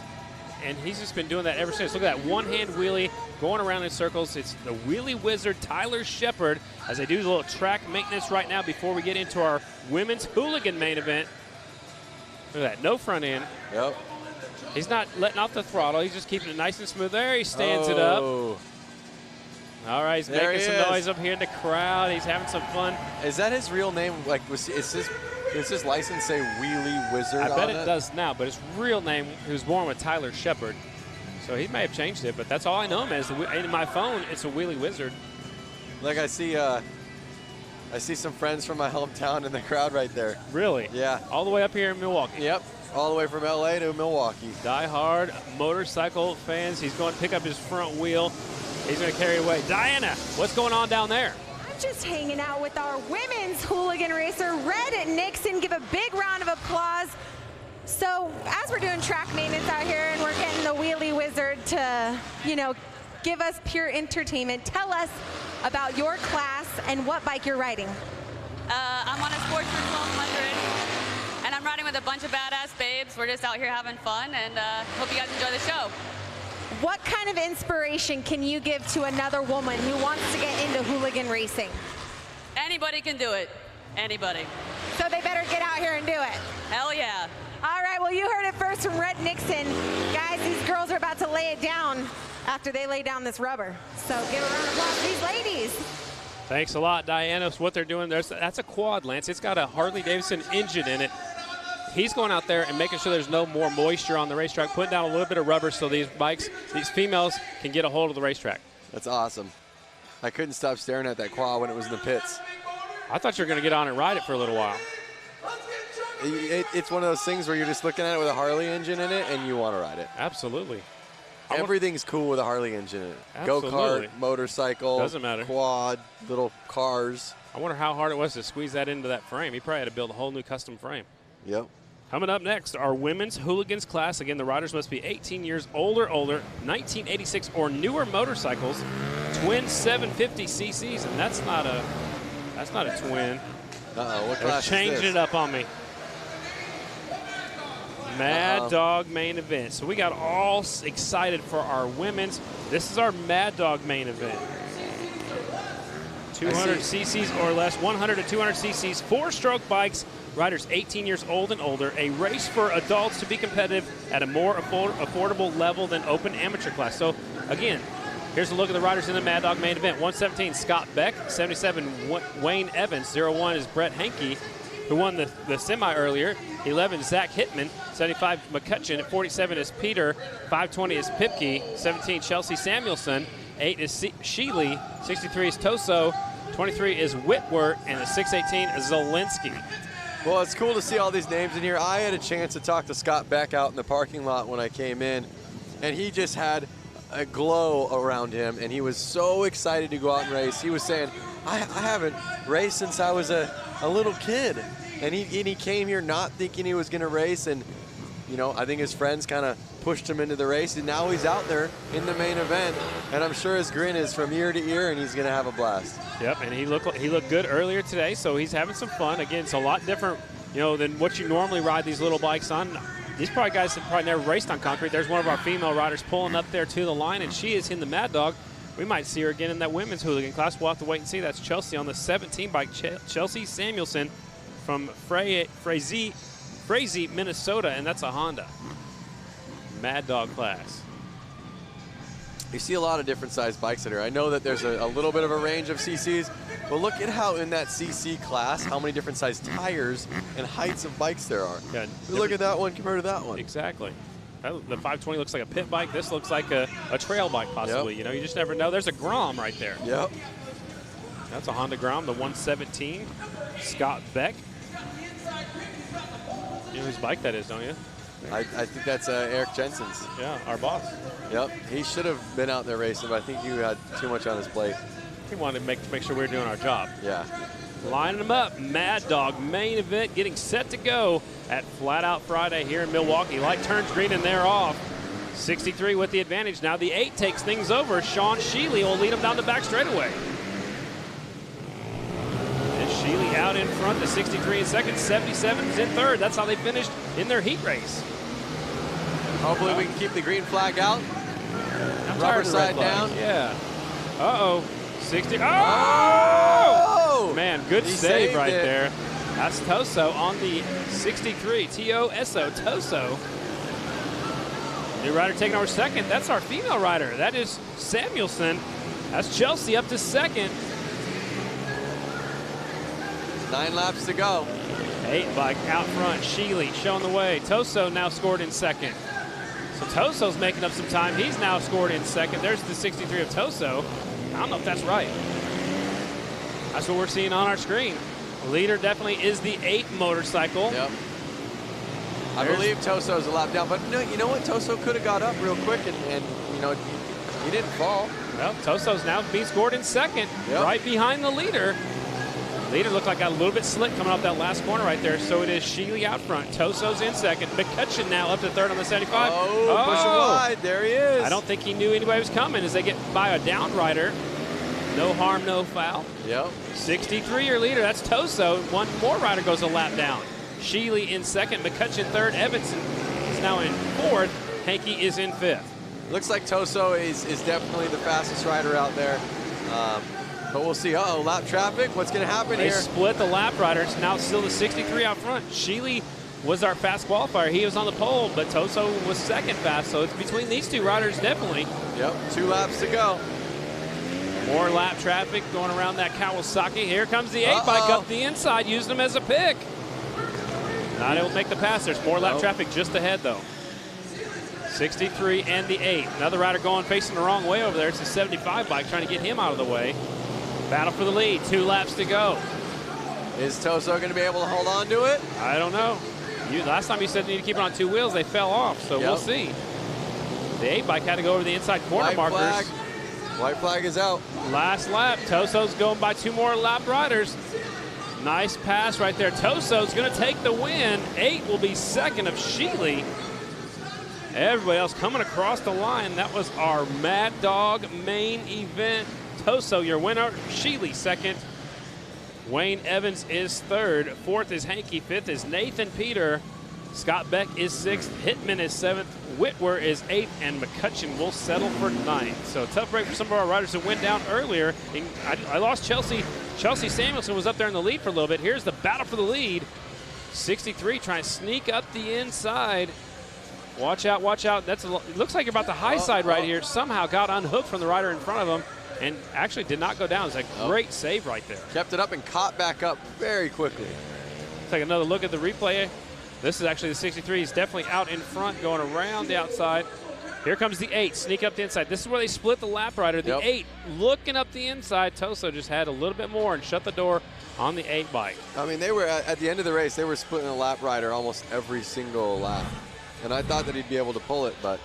And he's just been doing that ever since. Look at that one-hand wheelie going around in circles. It's the wheelie wizard, Tyler Shepard, as they do a little track maintenance right now before we get into our women's Hooligan main event. Look at that, no front end. Yep. He's not letting off the throttle. He's just keeping it nice and smooth. There, he stands it up. All right, he's making some noise up here in the crowd. He's having some fun. Is that his real name? Like, does his license say Wheelie Wizard on it? I bet it does now, but his real name, he was born with Tyler Shepard. So he may have changed it, but that's all I know him as. In my phone, it's a Wheelie Wizard. Like I see some friends from my hometown in the crowd right there. Really? Yeah. All the way up here in Milwaukee. Yep. All the way from LA to Milwaukee. Die-hard motorcycle fans. He's going to pick up his front wheel. He's going to carry it away. Diana, what's going on down there? I'm just hanging out with our women's Hooligan racer, Red Nixon. Give a big round of applause. So as we're doing track maintenance out here and we're getting the Wheelie Wizard to, give us pure entertainment, tell us about your class and what bike you're riding. I'm on a Sportsman 1200, and I'm riding with a bunch of badass babes. We're just out here having fun, and hope you guys enjoy the show. What kind of inspiration can you give to another woman who wants to get into hooligan racing? Anybody can do it. Anybody. So they better get out here and do it. Hell yeah. All right, well, you heard it first from Red Nixon. Guys, these girls are about to lay it down after they lay down this rubber. So give a round of applause to these ladies. Thanks a lot, Diana. So what they're doing, that's a quad, Lance. It's got a Harley-Davidson engine in it. He's going out there and making sure there's no more moisture on the racetrack, putting down a little bit of rubber so these bikes, these females, can get a hold of the racetrack. That's awesome. I couldn't stop staring at that quad when it was in the pits. I thought you were going to get on and ride it for a little while. It's one of those things where you're just looking at it with a Harley engine in it and you want to ride it. Absolutely. Everything's cool with a Harley engine in it. Absolutely. Go-kart, motorcycle, doesn't matter. Quad, little cars. I wonder how hard it was to squeeze that into that frame. He probably had to build a whole new custom frame. Yep. Coming up next, our women's Hooligans class. Again, the riders must be 18 years older, 1986 or newer motorcycles, twin 750cc's, and that's not a twin. Uh-oh, what class is They're changing it up on me. Mad Dog main event. So we got all excited for our women's. This is our Mad Dog main event. 200 cc's or less, 100 to 200 cc's, four-stroke bikes, riders 18 years old and older, a race for adults to be competitive at a more affordable level than open amateur class. So again, here's a look at the riders in the Mad Dog main event. 117, Scott Beck. 77, Wayne Evans. 01 is Brett Hankey, who won the semi earlier. 11, Zach Hitman. 75, McCutcheon. At 47 is Peter. 520 is Pipke. 17, Chelsea Samuelson. 8 is Sheely. 63 is Toso. 23 is Whitworth. And the 618 is Zielinski. Well, it's cool to see all these names in here. I had a chance to talk to Scott Beck out in the parking lot when I came in, and he just had a glow around him, and he was so excited to go out and race. He was saying, I haven't raced since I was a little kid. And he came here not thinking he was going to race, and I think his friends kind of pushed him into the race, and now he's out there in the main event, and I'm sure his grin is from ear to ear, and he's going to have a blast. Yep, and he looked good earlier today, so he's having some fun. Again, it's a lot different, than what you normally ride these little bikes on. These probably guys have probably never raced on concrete. There's one of our female riders pulling up there to the line, and she is in the Mad Dog. We might see her again in that women's hooligan class. We'll have to wait and see. That's Chelsea on the 17 bike. Chelsea Samuelson from Frazee, Minnesota, and that's a Honda. Mad Dog class. You see a lot of different size bikes in here. I know that there's a little bit of a range of CCs, but look at how in that CC class, how many different size tires and heights of bikes there are. Yeah, look at that one compared to that one. Exactly. The 520 looks like a pit bike. This looks like a trail bike, possibly. Yep. You know, you just never know. There's a Grom right there. Yep. That's a Honda Grom, the 117. Scott Beck. You know whose bike that is, don't you? I think that's Eric Jensen's. Yeah, our boss. Yep. He should have been out there racing, but I think you had too much on his plate. He wanted to make sure we were doing our job. Yeah. Lining them up. Mad Dog main event getting set to go at Flat Out Friday here in Milwaukee. Light turns green and they're off. 63 with the advantage. Now the 8 takes things over. Sean Sheely will lead him down the back straightaway. And Sheely out in front, the 63 in second, 77 is in third. That's how they finished in their heat race. Hopefully we can keep the green flag out. Rubber side down. Yeah. Uh-oh. 60. Oh! Man, good save right there. That's Toso on the 63. T-O-S-O, Toso. New rider taking over second. That's our female rider. That is Samuelson. That's Chelsea up to second. 9 laps to go. 8 bike out front. Sheely showing the way. Toso now scored in second. So Toso's making up some time. He's now scored in second. There's the 63 of Toso. I don't know if that's right. That's what we're seeing on our screen. Leader definitely is the 8 motorcycle. Yep. I believe Toso's a lap down, but no, you know what? Toso could have got up real quick and you know, he didn't fall. Well, Toso's now being scored in second, yep. Right behind the leader. Leader looked like got a little bit slick coming off that last corner right there. So it is Sheely out front. Toso's in second. McCutcheon now up to third on the 75. Oh, push him wide. There he is. I don't think he knew anybody was coming as they get by a down rider. No harm, no foul. Yep. 63 your leader. That's Toso. One more rider goes a lap down. Sheely in second. McCutcheon third. Evanson is now in fourth. Hankey is in fifth. Looks like Toso is definitely the fastest rider out there. But we'll see. Uh-oh, lap traffic. What's going to happen They here? split the lap riders. Now still the 63 out front. Sheely was our fast qualifier. He was on the pole, but Toso was second fast. So it's between these 2 riders, definitely. Yep, 2 laps to go. More lap traffic going around that Kawasaki. Here comes the 8 bike up the inside, using them as a pick. Not able to make the pass. There's more lap traffic just ahead, though. 63 and the 8. Another rider going facing the wrong way over there. It's a 75 bike trying to get him out of the way. Battle for the lead. 2 laps to go. Is Toso going to be able to hold on to it? I don't know. Last time you said you need to keep it on 2 wheels. They fell off, so we'll see. The 8 bike had to go over the inside corner White markers. Flag. White flag is out. Last lap. Toso's going by 2 more lap riders. Nice pass right there. Toso's going to take the win. 8 will be second of Sheely. Everybody else coming across the line. That was our Mad Dog main event. Toso, your winner. Sheely, second. Wayne Evans is third. Fourth is Hankey. Fifth is Nathan Peter. Scott Beck is sixth. Hitman is seventh. Whitwer is eighth. And McCutcheon will settle for ninth. So tough break for some of our riders who went down earlier. I lost Chelsea. Chelsea Samuelson was up there in the lead for a little bit. Here's the battle for the lead. 63 trying to sneak up the inside. Watch out, watch out. It looks like you're about the high side right here. Somehow got unhooked from the rider in front of him and actually did not go down. It's a great save right there. Kept it up and caught back up very quickly. Take another look at the replay. This is actually the 63. He's definitely out in front, going around the outside. Here comes the 8, sneak up the inside. This is where they split the lap rider. The 8 looking up the inside. Toso just had a little bit more and shut the door on the 8 bike. I mean, they were at the end of the race, they were splitting a lap rider almost every single lap. And I thought that he'd be able to pull it, but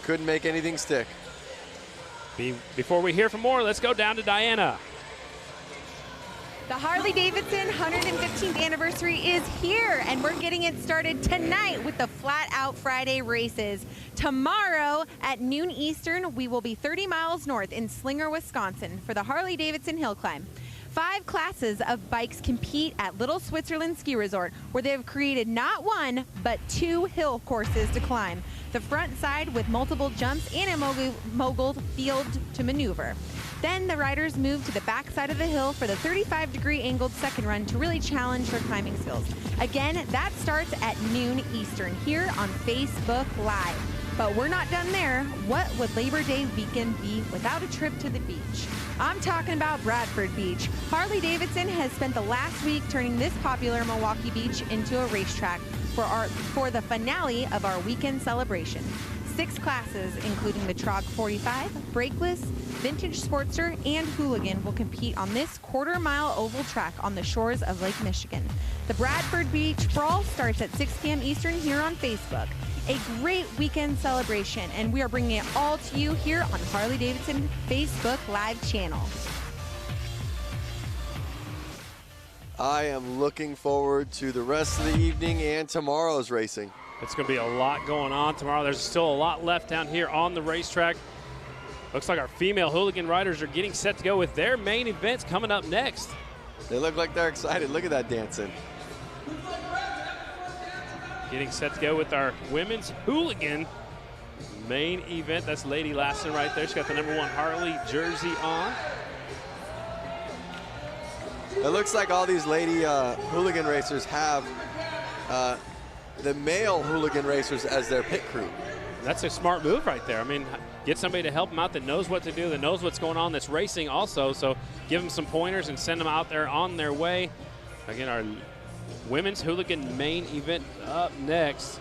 couldn't make anything stick. Before we hear from more, let's go down to Diana. The Harley-Davidson 115th anniversary is here, and we're getting it started tonight with the Flat Out Friday races. Tomorrow at noon Eastern, we will be 30 miles north in Slinger, Wisconsin for the Harley-Davidson Hill Climb. 5 classes of bikes compete at Little Switzerland Ski Resort, where they have created not 1, but 2 hill courses to climb. The front side with multiple jumps and a mogul field to maneuver. Then the riders move to the back side of the hill for the 35-degree angled second run to really challenge their climbing skills. Again, that starts at noon Eastern here on Facebook Live. But we're not done there. What would Labor Day weekend be without a trip to the beach? I'm talking about Bradford Beach. Harley-Davidson has spent the last week turning this popular Milwaukee beach into a racetrack for the finale of our weekend celebration. 6 classes, including the Trog 45, Brakeless, Vintage Sportster, and Hooligan, will compete on this quarter-mile oval track on the shores of Lake Michigan. The Bradford Beach Brawl starts at 6 p.m. Eastern here on Facebook. A great weekend celebration, and we are bringing it all to you here on Harley-Davidson Facebook Live channel. I am looking forward to the rest of the evening and tomorrow's racing. It's going to be a lot going on tomorrow. There's still a lot left down here on the racetrack. Looks like our female Hooligan riders are getting set to go with their main events coming up next. They look like they're excited. Look at that dancing. Getting set to go with our women's Hooligan main event. That's Lady Lassen right there. She's got the #1 Harley jersey on. It looks like all these lady Hooligan racers have the male Hooligan racers as their pit crew. That's a smart move right there. I mean, get somebody to help them out that knows what to do, that knows what's going on, that's racing also. So give them some pointers and send them out there on their way. Again, our women's Hooligan main event up next.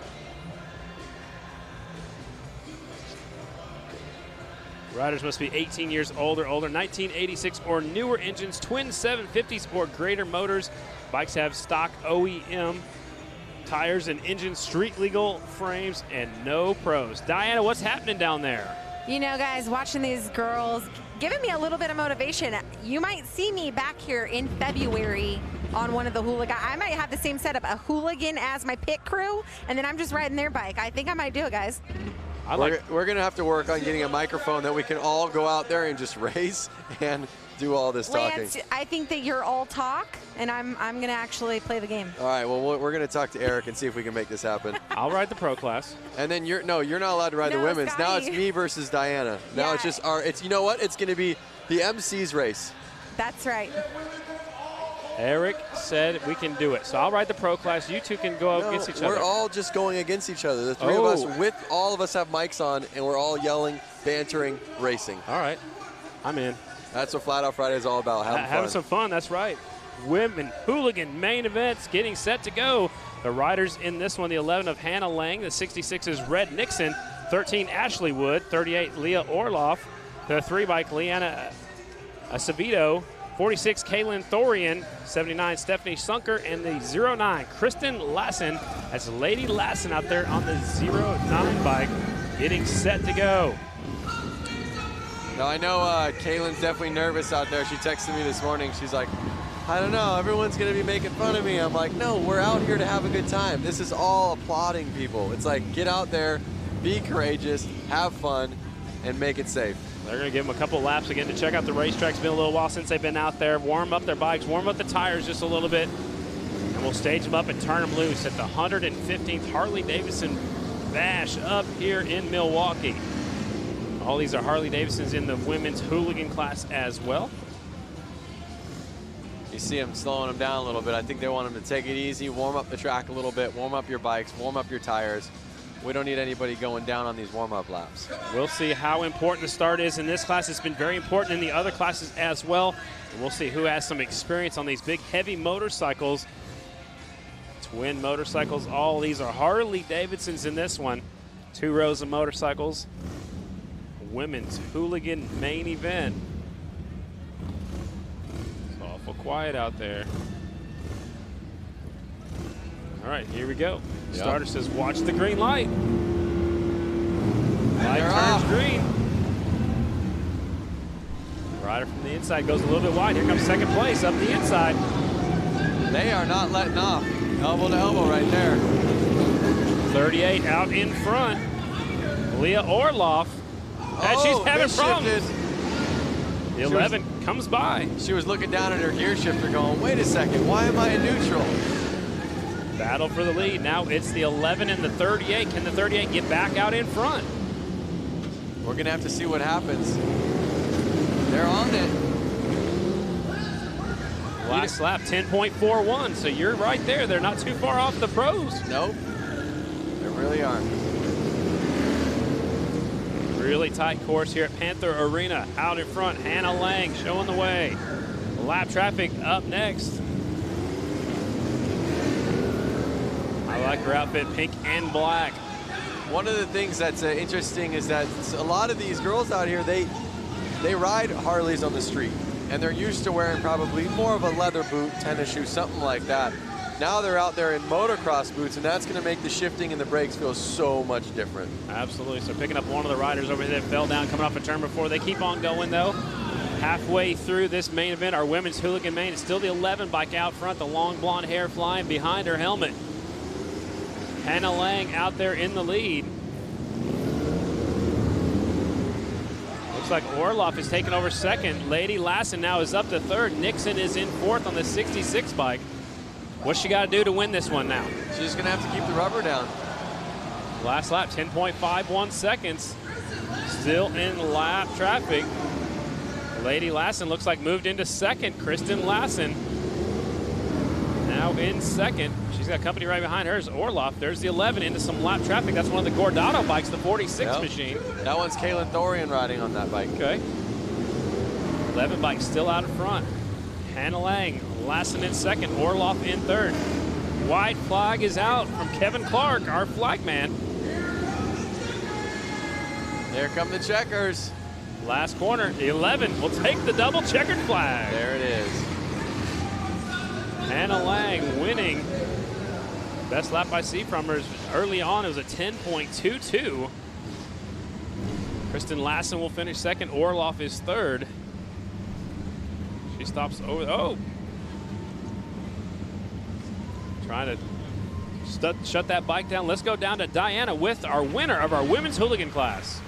Riders must be 18 years old or older, 1986 or newer engines, twin 750s or greater motors. Bikes have stock OEM tires and engine street legal frames and no pros. Diana, what's happening down there? You know, guys, watching these girls, giving me a little bit of motivation. You might see me back here in February on one of the Hooligan. I might have the same setup, a Hooligan as my pit crew, and then I'm just riding their bike. I think I might do it, guys. We're going to have to work on getting a microphone that we can all go out there and just race and do all this talking. Lance, I think that you're all talk, and I'm going to actually play the game. All right, well, we're going to talk to Eric and see if we can make this happen. I'll ride the pro class. And then you're not allowed to ride the women's. Scotty. Now it's me versus Diana. Now it's just you know what? It's going to be the MC's race. That's right. Eric said we can do it. So I'll ride the pro class. You two can go against each other. We're all just going against each other. The three of us, all of us have mics on, and we're all yelling, bantering, racing. All right. I'm in. That's what Flat Out Friday is all about, having some fun, that's right. Women Hooligan main events getting set to go. The riders in this one, the 11 of Hannah Lang, the 66 is Red Nixon, 13 Ashley Wood, 38 Leah Orloff, the 3-bike Leanna Acevedo, 46 Kaylin Thorian, 79 Stephanie Sunker, and the 09 Kristen Lassen. That's Lady Lassen out there on the 09 bike getting set to go. Now, I know Kaylin's definitely nervous out there. She texted me this morning. She's like, I don't know, everyone's going to be making fun of me. I'm like, no, we're out here to have a good time. This is all applauding people. It's like, get out there, be courageous, have fun, and make it safe. They're going to give them a couple laps again to check out the racetrack. It's been a little while since they've been out there. Warm up their bikes, warm up the tires just a little bit, and we'll stage them up and turn them loose at the 115th Harley-Davidson Bash up here in Milwaukee. All these are Harley-Davidsons in the women's Hooligan class as well. You see them slowing them down a little bit. I think they want them to take it easy, warm up the track a little bit, warm up your bikes, warm up your tires. We don't need anybody going down on these warm-up laps. We'll see how important the start is in this class. It's been very important in the other classes as well. And we'll see who has some experience on these big, heavy motorcycles. Twin motorcycles. All these are Harley-Davidsons in this one. 2 rows of motorcycles. Women's Hooligan main event. It's awful quiet out there. All right, here we go. Yep. Starter says, watch the green light. Light turns green. Rider from the inside goes a little bit wide. Here comes second place up the inside. They are not letting off. Elbow to elbow right there. 38 out in front. Leah Orloff. And she's having problems. The 11 comes by. She was looking down at her gear shifter going, wait a second, why am I in neutral? Battle for the lead. Now it's the 11 and the 38. Can the 38 get back out in front? We're going to have to see what happens. They're on it. Last lap, 10.41, so you're right there. They're not too far off the pros. Nope, they really aren't. Really tight course here at Panther Arena. Out in front, Hannah Lang showing the way. Lap traffic up next. I like her outfit, pink and black. One of the things that's interesting is that a lot of these girls out here, they ride Harleys on the street, and they're used to wearing probably more of a leather boot, tennis shoe, something like that. Now they're out there in motocross boots, and that's going to make the shifting and the brakes feel so much different. Absolutely. So picking up one of the riders over here that fell down coming off a turn before. They keep on going, though. Halfway through this main event, our women's Hooligan main. It's still the 11 bike out front, the long blonde hair flying behind her helmet. Hannah Lang out there in the lead. Looks like Orloff is taking over second. Lady Lassen now is up to third. Nixon is in fourth on the 66 bike. What's she got to do to win this one now? She's going to have to keep the rubber down. Last lap, 10.51 seconds. Still in lap traffic. Lady Lassen looks like moved into second. Kristen Lassen now in second. She's got company right behind hers. Orloff, there's the 11 into some lap traffic. That's one of the Gordado bikes, the 46 machine. That one's Kaylin Thorian riding on that bike. Okay. 11 bike still out in front. Hannah Lang, Lassen in second, Orloff in third. White flag is out from Kevin Clark, our flag man. There come the checkers. Last corner, 11 will take the double checkered flag. There it is. Hannah Lang winning. Best lap I see from her early on, it was a 10.22. Kristen Lassen will finish second. Orloff is third. She stops over. Oh! Trying to shut that bike down. Let's go down to Diana with our winner of our women's Hooligan class.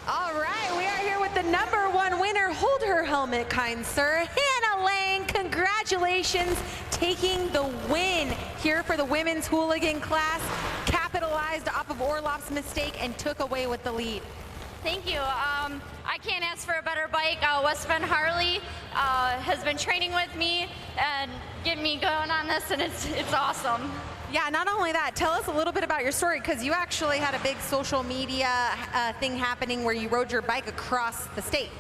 All right, we are here with the #1 winner. Hold her helmet, kind sir. Hannah Lang, congratulations, taking the win here for the women's Hooligan class. Capitalized off of Orloff's mistake and took away with the lead. Thank you. I can't ask for a better bike. West Bend Harley has been training with me and getting me going on this, and it's awesome. Yeah, not only that, tell us a little bit about your story, because you actually had a big social media thing happening where you rode your bike across the state.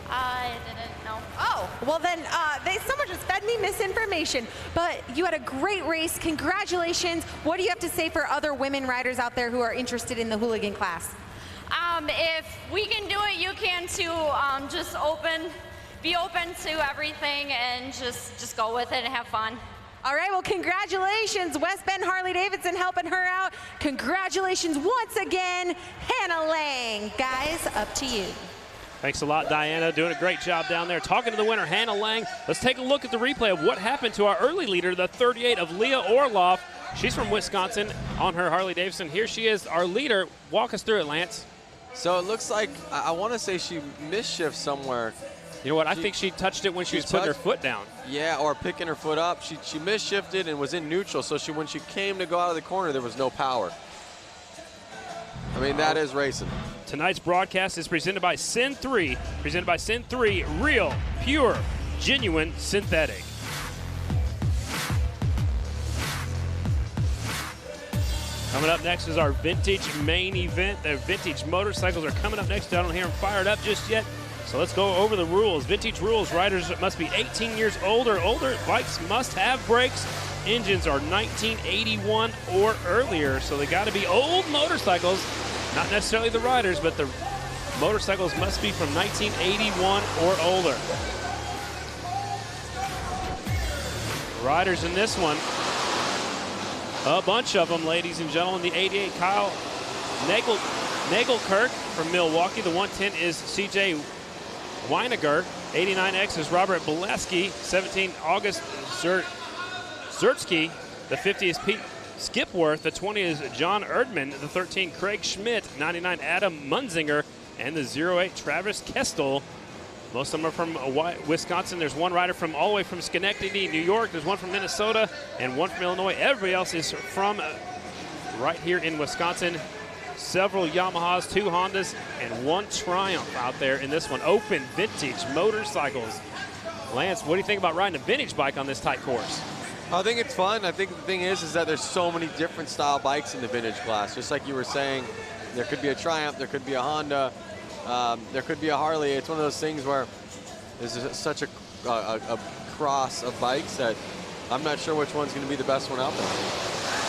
I didn't know. Oh, well then, someone just fed me misinformation. But you had a great race. Congratulations. What do you have to say for other women riders out there who are interested in the Hooligan class? If we can do it, you can too. Just be open to everything and just go with it and have fun. All right, well, congratulations, West Bend Harley-Davidson helping her out. Congratulations once again, Hannah Lang. Guys, up to you. Thanks a lot, Diana. Doing a great job down there. Talking to the winner, Hannah Lang. Let's take a look at the replay of what happened to our early leader, the 38 of Leah Orloff. She's from Wisconsin on her Harley-Davidson. Here she is, our leader. Walk us through it, Lance. So it looks like, I want to say she misshifted somewhere. You know what, I think she touched it when she was putting her foot down. Yeah, or picking her foot up. She misshifted and was in neutral, so when she came to go out of the corner, there was no power. I mean, that is racing. Tonight's broadcast is presented by Sin 3. Presented by Sin 3, real, pure, genuine, synthetic. Coming up next is our vintage main event. The vintage motorcycles are coming up next. I don't hear them fired up just yet. So let's go over the rules. Vintage rules, riders must be 18 years old or older. Bikes must have brakes. Engines are 1981 or earlier. So they got to be old motorcycles, not necessarily the riders, but the motorcycles must be from 1981 or older. Riders in this one, a bunch of them, ladies and gentlemen. The 88, Kyle Nagelkirk from Milwaukee. The 110 is CJ Weiniger. 89X is Robert Boleski. 17, August Zertsky. The 50 is Pete Skipworth. The 20 is John Erdman. The 13, Craig Schmidt. 99, Adam Munzinger. And the 08, Travis Kestel. Most of them are from Wisconsin. There's one rider from all the way from Schenectady, New York. There's one from Minnesota and one from Illinois. Everybody else is from right here in Wisconsin. Several Yamahas, 2 Hondas, and 1 Triumph out there in this one. Open vintage motorcycles. Lance, what do you think about riding a vintage bike on this tight course? I think it's fun. I think the thing is that there's so many different style bikes in the vintage class. Just like you were saying, there could be a Triumph, there could be a Honda, there could be a Harley. It's one of those things where there's such a cross of bikes that I'm not sure which one's going to be the best one out there.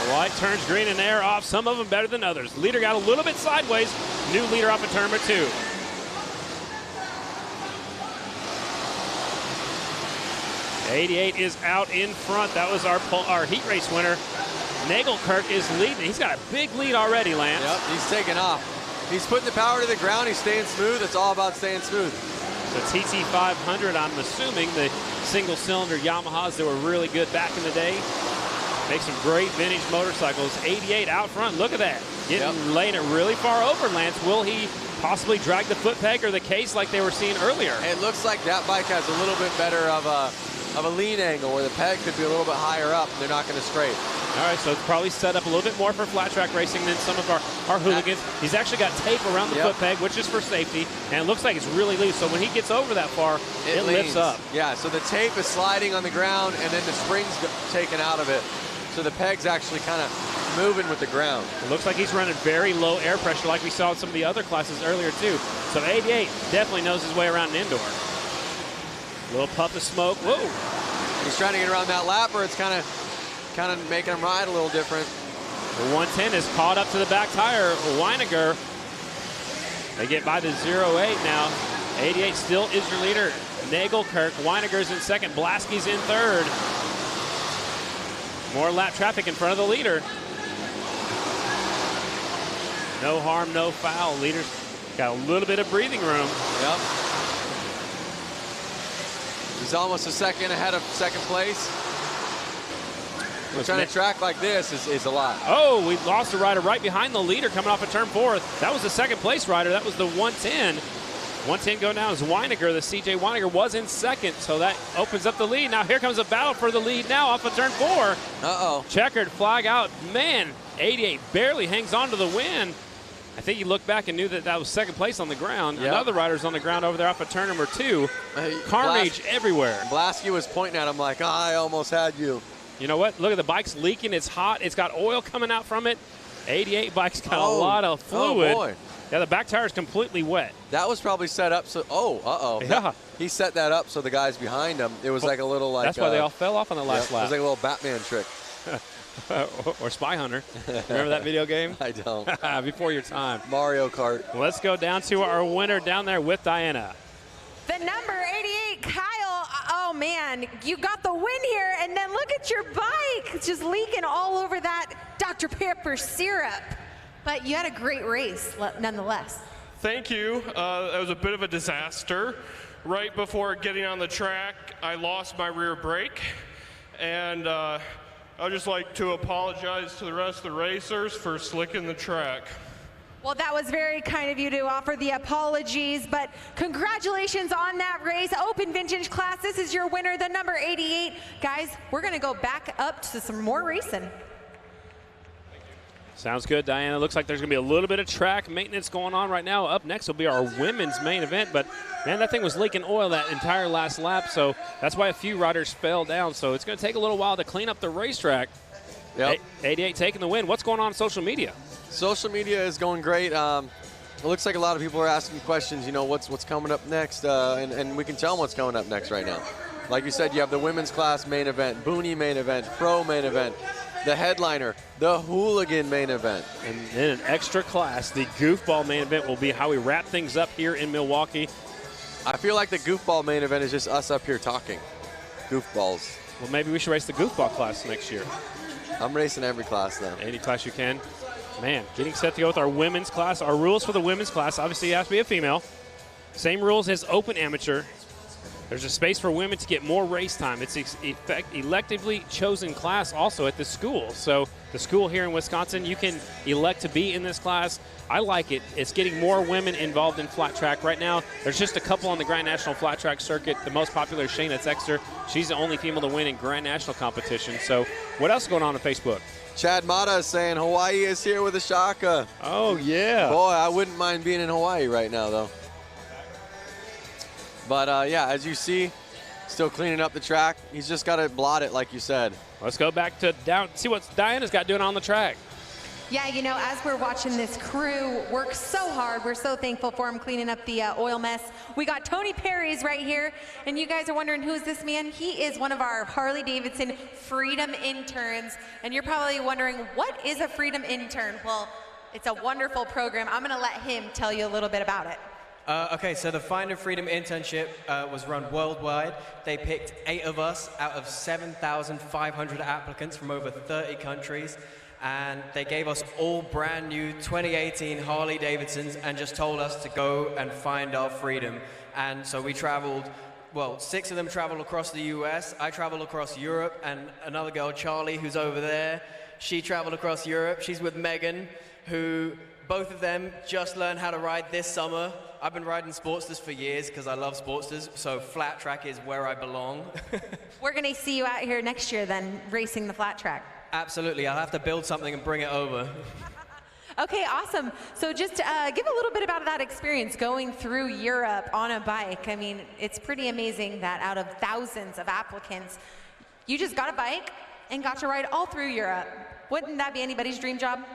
The light turns green and air off, some of them better than others. Leader got a little bit sideways. New leader off of turn number 2. '88 is out in front. That was our heat race winner. Nagelkirk is leading. He's got a big lead already, Lance. Yep, he's taking off. He's putting the power to the ground. He's staying smooth. It's all about staying smooth. The TT500, I'm assuming the single-cylinder Yamahas that were really good back in the day. Make some great vintage motorcycles. '88 out front. Look at that. Laying it really far over, Lance. Will he possibly drag the foot peg or the case like they were seeing earlier? It looks like that bike has a little bit better of a lean angle where the peg could be a little bit higher up. They're not going to scrape. All right, so it's probably set up a little bit more for flat track racing than some of our hooligans. He's actually got tape around the foot peg, which is for safety, and it looks like it's really loose. So when he gets over that far, it lifts up. Yeah, so the tape is sliding on the ground, and then the spring's taken out of it. So the peg's actually kind of moving with the ground. It looks like he's running very low air pressure like we saw in some of the other classes earlier too. So '88 definitely knows his way around an indoor. Little puff of smoke. Whoa. He's trying to get around that lapper. It's kind of making him ride a little different. The 110 is caught up to the back tire. Weiniger. They get by the 08 now. '88 still is your leader. Nagelkirk. Weiniger's in second. Blaski's in third. More lap traffic in front of the leader. No harm, no foul. Leader's got a little bit of breathing room. Yep. He's almost a second ahead of second place. Trying to track like this is a lot. Oh, we lost a rider right behind the leader coming off of turn 4. That was the second place rider. That was the 110. 110 going down as Weiniger. The CJ Weiniger was in second, so that opens up the lead. Now here comes a battle for the lead now off of turn 4. Uh-oh. Checkered flag out. Man, '88 barely hangs on to the win. I think he looked back and knew that was second place on the ground. Yep. Another rider's on the ground over there off of turn number 2. Carnage everywhere. Blaski was pointing at him like, I almost had you. You know what? Look at the bike's leaking. It's hot. It's got oil coming out from it. '88 bike's got a lot of fluid. Oh, boy. Yeah, the back tire is completely wet. That was probably set up so, Yeah. He set that up so the guys behind him, it was like a little like. That's why they all fell off on the last lap. It was like a little Batman trick. Or Spy Hunter. Remember that video game? I don't. Before your time. Mario Kart. Let's go down to our winner down there with Diana. The number 88, Kyle. Oh, man, you got the win here. And then look at your bike. It's just leaking all over that Dr. Pepper syrup. But you had a great race, nonetheless. Thank you. That was a bit of a disaster. Right before getting on the track, I lost my rear brake. And I'd just like to apologize to the rest of the racers for slicking the track. Well, that was very kind of you to offer the apologies, but congratulations on that race. Open Vintage Class, this is your winner, the number 88. Guys, we're going to go back up to some more racing. Sounds good, Diana. Looks like there's going to be a little bit of track maintenance going on right now. Up next will be our women's main event, but man, that thing was leaking oil that entire last lap, so that's why a few riders fell down. So it's going to take a little while to clean up the racetrack. Yep. 88 taking the win. What's going on social media? Social media is going great. It looks like a lot of people are asking questions, what's coming up next, and we can tell them what's coming up next right now. Like you said, you have the women's class main event, Boonie main event, Pro main event, the headliner, the Hooligan main event. And then an extra class, the Goofball main event will be how we wrap things up here in Milwaukee. I feel like the Goofball main event is just us up here talking. Goofballs. Well, maybe we should race the Goofball class next year. I'm racing every class now. Any class you can. Man, getting set to go with our women's class. Our rules for the women's class, obviously it has to be a female. Same rules as open amateur. There's a space for women to get more race time. It's electively chosen class also at the school. So the school here in Wisconsin, you can elect to be in this class. I like it. It's getting more women involved in flat track. Right now, there's just a couple on the Grand National flat track circuit. The most popular is Shayna Texter. She's the only female to win in Grand National competition. So what else is going on Facebook? Chad Mata is saying Hawaii is here with a shaka. Oh, yeah. Boy, I wouldn't mind being in Hawaii right now, though. But, yeah, as you see, still cleaning up the track. He's just got to blot it, like you said. Let's go back to see what Diana's got doing on the track. Yeah, you know, as we're watching this crew work so hard, we're so thankful for him cleaning up the oil mess. We got Tony Perry's right here, and you guys are wondering, who is this man? He is one of our Harley-Davidson Freedom interns, and you're probably wondering, what is a Freedom intern? Well, it's a wonderful program. I'm going to let him tell you a little bit about it. Okay, so the Find a Freedom internship was run worldwide. They picked 8 of us out of 7,500 applicants from over 30 countries. And they gave us all brand new 2018 Harley-Davidsons and just told us to go and find our freedom. And so we traveled, well, 6 of them traveled across the US. I traveled across Europe, and another girl, Charlie, who's over there, she traveled across Europe. She's with Megan, who both of them just learned how to ride this summer. I've been riding Sportsters for years because I love Sportsters, so flat track is where I belong. We're going to see you out here next year then, racing the flat track. Absolutely, I'll have to build something and bring it over. Okay, awesome. So just give a little bit about that experience going through Europe on a bike. I mean, it's pretty amazing that out of thousands of applicants, you just got a bike and got to ride all through Europe. Wouldn't that be anybody's dream job?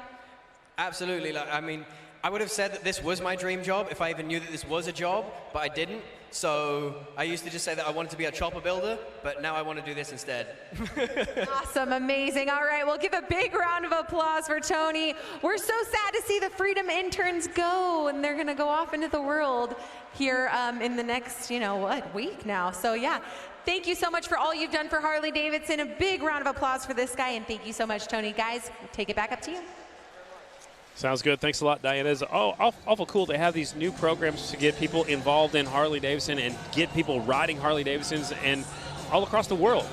Absolutely. Like, I mean, I would have said that this was my dream job if I even knew that this was a job, but I didn't. So I used to just say that I wanted to be a chopper builder, but now I want to do this instead. Awesome, amazing. All right, we'll give a big round of applause for Tony. We're so sad to see the Freedom interns go, and they're going to go off into the world here in the next, you know, what, week now. So yeah, thank you so much for all you've done for Harley-Davidson. A big round of applause for this guy, and thank you so much, Tony. Guys, take it back up to you. Sounds good. Thanks a lot, Diana. It's awful cool to have these new programs to get people involved in Harley-Davidson and get people riding Harley-Davidsons and all across the world.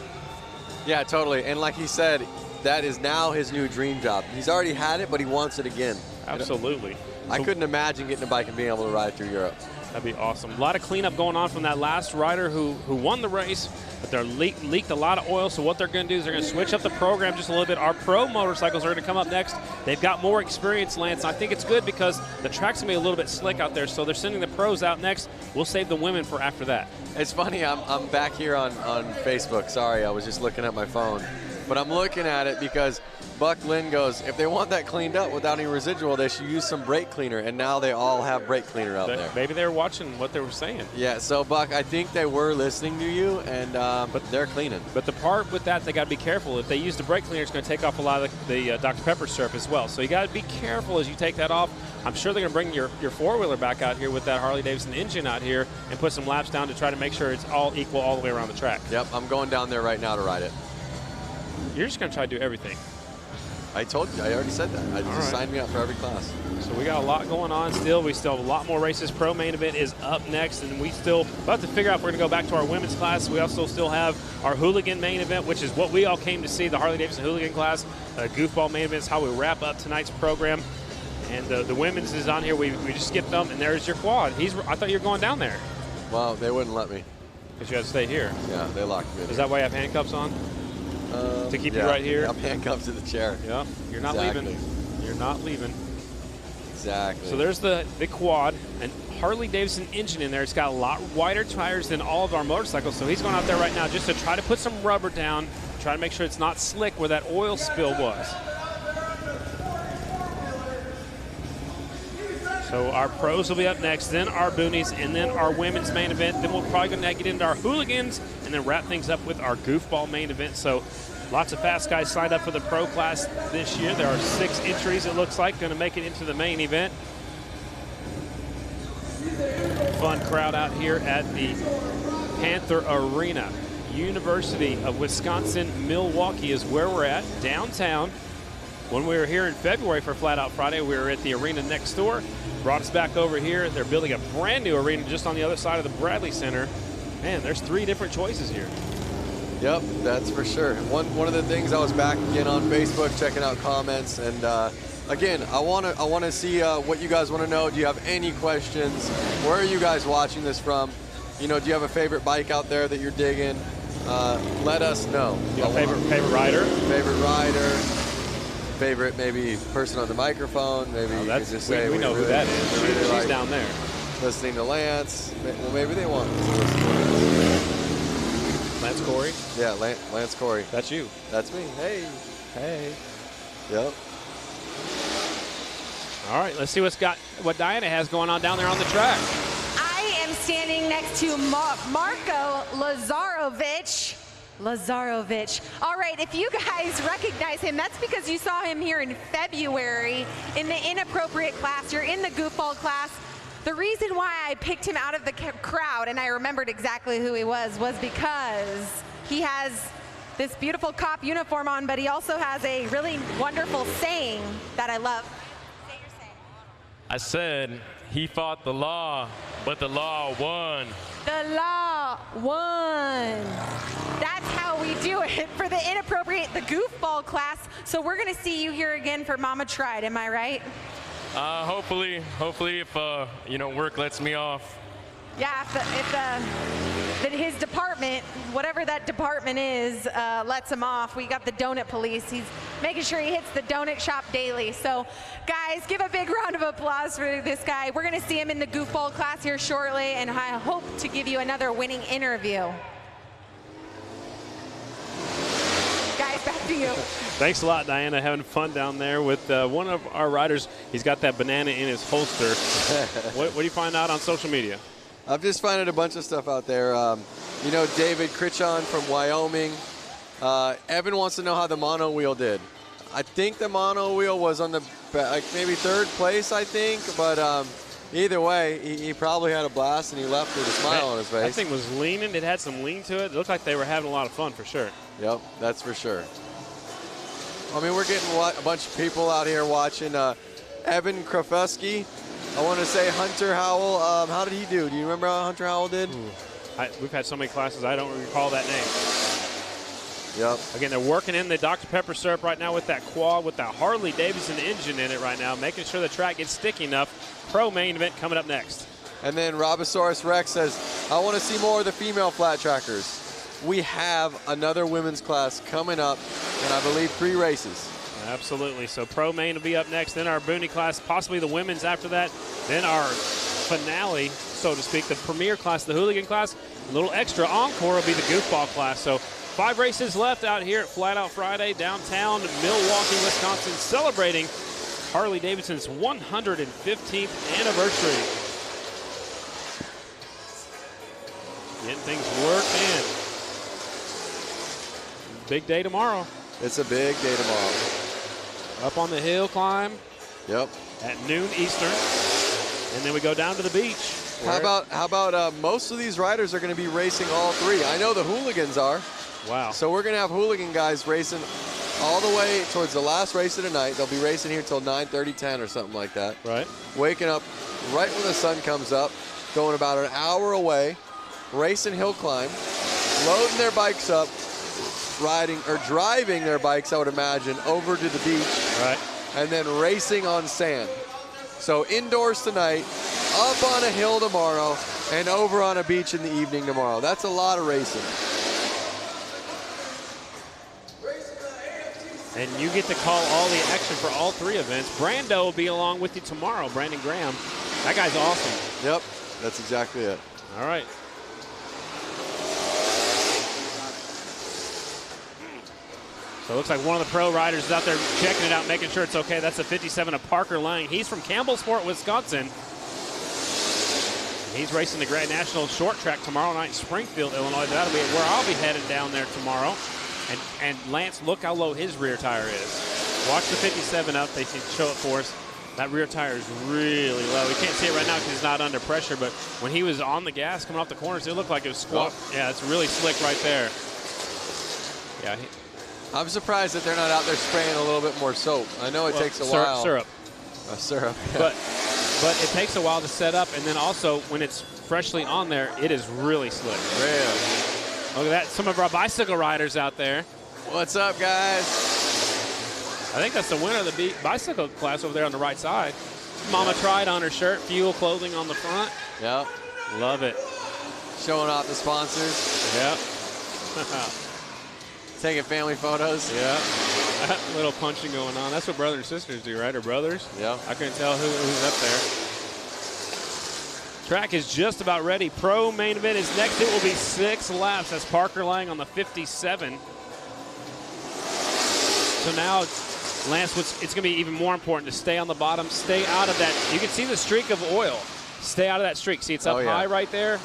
Yeah, totally. And like he said, that is now his new dream job. He's already had it, but he wants it again. Absolutely. You know? I couldn't imagine getting a bike and being able to ride through Europe. That'd be awesome. A lot of cleanup going on from that last rider who won the race, but they're leaked a lot of oil. So what they're going to do is they're going to switch up the program just a little bit. Our pro motorcycles are going to come up next. They've got more experience, Lance. I think it's good because the track's going to be a little bit slick out there. So they're sending the pros out next. We'll save the women for after that. It's funny. I'm back here on Facebook. Sorry, I was just looking at my phone. But I'm looking at it because Buck Lynn goes, if they want that cleaned up without any residual, they should use some brake cleaner. And now they all have brake cleaner out there. Maybe they were watching what they were saying. Yeah, so Buck, I think they were listening to you, and but they're cleaning. But the part with that, they got to be careful. If they use the brake cleaner, it's going to take off a lot of the Dr. Pepper syrup as well. So you got to be careful as you take that off. I'm sure they're going to bring your four-wheeler back out here with that Harley-Davidson engine out here and put some laps down to try to make sure it's all equal all the way around the track. Yep, I'm going down there right now to ride it. You're just going to try to do everything. I told you. I already said that. Just signed me up for every class. So we got a lot going on still. We still have a lot more races. Pro main event is up next, and we still about to figure out if we're going to go back to our women's class. We also still have our Hooligan main event, which is what we all came to see, the Harley-Davidson Hooligan class. Goofball main event is how we wrap up tonight's program. And the women's is on here. We just skipped them, and there's your quad. I thought you were going down there. Well, they wouldn't let me. Because you had to stay here. Yeah, they locked me in. Is that why you have handcuffs on? To keep you right here? I'm handcuffed to the chair. Yeah, you're not leaving. You're not leaving. Exactly. So there's the quad, and Harley-Davidson engine in there. It's got a lot wider tires than all of our motorcycles, so he's going out there right now just to try to put some rubber down, try to make sure it's not slick where that oil spill was. So our pros will be up next, then our boonies, and then our women's main event. Then we're probably going to get into our hooligans and then wrap things up with our goofball main event. So lots of fast guys signed up for the pro class this year. There are 6 entries, it looks like, going to make it into the main event. Fun crowd out here at the Panther Arena. University of Wisconsin, Milwaukee is where we're at, downtown. When we were here in February for Flat Out Friday, we were at the arena next door. Brought us back over here. They're building a brand new arena just on the other side of the Bradley Center. Man, there's 3 different choices here. Yep, that's for sure. One of the things, I was back again on Facebook checking out comments, and again, I want to see what you guys want to know. Do you have any questions? Where are you guys watching this from? You know, do you have a favorite bike out there that you're digging? Let us know. You have a favorite rider? Favorite rider. Favorite maybe person on the microphone. Maybe you could just say we know who that is. She's like down there. Listening to Lance. Well, maybe they want to listen to Lance. Lance Corey? Yeah, Lance Corey. That's you. That's me. Hey. Hey. Yep. All right, let's see what Diana has going on down there on the track. I am standing next to Marko Lazarovic. All right, if you guys recognize him, that's because you saw him here in February in the inappropriate class. You're in the goofball class. The reason why I picked him out of the crowd, and I remembered exactly who he was because he has this beautiful cop uniform on, but he also has a really wonderful saying that I love. Say your saying. I said he fought the law, but the law won. The law won. That's how we do it for the goofball class. So we're going to see you here again for Mama Tried, am I right? Hopefully if work lets me off. Yeah, if his department, whatever that department is, lets him off. We got the donut police. He's making sure he hits the donut shop daily. So, guys, give a big round of applause for this guy. We're going to see him in the goofball class here shortly, and I hope to give you another winning interview. Guys, back to you. Thanks a lot, Diana. Having fun down there with one of our riders. He's got that banana in his holster. What do you find out on social media? I've just found a bunch of stuff out there. David Critchon from Wyoming. Evan wants to know how the mono wheel did. I think the mono wheel was on the maybe 3rd place, I think. But either way, he probably had a blast and he left with a smile on his face. That thing was leaning. It had some lean to it. It looked like they were having a lot of fun for sure. Yep, that's for sure. I mean, we're getting a bunch of people out here watching. Evan Krafusky. I want to say Hunter Howell. How did he do? Do you remember how Hunter Howell did? We've had so many classes, I don't recall that name. Yep. Again, they're working in the Dr. Pepper syrup right now with that quad, with that Harley-Davidson engine in it right now, making sure the track gets sticky enough. Pro main event coming up next. And then Robosaurus Rex says, I want to see more of the female flat trackers. We have another women's class coming up, and I believe 3 races. Absolutely. So pro main will be up next, then our Boonie class, possibly the women's after that, then our finale, so to speak, the premier class, the Hooligan class. A little extra encore will be the goofball class. So 5 races left out here at Flat Out Friday, downtown Milwaukee, Wisconsin, celebrating Harley-Davidson's 115th anniversary. Getting things worked in. Big day tomorrow. It's a big day tomorrow. Up on the hill climb. Yep. At noon Eastern. And then we go down to the beach. How about most of these riders are going to be racing all 3. I know the Hooligans are. Wow. So we're going to have Hooligan guys racing all the way towards the last race of the night. They'll be racing here till 9:30, 10 or something like that. Right. Waking up right when the sun comes up, going about an hour away, racing hill climb, loading their bikes up, driving their bikes, I would imagine, over to the beach. Right. And then racing on sand. So indoors tonight, up on a hill tomorrow, and over on a beach in the evening tomorrow. That's a lot of racing. And you get to call all the action for all 3 events. Brando will be along with you tomorrow, Brandon Graham. That guy's awesome. Yep, that's exactly it. All right. So it looks like one of the pro riders is out there checking it out, making sure it's okay. That's a 57 of Parker Lang. He's from Campbellsport, Wisconsin. He's racing the Grand National Short Track tomorrow night in Springfield, Illinois. That'll be where I'll be headed down there tomorrow. And Lance, look how low his rear tire is. Watch the 57 up. They can show it for us. That rear tire is really low. We can't see it right now because it's not under pressure, but when he was on the gas coming off the corners, it looked like it was squat. Yeah, it's really slick right there. Yeah. I'm surprised that they're not out there spraying a little bit more soap. I know it takes a while. Syrup. Syrup. Yeah. But it takes a while to set up, and then also when it's freshly on there, it is really slick. Really? Look at that. Some of our bicycle riders out there. What's up, guys? I think that's the winner of the bicycle class over there on the right side. Mama Tried on her shirt, Fuel Clothing on the front. Yep. Love it. Showing off the sponsors. Yep. Taking family photos. Yeah. Little punching going on. That's what brothers and sisters do, right? Or brothers? Yeah. I couldn't tell who's up there. Track is just about ready. Pro main event is next. It will be 6 laps. That's Parker Lang on the 57. So now, Lance, it's going to be even more important to stay on the bottom, stay out of that. You can see the streak of oil. Stay out of that streak. See, it's up high right there.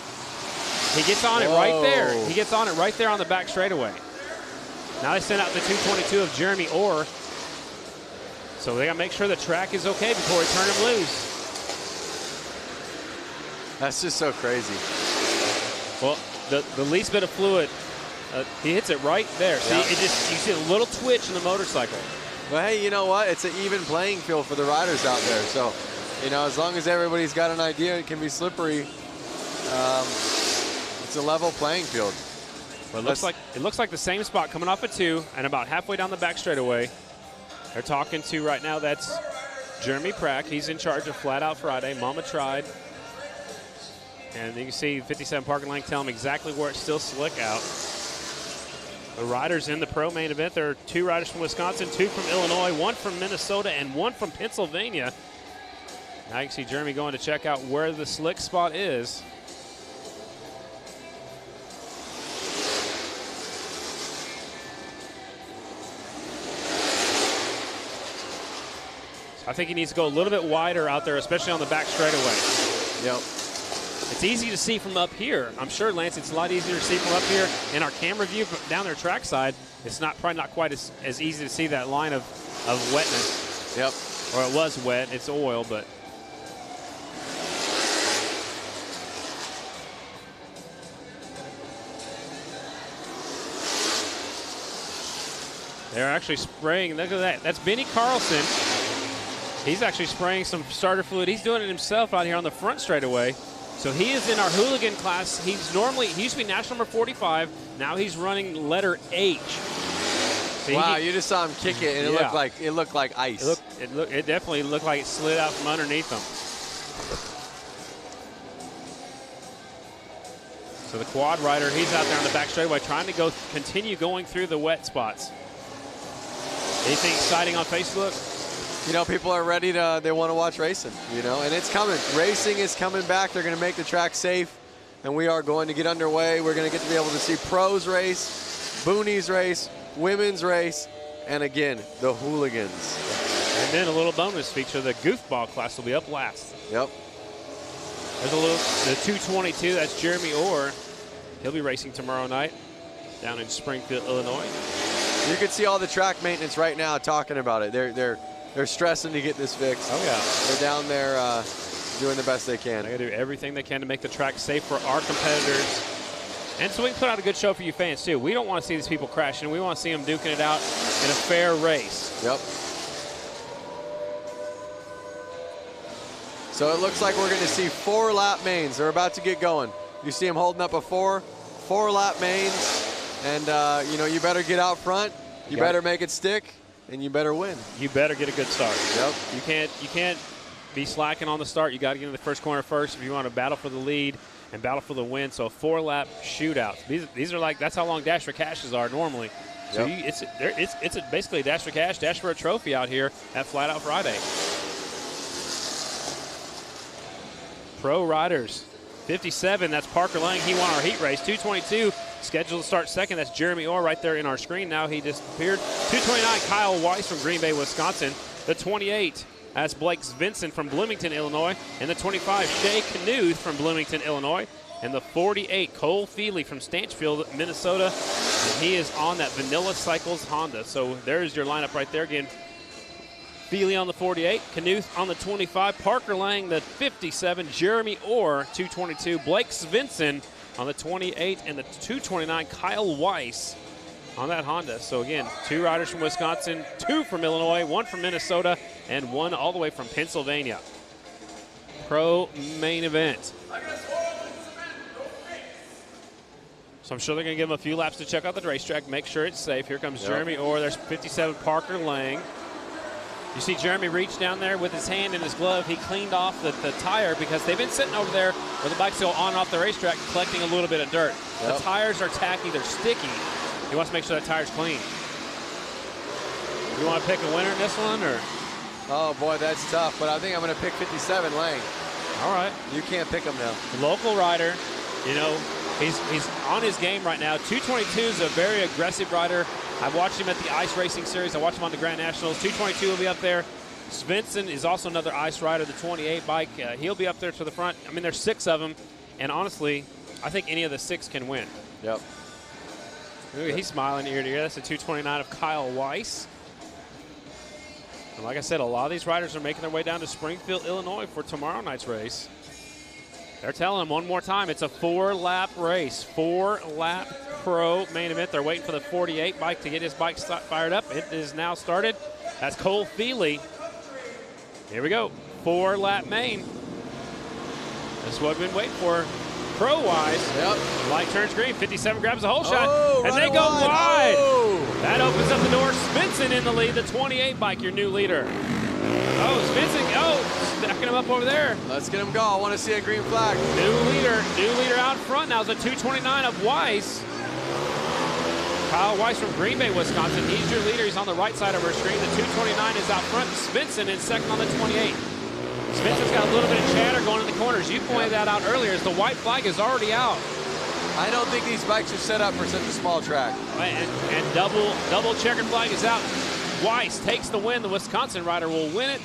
He gets on it right there. He gets on it right there on the back straightaway. Now they send out the 222 of Jeremy Orr. So they got to make sure the track is okay before we turn him loose. That's just so crazy. Well, the least bit of fluid, he hits it right there. See, you see a little twitch in the motorcycle. Well, hey, you know what? It's an even playing field for the riders out there. So, you know, as long as everybody's got an idea, it can be slippery. It's a level playing field. Well, it looks like the same spot coming off of 2 and about halfway down the back straightaway. They're talking to right now. That's Jeremy Prack. He's in charge of Flat Out Friday. Mama Tried. And you can see 57 Parker Lang tell him exactly where it's still slick out. The riders in the pro main event, there are 2 riders from Wisconsin, 2 from Illinois, 1 from Minnesota, and 1 from Pennsylvania. Now you can see Jeremy going to check out where the slick spot is. I think he needs to go a little bit wider out there, especially on the back straightaway. Yep. It's easy to see from up here. I'm sure, Lance, it's a lot easier to see from up here. In our camera view down there trackside, it's probably not quite as easy to see that line of wetness. Yep. Or it was wet. It's oil, but. They're actually spraying. Look at that. That's Benny Carlson. He's actually spraying some starter fluid. He's doing it himself out here on the front straightaway. So he is in our Hooligan class. He used to be national number 45. Now he's running letter H. So wow, you just saw him kick it, and it looked like ice. It definitely looked like it slid out from underneath him. So the quad rider, he's out there on the back straightaway trying to continue going through the wet spots. Anything exciting on Facebook? You know, people are ready they want to watch racing, you know, and it's coming. Racing is coming back. They're going to make the track safe, and we are going to get underway. We're going to get to be able to see pros race, boonies race, women's race, and again, the hooligans. And then a little bonus feature, the goofball class will be up last. Yep. There's the 222, that's Jeremy Orr. He'll be racing tomorrow night down in Springfield, Illinois. You can see all the track maintenance right now talking about it. They're stressing to get this fixed. Oh, yeah. They're down there doing the best they can. They got to do everything they can to make the track safe for our competitors. And so we can put out a good show for you fans, too. We don't want to see these people crashing. We want to see them duking it out in a fair race. Yep. So it looks like we're going to see 4 lap mains. They're about to get going. You see them holding up a 4 lap mains. And, you know, you better get out front. You better make it stick. And you better win. You better get a good start. Yep. You can't be slacking on the start. You got to get in the first corner first if you want to battle for the lead and battle for the win. So a 4-lap shootout. These are like, that's how long Dash for Cashes are normally. So it's basically a Dash for Cash, Dash for a trophy out here at Flat Out Friday. Pro riders. 57, that's Parker Lang. He won our heat race. 222, scheduled to start second. That's Jeremy Orr right there in our screen. Now he disappeared. 229, Kyle Weiss from Green Bay, Wisconsin. The 28, that's Blake Vincent from Bloomington, Illinois. And the 25, Shay Knuth from Bloomington, Illinois. And the 48, Cole Feely from Stanchfield, Minnesota. And he is on that Vanilla Cycles Honda. So there's your lineup right there again. Feely on the 48, Knuth on the 25, Parker Lang the 57, Jeremy Orr 222, Blake Svensson on the 28, and the 229, Kyle Weiss on that Honda. So again, 2 riders from Wisconsin, 2 from Illinois, 1 from Minnesota, and 1 all the way from Pennsylvania. Pro main event. So I'm sure they're going to give him a few laps to check out the racetrack, make sure it's safe. Here comes Jeremy Orr. There's 57 Parker Lang. You see Jeremy reach down there with his hand in his glove. He cleaned off the tire because they've been sitting over there where the bikes go on and off the racetrack collecting a little bit of dirt. The tires are tacky, they're sticky. He wants to make sure that tire's clean. You want to pick a winner in this one, or? Oh boy, that's tough, but I think I'm going to pick 57 Lang. All right. You can't pick him now. The local rider, you know, he's on his game right now. 222 is a very aggressive rider. I watched him at the Ice Racing Series. I watched him on the Grand Nationals. 222 will be up there. Svensson is also another ice rider, the 28 bike. He'll be up there to the front. I mean, there's 6 of them, and honestly, I think any of the 6 can win. Yep. Ooh, he's smiling ear to ear. That's a 229 of Kyle Weiss. And like I said, a lot of these riders are making their way down to Springfield, Illinois for tomorrow night's race. They're telling them one more time, it's a 4-lap race, 4-lap pro main event. They're waiting for the 48 bike to get his bike fired up. It is now started. That's Cole Feely. Here we go, 4-lap main. That's what we've been waiting for. Pro-wise, light turns green, 57 grabs a hole shot, and they go wide. That opens up the door. Svensson in the lead, the 28 bike, your new leader. Oh, Svensson, stacking him up over there. Let's get him go. I want to see a green flag. New leader out front now is the 229 of Weiss. Kyle Weiss from Green Bay, Wisconsin. He's your leader. He's on the right side of our screen. The 229 is out front. Svensson in second on the 28. Spencer's got a little bit of chatter going in the corners. You pointed that out earlier as the white flag is already out. I don't think these bikes are set up for such a small track. And double checkered flag is out. Weiss takes the win. The Wisconsin rider will win it.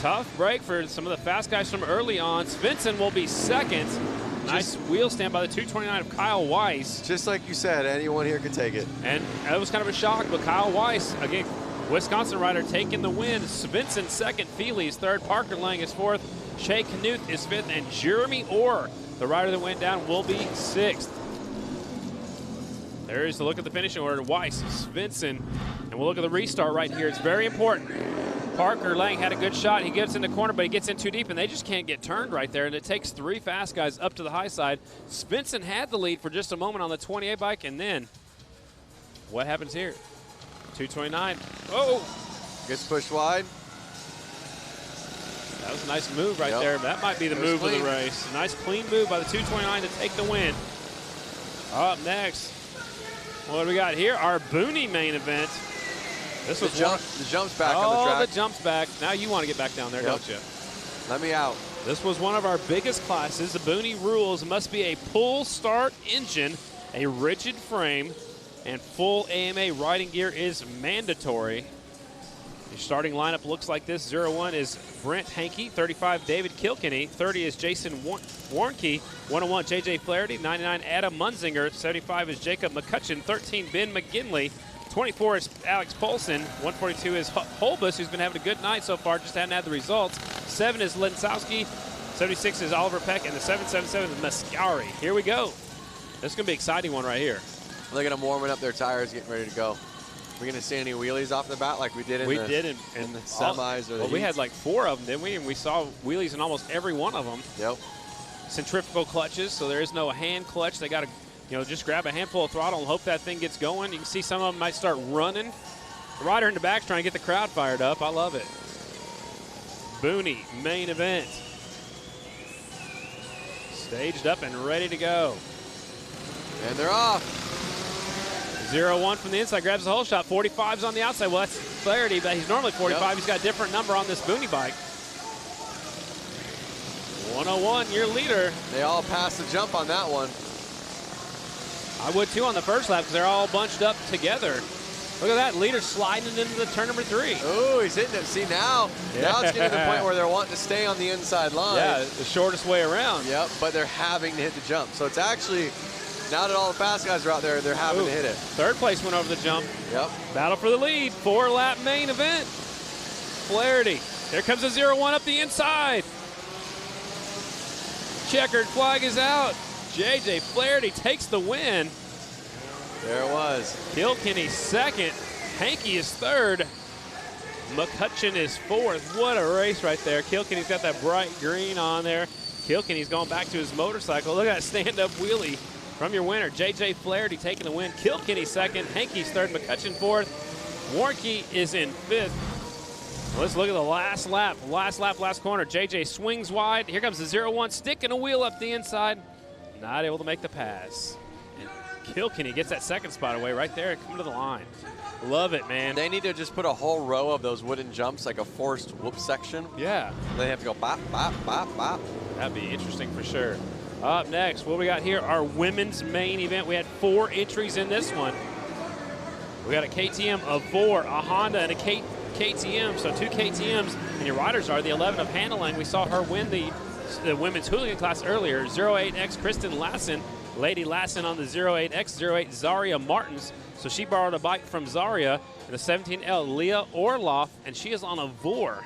Tough break for some of the fast guys from early on. Svensson will be second. Nice wheel stand by the 229 of Kyle Weiss. Just like you said, anyone here could take it. And that was kind of a shock, but Kyle Weiss, again, Wisconsin rider taking the win. Svensson second, Feely is third, Parker Lang is fourth, Shea Knuth is fifth, and Jeremy Orr, the rider that went down, will be sixth. There's the look at the finishing order. Weiss, Svensson, and we'll look at the restart right here. It's very important. Parker Lang had a good shot. He gets in the corner, but he gets in too deep, and they just can't get turned right there, and it takes 3 fast guys up to the high side. Svensson had the lead for just a moment on the 28 bike, and then what happens here? 229. Oh! Gets pushed wide. That was a nice move right there. That might be the move of the race. A nice clean move by the 229 to take the win. Up next, what do we got here? Our Boonie main event. This was the jump's back on the track. Oh, the jump's back. Now you want to get back down there, don't you? Let me out. This was one of our biggest classes. The Boonie rules must be a pull start engine, a rigid frame, and full AMA riding gear is mandatory. Your starting lineup looks like this. 01 is Brent Hankey, 35 David Kilkenny, 30 is Jason Warnke, 101 JJ Flaherty, 99 Adam Munzinger, 75 is Jacob McCutcheon, 13 Ben McGinley, 24 is Alex Polson, 142 is Holbus, who's been having a good night so far, just hadn't had the results. 7 is Linsowski, 76 is Oliver Peck, and the 777 is Mascari. Here we go. This is going to be an exciting one right here. Look at them warming up their tires, getting ready to go. We're going to see any wheelies off the bat like we did in the semis or the we had like 4 of them, didn't we? And we saw wheelies in almost every one of them. Yep. Centrifugal clutches, so there is no hand clutch. They got to, just grab a handful of throttle and hope that thing gets going. You can see some of them might start running. The rider in the back's trying to get the crowd fired up. I love it. Boonie, main event. Staged up and ready to go. And they're off. 0-1 from the inside, grabs the hole shot. 45's on the outside. Well, that's Flaherty, but he's normally 45. Yep. He's got a different number on this Boonie bike. 101, your leader. They all passed the jump on that one. I would too on the first lap because they're all bunched up together. Look at that, leader sliding into the turn number 3. Oh, he's hitting it. See, now it's getting to the point where they're wanting to stay on the inside line. Yeah, the shortest way around. Yep, but they're having to hit the jump. So it's actually, now that all the fast guys are out there, they're having to hit it. Third place went over the jump. Yep. Battle for the lead, 4-lap main event. Flaherty, here comes a 0-1 up the inside. Checkered flag is out. JJ Flaherty takes the win. There it was. Kilkenny second. Hankey is third. McCutcheon is fourth. What a race right there. Kilkenny's got that bright green on there. Kilkenny's going back to his motorcycle. Look at that stand-up wheelie. from your winner, J.J. Flaherty taking the win. Kilkenny second, Hankey's third, McCutcheon fourth. Warnke is in fifth. Let's look at the last lap. Last corner. J.J. swings wide. Here comes the 0-1, sticking a wheel up the inside. Not able to make the pass. And Kilkenny gets that second spot away right there and come to the line. Love it, man. They need to just put a whole row of those wooden jumps, like a forced whoop section. Yeah. They have to go bop, bop, bop, bop. That'd be interesting for sure. Up next, what we got here, our women's main event. We had 4 entries in this one. We got a KTM, a Vor, a Honda, and a KTM. So 2 KTMs, and your riders are the 11 of Hannah Lang. We saw her win the women's hooligan class earlier. 08X Kristen Lassen, Lady Lassen on the 08X, 08 Zaria Martins. So she borrowed a bike from Zaria, and the 17L Leah Orloff, and she is on a Vor.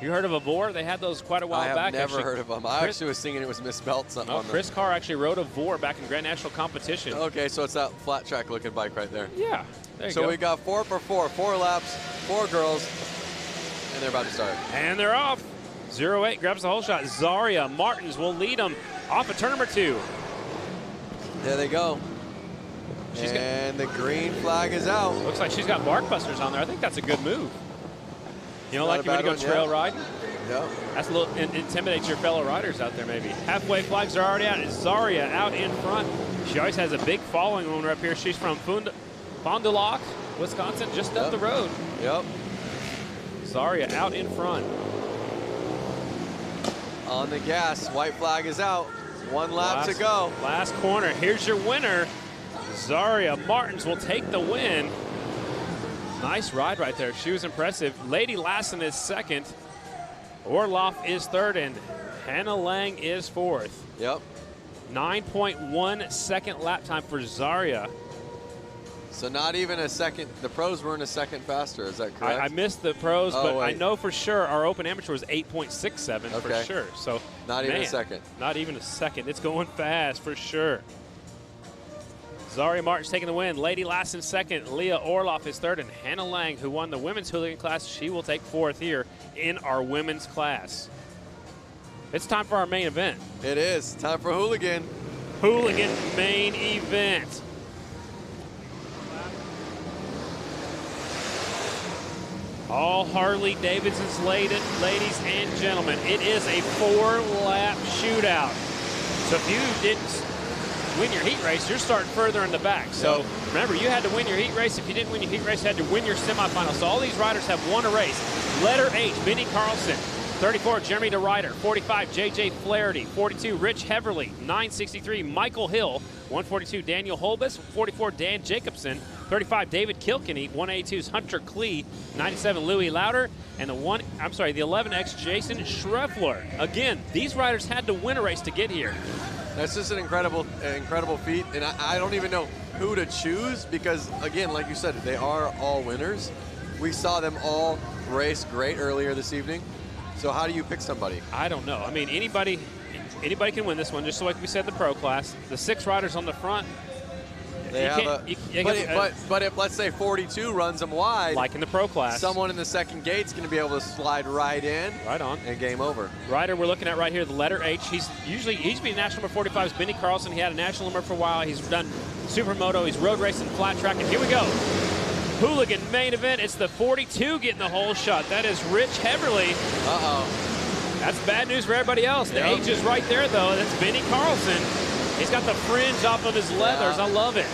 You heard of a Vor? They had those quite a while back. I have never heard of them. I actually was thinking it was misspelled something on them. Chris Carr actually rode a Vor back in Grand National competition. Okay, so it's that flat track looking bike right there. Yeah, there you go. So we got 4x4, 4 laps, 4 girls, and they're about to start. And they're off. 08 grabs the whole shot. Zaria Martins will lead them off of turn number 2. There they go. And the green flag is out. Looks like she's got bark busters on there. I think that's a good move. You know, like you want to go trail riding? Yeah. That's a little, intimidates your fellow riders out there maybe. Halfway flags are already out. It's Zaria out in front. She always has a big following on her up here. She's from Fond du Lac, Wisconsin, just up the road. Yep. Zaria out in front. On the gas, white flag is out. 1 lap to go. Last corner. Here's your winner. Zaria Martins will take the win. Nice ride right there. She was impressive. Lady Lassen is second. Orloff is third, and Hannah Lang is fourth. Yep. 9.1 second lap time for Zaria. So not even a second. The pros weren't a second faster. Is that correct? I missed the pros, but wait. I know for sure our open amateur was 8.67 for sure. So not even a second. Not even a second. It's going fast for sure. Zaria Martins taking the win. Lady Lassen second. Leah Orloff is third. And Hannah Lang, who won the women's hooligan class, she will take fourth here in our women's class. It's time for our main event. It is. Time for Hooligan. Hooligan main event. All Harley-Davidson's ladies and gentlemen. It is a 4-lap shootout. So if you didn't win your heat race, you're starting further in the back. So remember, you had to win your heat race. If you didn't win your heat race, you had to win your semifinals. So all these riders have won a race. Letter H, Benny Carlson. 34, Jeremy DeRuyter. 45, J.J. Flaherty. 42, Rich Heverly. 963, Michael Hill. 142, Daniel Holbus. 44, Dan Jacobson. 35, David Kilkenny. 182's Hunter Klee. 97, Louis Lauder. And the 11X, Jason Schreffler. Again, these riders had to win a race to get here. That's just an incredible feat, and I don't even know who to choose because, again, like you said, they are all winners. We saw them all race great earlier this evening. So how do you pick somebody? I don't know. I mean, anybody can win this one, just like we said, the pro class. The 6 riders on the front. They have but if, let's say, 42 runs them wide, like in the pro class, someone in the second gate's going to be able to slide right in. Right on. And game over. Rider we're looking at right here, the letter H. He's been national number 45 is Benny Carlson. He had a national number for a while. He's done supermoto. He's road racing, flat track. And here we go. Hooligan main event. It's the 42 getting the whole shot. That is Rich Heverly. Uh-oh. That's bad news for everybody else. The H is right there, though. That's Benny Carlson. He's got the fringe off of his leathers. I love it.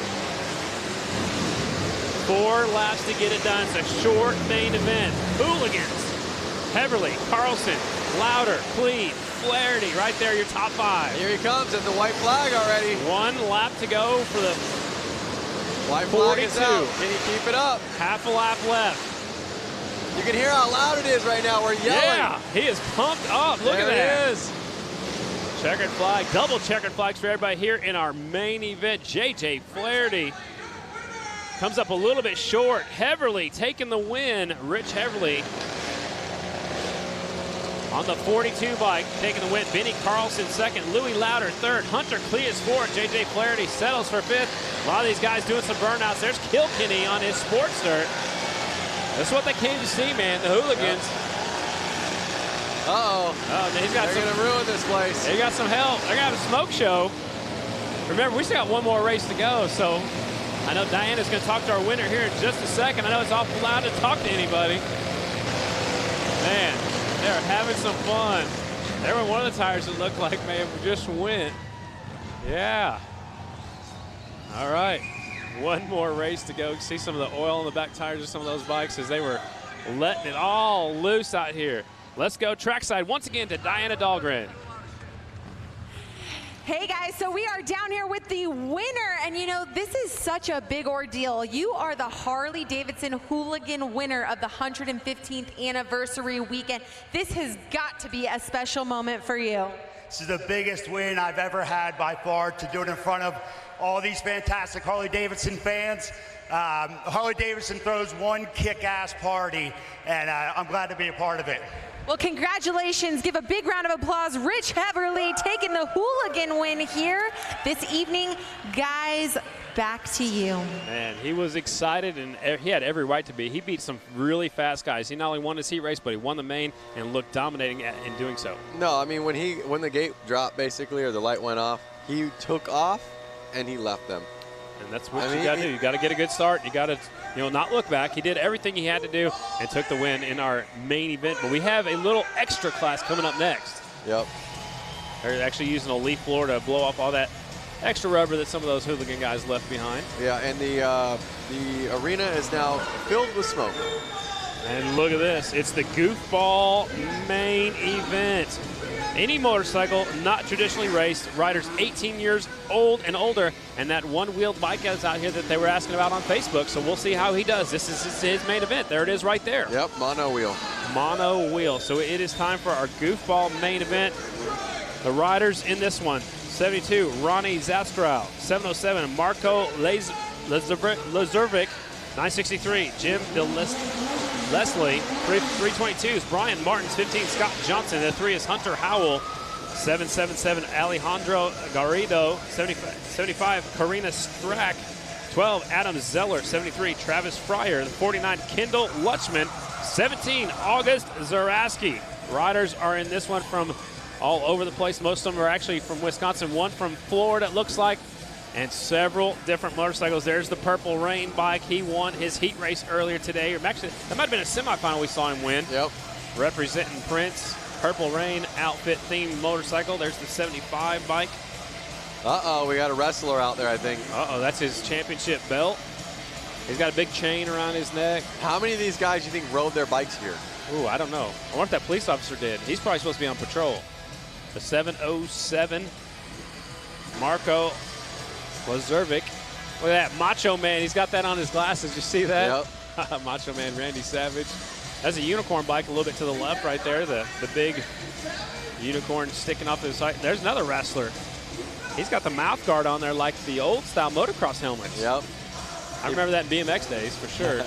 4 laps to get it done. It's a short main event. Hooligans. Heverly, Carlson, Lauder, Klee, Flaherty. Right there, your top 5. Here he comes at the white flag already. 1 lap to go for the white 42. Flag is out. Can he keep it up? Half a lap left. You can hear how loud it is right now. We're yelling. Yeah, he is pumped up. Look at that. There he is. Checkered flag, double checkered flags for everybody here in our main event. J.J. Flaherty comes up a little bit short. Heverly taking the win. Rich Heverly on the 42 bike taking the win. Benny Carlson second. Louis Lauder third. Hunter Klee is fourth. J.J. Flaherty settles for fifth. A lot of these guys doing some burnouts. There's Kilkenny on his Sportster. That's what they came to see, man. The Hooligans. Uh-oh. Oh, he's got They're going to ruin this place. They got some help. They're going to have a smoke show. Remember, we still got one more race to go, so I know Diana's going to talk to our winner here in just a second. I know it's awful loud to talk to anybody. Man, they're having some fun. There were one of the tires that looked like may have just went. Yeah. All right. One more race to go. See some of the oil on the back tires of some of those bikes as they were letting it all loose out here. Let's go trackside once again to Diana Dahlgren. Hey guys, so we are down here with the winner, and you know, this is such a big ordeal. You are the Harley-Davidson Hooligan winner of the 115th anniversary weekend. This has got to be a special moment for you. This is the biggest win I've ever had by far, to do it in front of all these fantastic Harley-Davidson fans. Harley-Davidson throws one kick-ass party, and I'm glad to be a part of it. Well, congratulations. Give a big round of applause. Rich Heverly taking the Hooligan win here this evening. Guys, back to you. Man, he was excited, and he had every right to be. He beat some really fast guys. He not only won his heat race, but he won the main and looked dominating in doing so. No, I mean, when the gate dropped, basically, or the light went off, he took off and he left them. And that's what you got to do. You got to get a good start. You got to, not look back. He did everything he had to do and took the win in our main event. But we have a little extra class coming up next. Yep. They're actually using a leaf blower to blow off all that extra rubber that some of those Hooligan guys left behind. Yeah, and the arena is now filled with smoke. And look at this. It's the Goofball main event. Any motorcycle not traditionally raced, riders 18 years old and older, and that one-wheeled bike is out here that they were asking about on Facebook, so we'll see how he does. This is his main event. There it is right there. Yep, mono wheel. Mono wheel. So it is time for our Goofball main event. The riders in this one: 72, Ronnie Zastrow; 707, Marco Lazurvic; 963, Jim Leslie; 322s, Brian Martins; 15, Scott Johnson; the 3 is Hunter Howell; 777, Alejandro Garrido; 75, Karina Strack; 12, Adam Zeller; 73, Travis Fryer; 49, Kendall Lutchman; 17, August Zaraski. Riders are in this one from all over the place. Most of them are actually from Wisconsin, one from Florida, it looks like, and several different motorcycles. There's the Purple Rain bike. He won his heat race earlier today. Actually, that might have been a semifinal we saw him win. Yep. Representing Prince, Purple Rain outfit themed motorcycle. There's the 75 bike. Uh-oh, we got a wrestler out there, I think. Uh-oh, that's his championship belt. He's got a big chain around his neck. How many of these guys do you think rode their bikes here? Ooh, I don't know. I wonder if that police officer did. He's probably supposed to be on patrol. The 707, Marco Lazurvic. Look at that, Macho Man. He's got that on his glasses. You see that? Yep. Macho Man Randy Savage. That's a unicorn bike a little bit to the left right there. The big unicorn sticking off to the side. There's another wrestler. He's got the mouth guard on there like the old style motocross helmets. Yep. I remember that in BMX days for sure.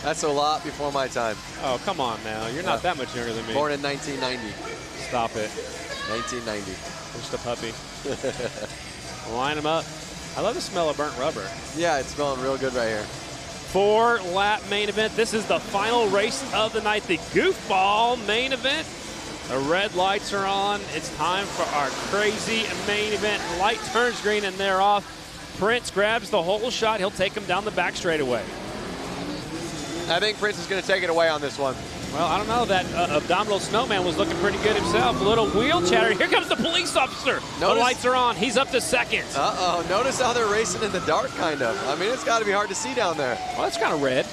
That's a lot before my time. Oh, come on now. You're not that much younger than me. Born in 1990. Stop it. 1990. Just a puppy. Line them up. I love the smell of burnt rubber. Yeah, it's smelling real good right here. 4-lap main event. This is the final race of the night, the Goofball main event. The red lights are on. It's time for our crazy main event. Light turns green and they're off. Prince grabs the whole shot. He'll take him down the back straightaway. I think Prince is going to take it away on this one. Well, I don't know. That abdominal snowman was looking pretty good himself. A little wheel chatter. Here comes the police officer. The lights are on. He's up to second. Uh-oh. Notice how they're racing in the dark, kind of. I mean, it's got to be hard to see down there. Well, it's kind of red.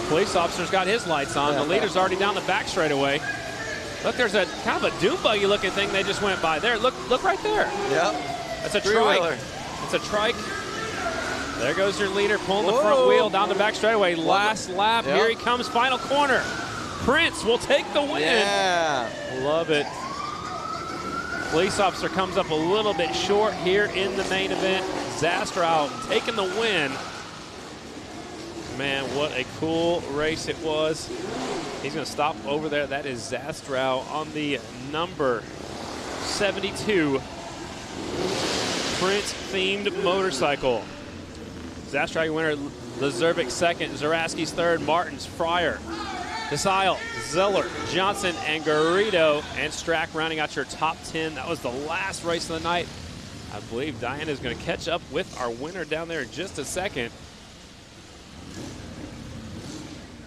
Police officer's got his lights on. The leader's already down the back straightaway. Look, there's a kind of a dune buggy looking thing they just went by there. Look right there. Yep. That's a trike. It's a trike. There goes your leader pulling the front wheel down the back straightaway. Last lap. Yep. Here he comes, final corner. Prince will take the win. Yeah. Love it. Police officer comes up a little bit short here in the main event. Zastrow taking the win. Man, what a cool race it was. He's going to stop over there. That is Zastrow on the number 72 Prince-themed motorcycle. Zastrow, your winner. Lazurvic second. Zaraski's third. Martins, Fryer, Desile, Zeller, Johnson, and Garrido, and Strack rounding out your top 10. That was the last race of the night. I believe Diana's going to catch up with our winner down there in just a second.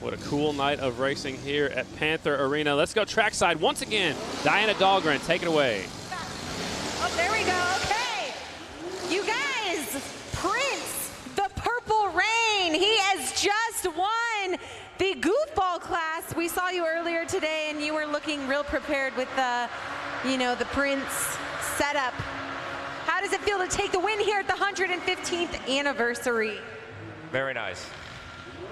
What a cool night of racing here at Panther Arena. Let's go trackside once again. Diana Dahlgren, take it away. Oh, there we go. Okay. You guys, Prince, the Purple Rain, he has just won the Goofball class. We saw you earlier today, and you were looking real prepared with the, you know, the Prince setup. How does it feel to take the win here at the 115th anniversary? Very nice.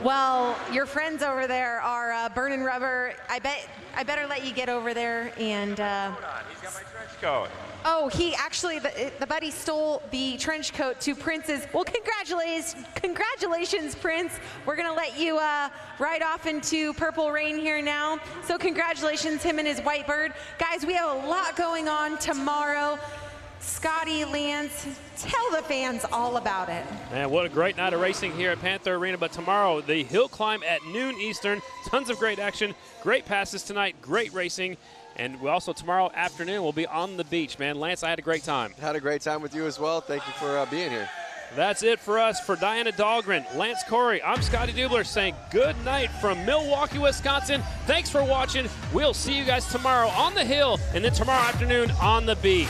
Well, your friends over there are burning rubber. I better let you get over there and. He's got my trench coat. Oh, he actually, the buddy stole the trench coat to Prince's. Well, congratulations, Prince. We're gonna let you ride off into Purple Rain here now. So congratulations, him and his white bird. Guys, we have a lot going on tomorrow. Scotty, Lance, tell the fans all about it. Man, what a great night of racing here at Panther Arena. But tomorrow, the hill climb at noon Eastern. Tons of great action, great passes tonight, great racing. And we also tomorrow afternoon we'll be on the beach, man. Lance, I had a great time. Had a great time with you as well. Thank you for being here. That's it for us. For Diana Dahlgren, Lance Corey, I'm Scotty Dubler saying good night from Milwaukee, Wisconsin. Thanks for watching. We'll see you guys tomorrow on the hill and then tomorrow afternoon on the beach.